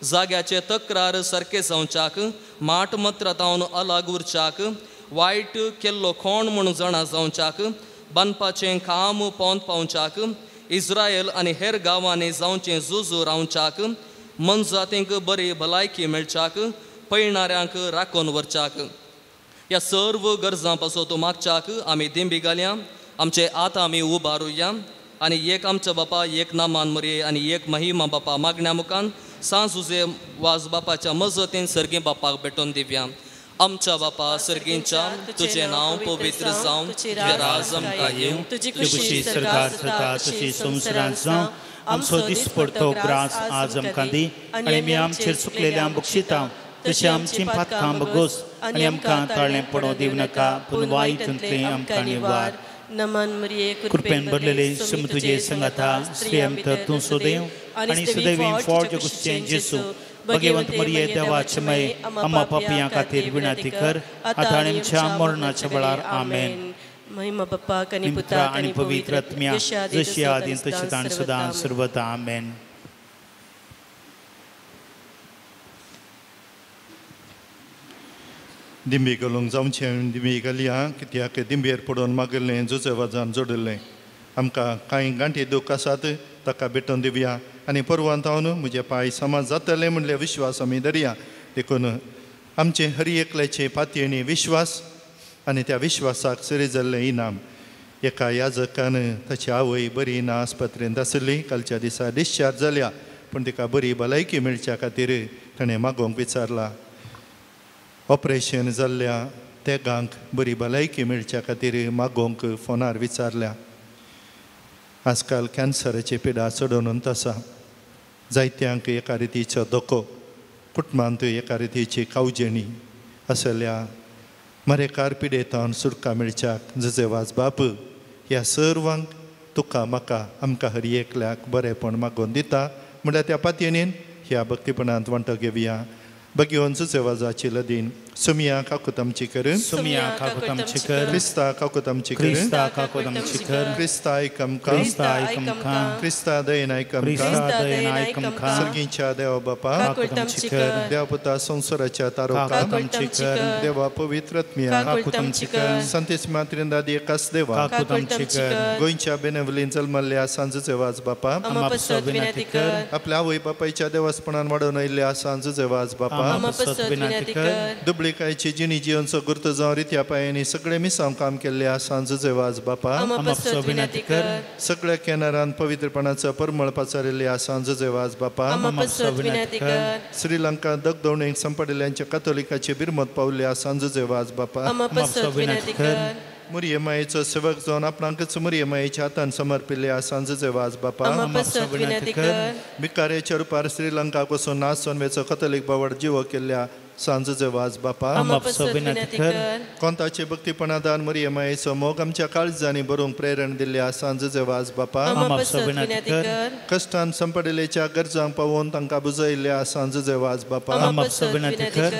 जाग्याचे तक्रार सारके जावच्याक, माट मत्र तावन अलग उरच्याक, वायट केल्लो कोण म्हूण जाणा जावच्याक, बांदपाचें काम पोंद पावच्याक, इस्रायल आनी हेर गांवांनी जावचें झूज रावच्याक, मनजातींक बरी भलायकी मेळच्याक, पळणाऱ्यांक राखून व्हरच्याक. ह्या सर्व गरजां पासून मागच्याक आमी दिंबी घालया. आमचे आतां आमी उबारुया आनी एक आमच्या बापा, एक नामान मरे आनी एक महिमा बापा मागण्या मुखान सांज उजे वाज बापाच्या मजतीन सर्गी बापाक भेटोवन दिवया. आमच्या बापा सर्गींच्या, तुझें नांव पवित्र जावं, तुजें राज आमकां येवं, तुजी खुशी सरकार जाता तशी संवसारांत जावं. आमचो दिसपडतो ग्रास आज आमकां दी आनी आमी आमचेर चुकलेल्या बक्षिता तशें आमची पातकां बगोस आनी आमकां ताळें पडों दिव नाका, पूण वायटांतलें आमकां निवार. नमन मरिये कृपेन भरलेले श्रीम तुजे संगाता, श्रेयम तर तूं सोदेव आनी सदैव फॉर्ज कुस्चें जेसू, भगवंत मरिये देवाचे मये, आम्हा पापियां खातीर विनंती कर, आतां आनी आमच्या मरणाच्या वेळार आमेन. महिमा बाप्पा आनी पुत्र पुत्राक आनी पवित्र आत्म्या, जशी आदीं तशी सदां सर्वदा आमेन. दिंबी घालूंक जावचें दिंबी घालया, कित्याक दिंबेर पडोवन मागिल्लें जुजे वाजान जोडिल्लें. आमकां कांय गांठी दूख आसात ताका भेटोवन दिवया आनी परवांत हांव म्हजे पांय समाज जातले म्हणले विश्वास आमी धरया. देखून आमचे हर एकल्याचे पातयेनी विश्वास आनी त्या विश्वासाक सरी जाल्लें इनाम. एका याजकान ताची आवय बरी ना आस्पत्रेंत आसली, कालच्या दिसा डिस्चार्ज जाल्या, पूण तिका बरी भलायकी मेळच्या खातीर ताणें मागोवंक विचारला. ऑपरेशन जाल्ल्या तेगांक बरी भलायकी मेळच्या खातीर मागोवंक फोनार विचारल्या. आजकाल कॅन्सराची पिडा चडोनूच आसा. जायत्यांक एका रितीचो धोको, कुटुंबांत एका रितीची कावजेणी आसल्या मरेकार पिडेतावन सुटका मेळच्याक जजे वाज बाप ह्या सर्वांक तुका म्हाका आमकां हर एकल्याक बरेंपण मागोवन दिता. म्हळ्यार त्या पातयेनीन ह्या भक्तीपणांत वांटो घेवया. भगवंत जजे वाजाची लदीन सुमिया काकुतम चिकर सुमिया काकुतम चिकर क्रिस्ता काकुतम चिकर क्रिस्ता काकुतम चिकर क्रिस्ता ऐकमका क्रिस्ता ऐकमका क्रिस्ता दयन ऐकमका क्रिस्ता दयन ऐकमका सर्गींच्या देवा बापा काकुतम चिकर देवपुता संसाराच्या तारोका काकुतम चिकर देवा पवित्रत्मिया काकुतम चिकर संतेस मात्रिंदादी एकाच देवा काकुतम चिकर गोंयच्या बेनेवलीन जल्मल्ल्या सांजेचे वाज बापा अमापसो विनंती कर आपल्या आवय बापायच्या देवासपणान वाडून आयिल्ल्या सांजेचे वाज बापा अमापसो विनंती कर दुबळीकायची जिणी जियोनचो गुर्त जावं रित्या पायांनी सगळे मिसांव काम केल्ल्या सांजेचे वाज बापा अमापसो विनंती कर सगळ्या केनारान पवित्रपणाचो परमळ पचारिल्ल्या सांजेचे वाज बापा अमापसो विनंती कर श्रीलंका दगदवणेक संपडिल्ल्यांच्या कातोलिकाचे बिरमत पावल्ल्या सांजेचे वाज बापा अमापसो विनंती कर मुरियमायेचो सेवक जावन आपणाकच मुरियमायेच्या हातान समर्पिल्ल्या सांजेचे वाज बापा अमापसो विनंती कर भिकाऱ्याच्या रुपार श्रीलंकाक वचून नाच सोनवेचो कथोलीक बावड जिवो केल्ल्या सांजेचे वाज बापा अमापसो विनंती कर कोंताचे भक्तीपणादान मुरियमायेचो मोग आमच्या काळजांनी बरोवंक प्रेरण दिल्ल्या सांजेचे वाज बापा अमापसो विनंती कर कश्टान संपडिल्लेच्या गरजांक पावोवन तांकां बुजयल्ल्या सांजेचे वाज बापा अमापसो विनंती कर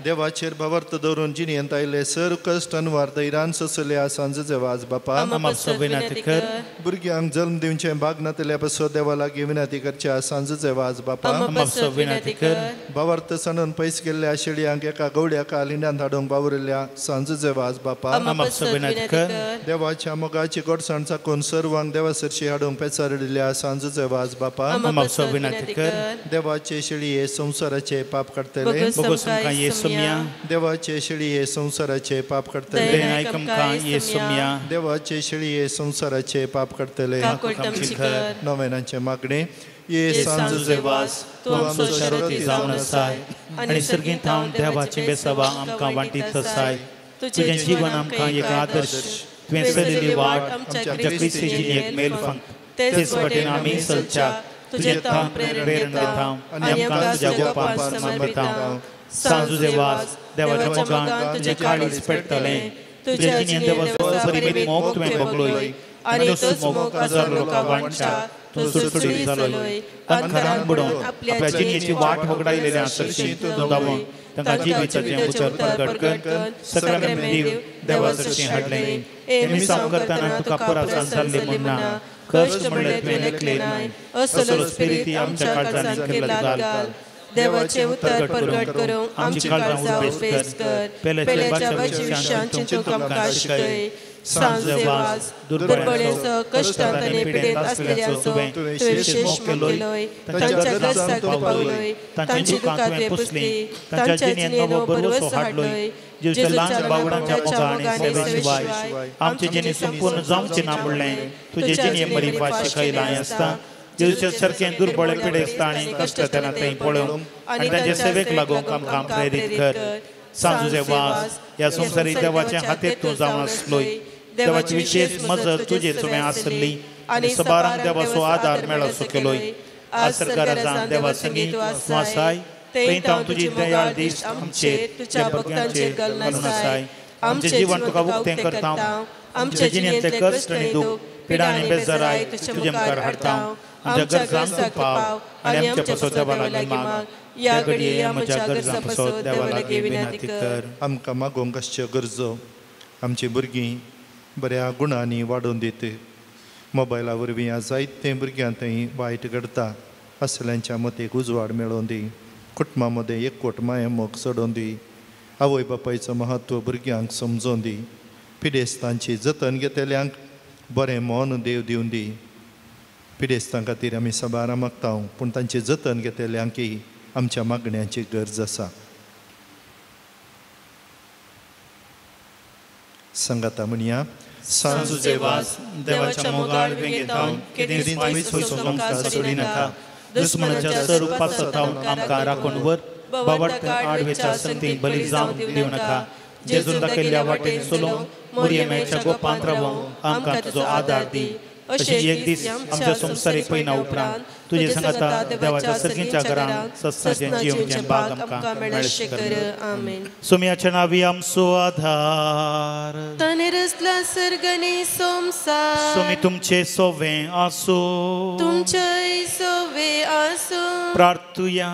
देवाचेर भवर्त दवरून जिणेंत आयले सर कश्ट अनवार दैरान सोंसल्या सांजेचे वाज बापा अमापसो विनंती कर भुरग्यांक जल्म दिवचे भाग नातल्या पासून देवा लागीं विनंती करच्या सांजेचे वाज बापा अमापसो विनंती कर भवर्त सणून पयस गेल्ल्या शेळयांक एका गवड्या कालिंड्यान धाडूंक वावुरल्या सांजेचे वाज बापा अमापसो विनंती कर देवाच्या मोगाची गोडसाण चाकून सर्वांक देवासरशी हाडूंक पेचारिल्ल्या सांजेचे वाज बापा अमापसो विनंती कर देवाचे शेळये संसाराचे पाप काडटले बोगोसुमका येसुमिया देवाचे शेळये संसाराचे पाप काडटले दयन ऐकमका येसुमिया देवाचे शेळये संसाराचे पाप काडटले काकुतम चिकर नोवेनांचे मागणे ये सांजुचे वास तू आमचो शारोती जावन आसाय आनी सर्गींत हांव देवाचे बेसवा आमकां वांटीत आसाय तुजें जीवन आमकां एक आदर्श तुवें चलिल्ली वाट आमच्या क्रिस्ती जिणेक मेलफंक तेच वटेन आमी चलच्या तुजें तां प्रेरण दिता आनी आमकां तुज्या गोपान समर्पिता सांजुचे वास देवाच्या मोगान तुजें काळीज पेट्टलें तुज्या जिणेंत देवाचो परिमीत मोग तुवें भोगलोय आनी तोच मोग हजार लोकां वांटच्या तूं सुटसुटीत जालोय अंधकारान बुडोवन आपल्या जिणेची वाट वगडायलेल्या सरशी तूं दामून तांकां जिविताचें उतर प्रगट कर सगळ्यांक दिव देवा सरशी हाडलें मिसांव करतना तुका पुरासान जाल्ली म्हणना कश्ट म्हणले तुवें लेखले नाय असलो स्पिरिती आमच्या काळजांनी केला घाल देवाचे उतर प्रगट करून आमची काळजां उपेस कर पेल्याच्या विशयान चिंतूंक आमकां शिकय सांजे वास दुर्बळेचो कश्टांत आनी पिडेंत आसलेल्यांचो तुवें विशेष केलोय तांच्या गरजांक तूं पावलोय तांची दुखां तुवें पुसलीं तांच्या जिणेंत नवो बरवसो हाडलोय जेजूच्या ल्हान बावडांच्या मोगान आनी सेवे शिवाय आमचें जिणें संपूर्ण जावचें ना म्हणलें तुजे जिणें बरी भास शिकयलां आसता जेजूच्या सारकें दुर्बळ पिडेस्त आनी कश्ट तेन्ना थंय पळोवंक आनी तांचे सेवेक लागूंक आमकां प्रेरीत कर सांजुचे वास ह्या संवसारी देवाचे हातीर तूं जावन आसलोय देवाची विशेष मजत तुजे तुवें आसली आनी सबारांक देवाचो आदार मेळसो केलोय आज सरकारान देवा संगीत वासाय थंय हांव तुजी दयाळ दीस आमचेर तुज्या भक्तांचेर घालून आसाय आमचें जीवन तुका उक्तें करता आमच्या जिणेंतले कश्ट आनी दूख पिडा आनी बेजाराय तुजे मुखार हाडटा आमच्या गरजांक तूं पाव आनी आमच्या पासो देवा लागीं माग या घडये आमच्या गरजां पासो देवा लागीं विनंती कर आमकां मागोवंक आसच्यो गरजो आमची भुरगीं बऱ्या गुणांनी वाडोवन दित मोबायला वरवीं ह्या जायते भुरग्यां थंय वायट घडटा असल्यांच्या मतेक उजवाड मेळोवन दी कुटुंबा मदें एकवट माये मोग सोडोवन दी आवय बापायचो महत्व भुरग्यांक समजोवन दी पिडेस्तांची जतन घेतल्यांक बरें मोन देव दिवन दी पिडेस्तां खातीर आमी सबारां मागता पूण तांची जतन घेतल्यांकय आमच्या मागण्यांची गरज आसा सांगाता म्हणया सांजुचे वास देवाच्या मोगाळ वेगेतावन केदेंच वायस वचूंक आमकां सोडी नाका दुस्मनाच्या स्वरुपासत आमकां राखून वर बावडत आडवेच्या संगतीक बली जावंक दिवं नाका जेजून दाखयल्ल्या वाटेन चलोवंक मुरयेमेच्या गोपांत रावोंक आमकां तुजो आदार दी अशें एक दीस आमच्या संवसारीक पयना उपरांत तुजे सांगाता देवाच्या सर्गीच्या घरांत सत्साचें जिवचें भाग आमकां मेळचें कर आमेन सुमयाच्या नांवी आमचो आधार ताणे रचला सर्गनी संसार सुमी तुमचे सोवें आसूं तुमचेय सोवे आसूं प्रार्थुया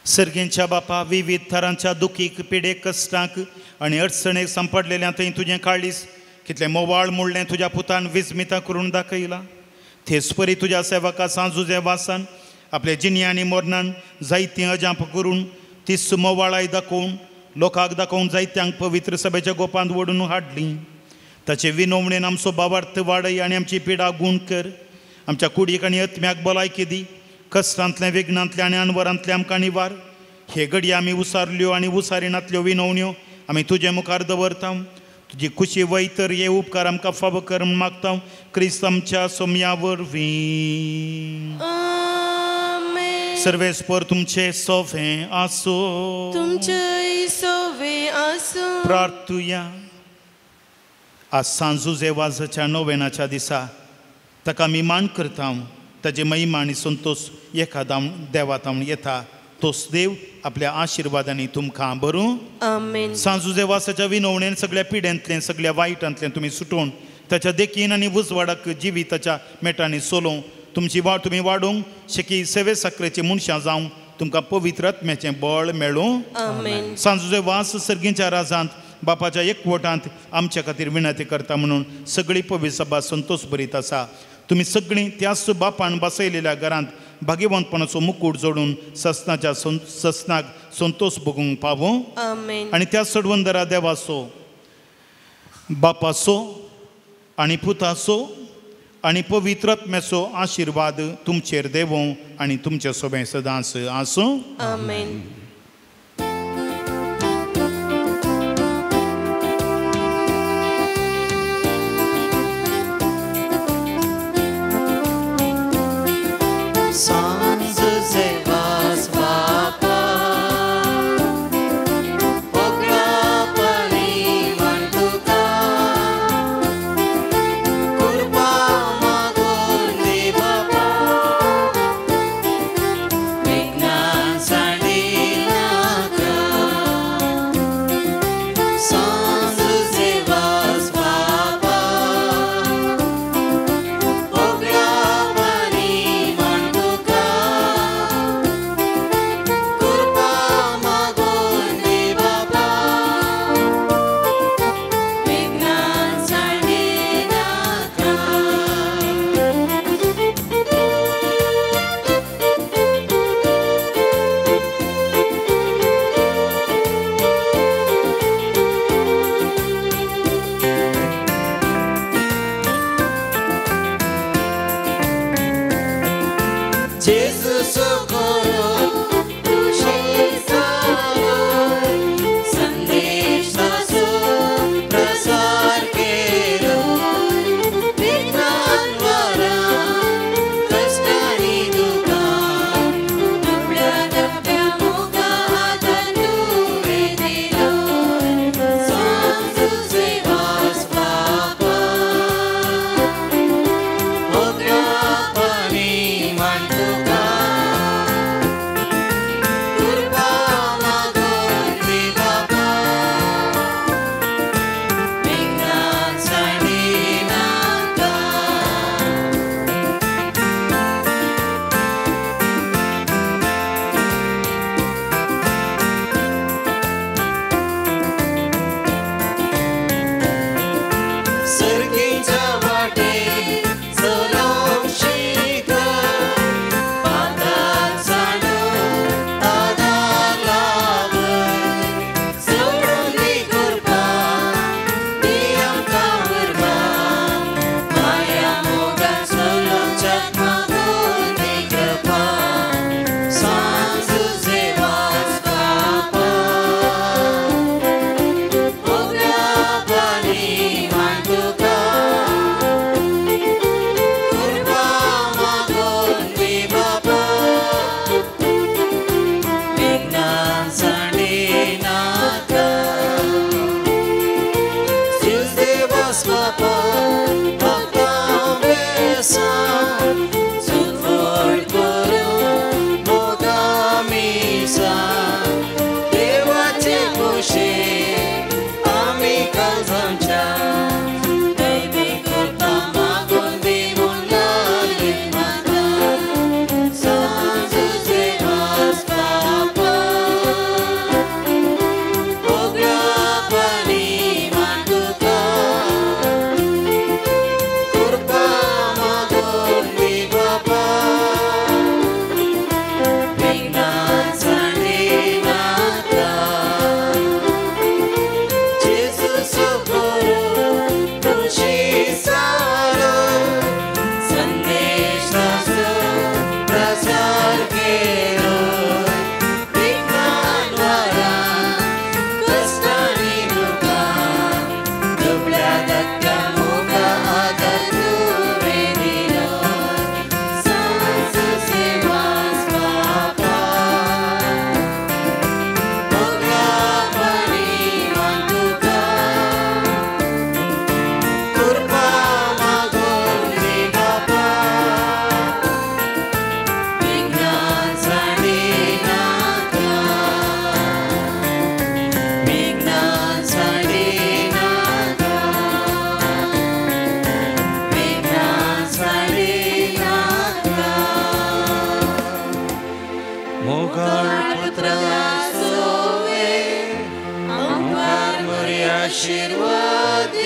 सर्गेंच्या बापा विविध तरांच्या दुखीक पिडेक कश्टांक आनी अडचणेक सांपडलेल्या थंय तुजें काळीस कितलें मोवाळ मुळ्ळें तुज्या पुतान विस्मितां करून दाखयलां. तेच परी तुज्या सेवका सांजुजे वासान आपल्या जिन्या आनी मरणान जायतीं अजाप करून तीच मोवाळाय दाखोवन लोकांक दाखोवन जायत्यांक पवित्र सभेच्या गोपांत ओडून हाडलीं. ताचे विनवणेन आमचो भावार्थ वाडय आनी आमची पिडा गूण कर. आमच्या कुडीक आनी आत्म्याक भलायकी दी. कश्टांतल्या विघ्नांतल्या आनी अनवरांतल्या आमकां निवार. हे घडये आमी उसारल्यो आनी उसारिनांतल्यो विनवण्यो आमी तुजे मुखार दवरता. तुजी खुशी वयतर हे उपकार आमकां फावो कर म्हूण मागता. क्रिस्त आमच्या सोम्या वरवीं. सर्वेस्पर तुमचे सोवें आसो. तुमचे सोवें आसो. प्रार्थुया. आज सांजुजे वाजाच्या नोवेनाच्या दिसा ताका आमी मान करता. ताजे महिमा आनी संतोष एका देवातावन येता. तोच देव आपल्या आशिर्वादांनी तुमकां बरो. आमेन. सांजुजे वासाच्या विनवणेन सगळ्या पिड्यांतलें सगळ्या वायटांतलें तुमी सुटोवन ताच्या देखीन आनी उजवाडाक जिविताच्या मेटांनी सोलोवन तुमी वाडोवंक शेकी सेवे साखरेची मनशां जावं तुमकां पवित्र आत्म्याचें बळ मेळूं. आमेन. सांजुजे वास सर्गींच्या राजांत बापाच्या एकवटांत आमच्या खातीर विनंती करता म्हणून सगळी पवित्र सभा संतोष भरीत आसा. तुमी सगळीं त्याच बापान बसयलेल्या घरांत भाग्यवंतपणाचो मुकूट जोडून ससनाच्या ससनाक संतोष भोगूंक पावो. आमेन. आनी त्या सडवंदरा देवाचो बापाचो आनी पुताचो आनी पवित्र आत्म्याचो आशिर्वाद तुमचेर देवो आनी तुमचे सोबे सदांच आसूं. आमेन. Papa. मोगाळ पुत्रा सोवे आमकां बरी आशीर्वाद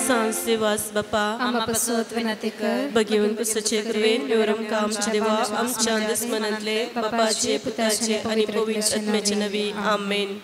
सांसेवास बापा आम्हा पसोत विनंती कर बघेवन पुस्तचे करवेन निवरम का आमच्या देवा आमच्या दुश्मनांतले बापाचे पुताचे आणि पवित्र आत्म्याचे नवी आमेन.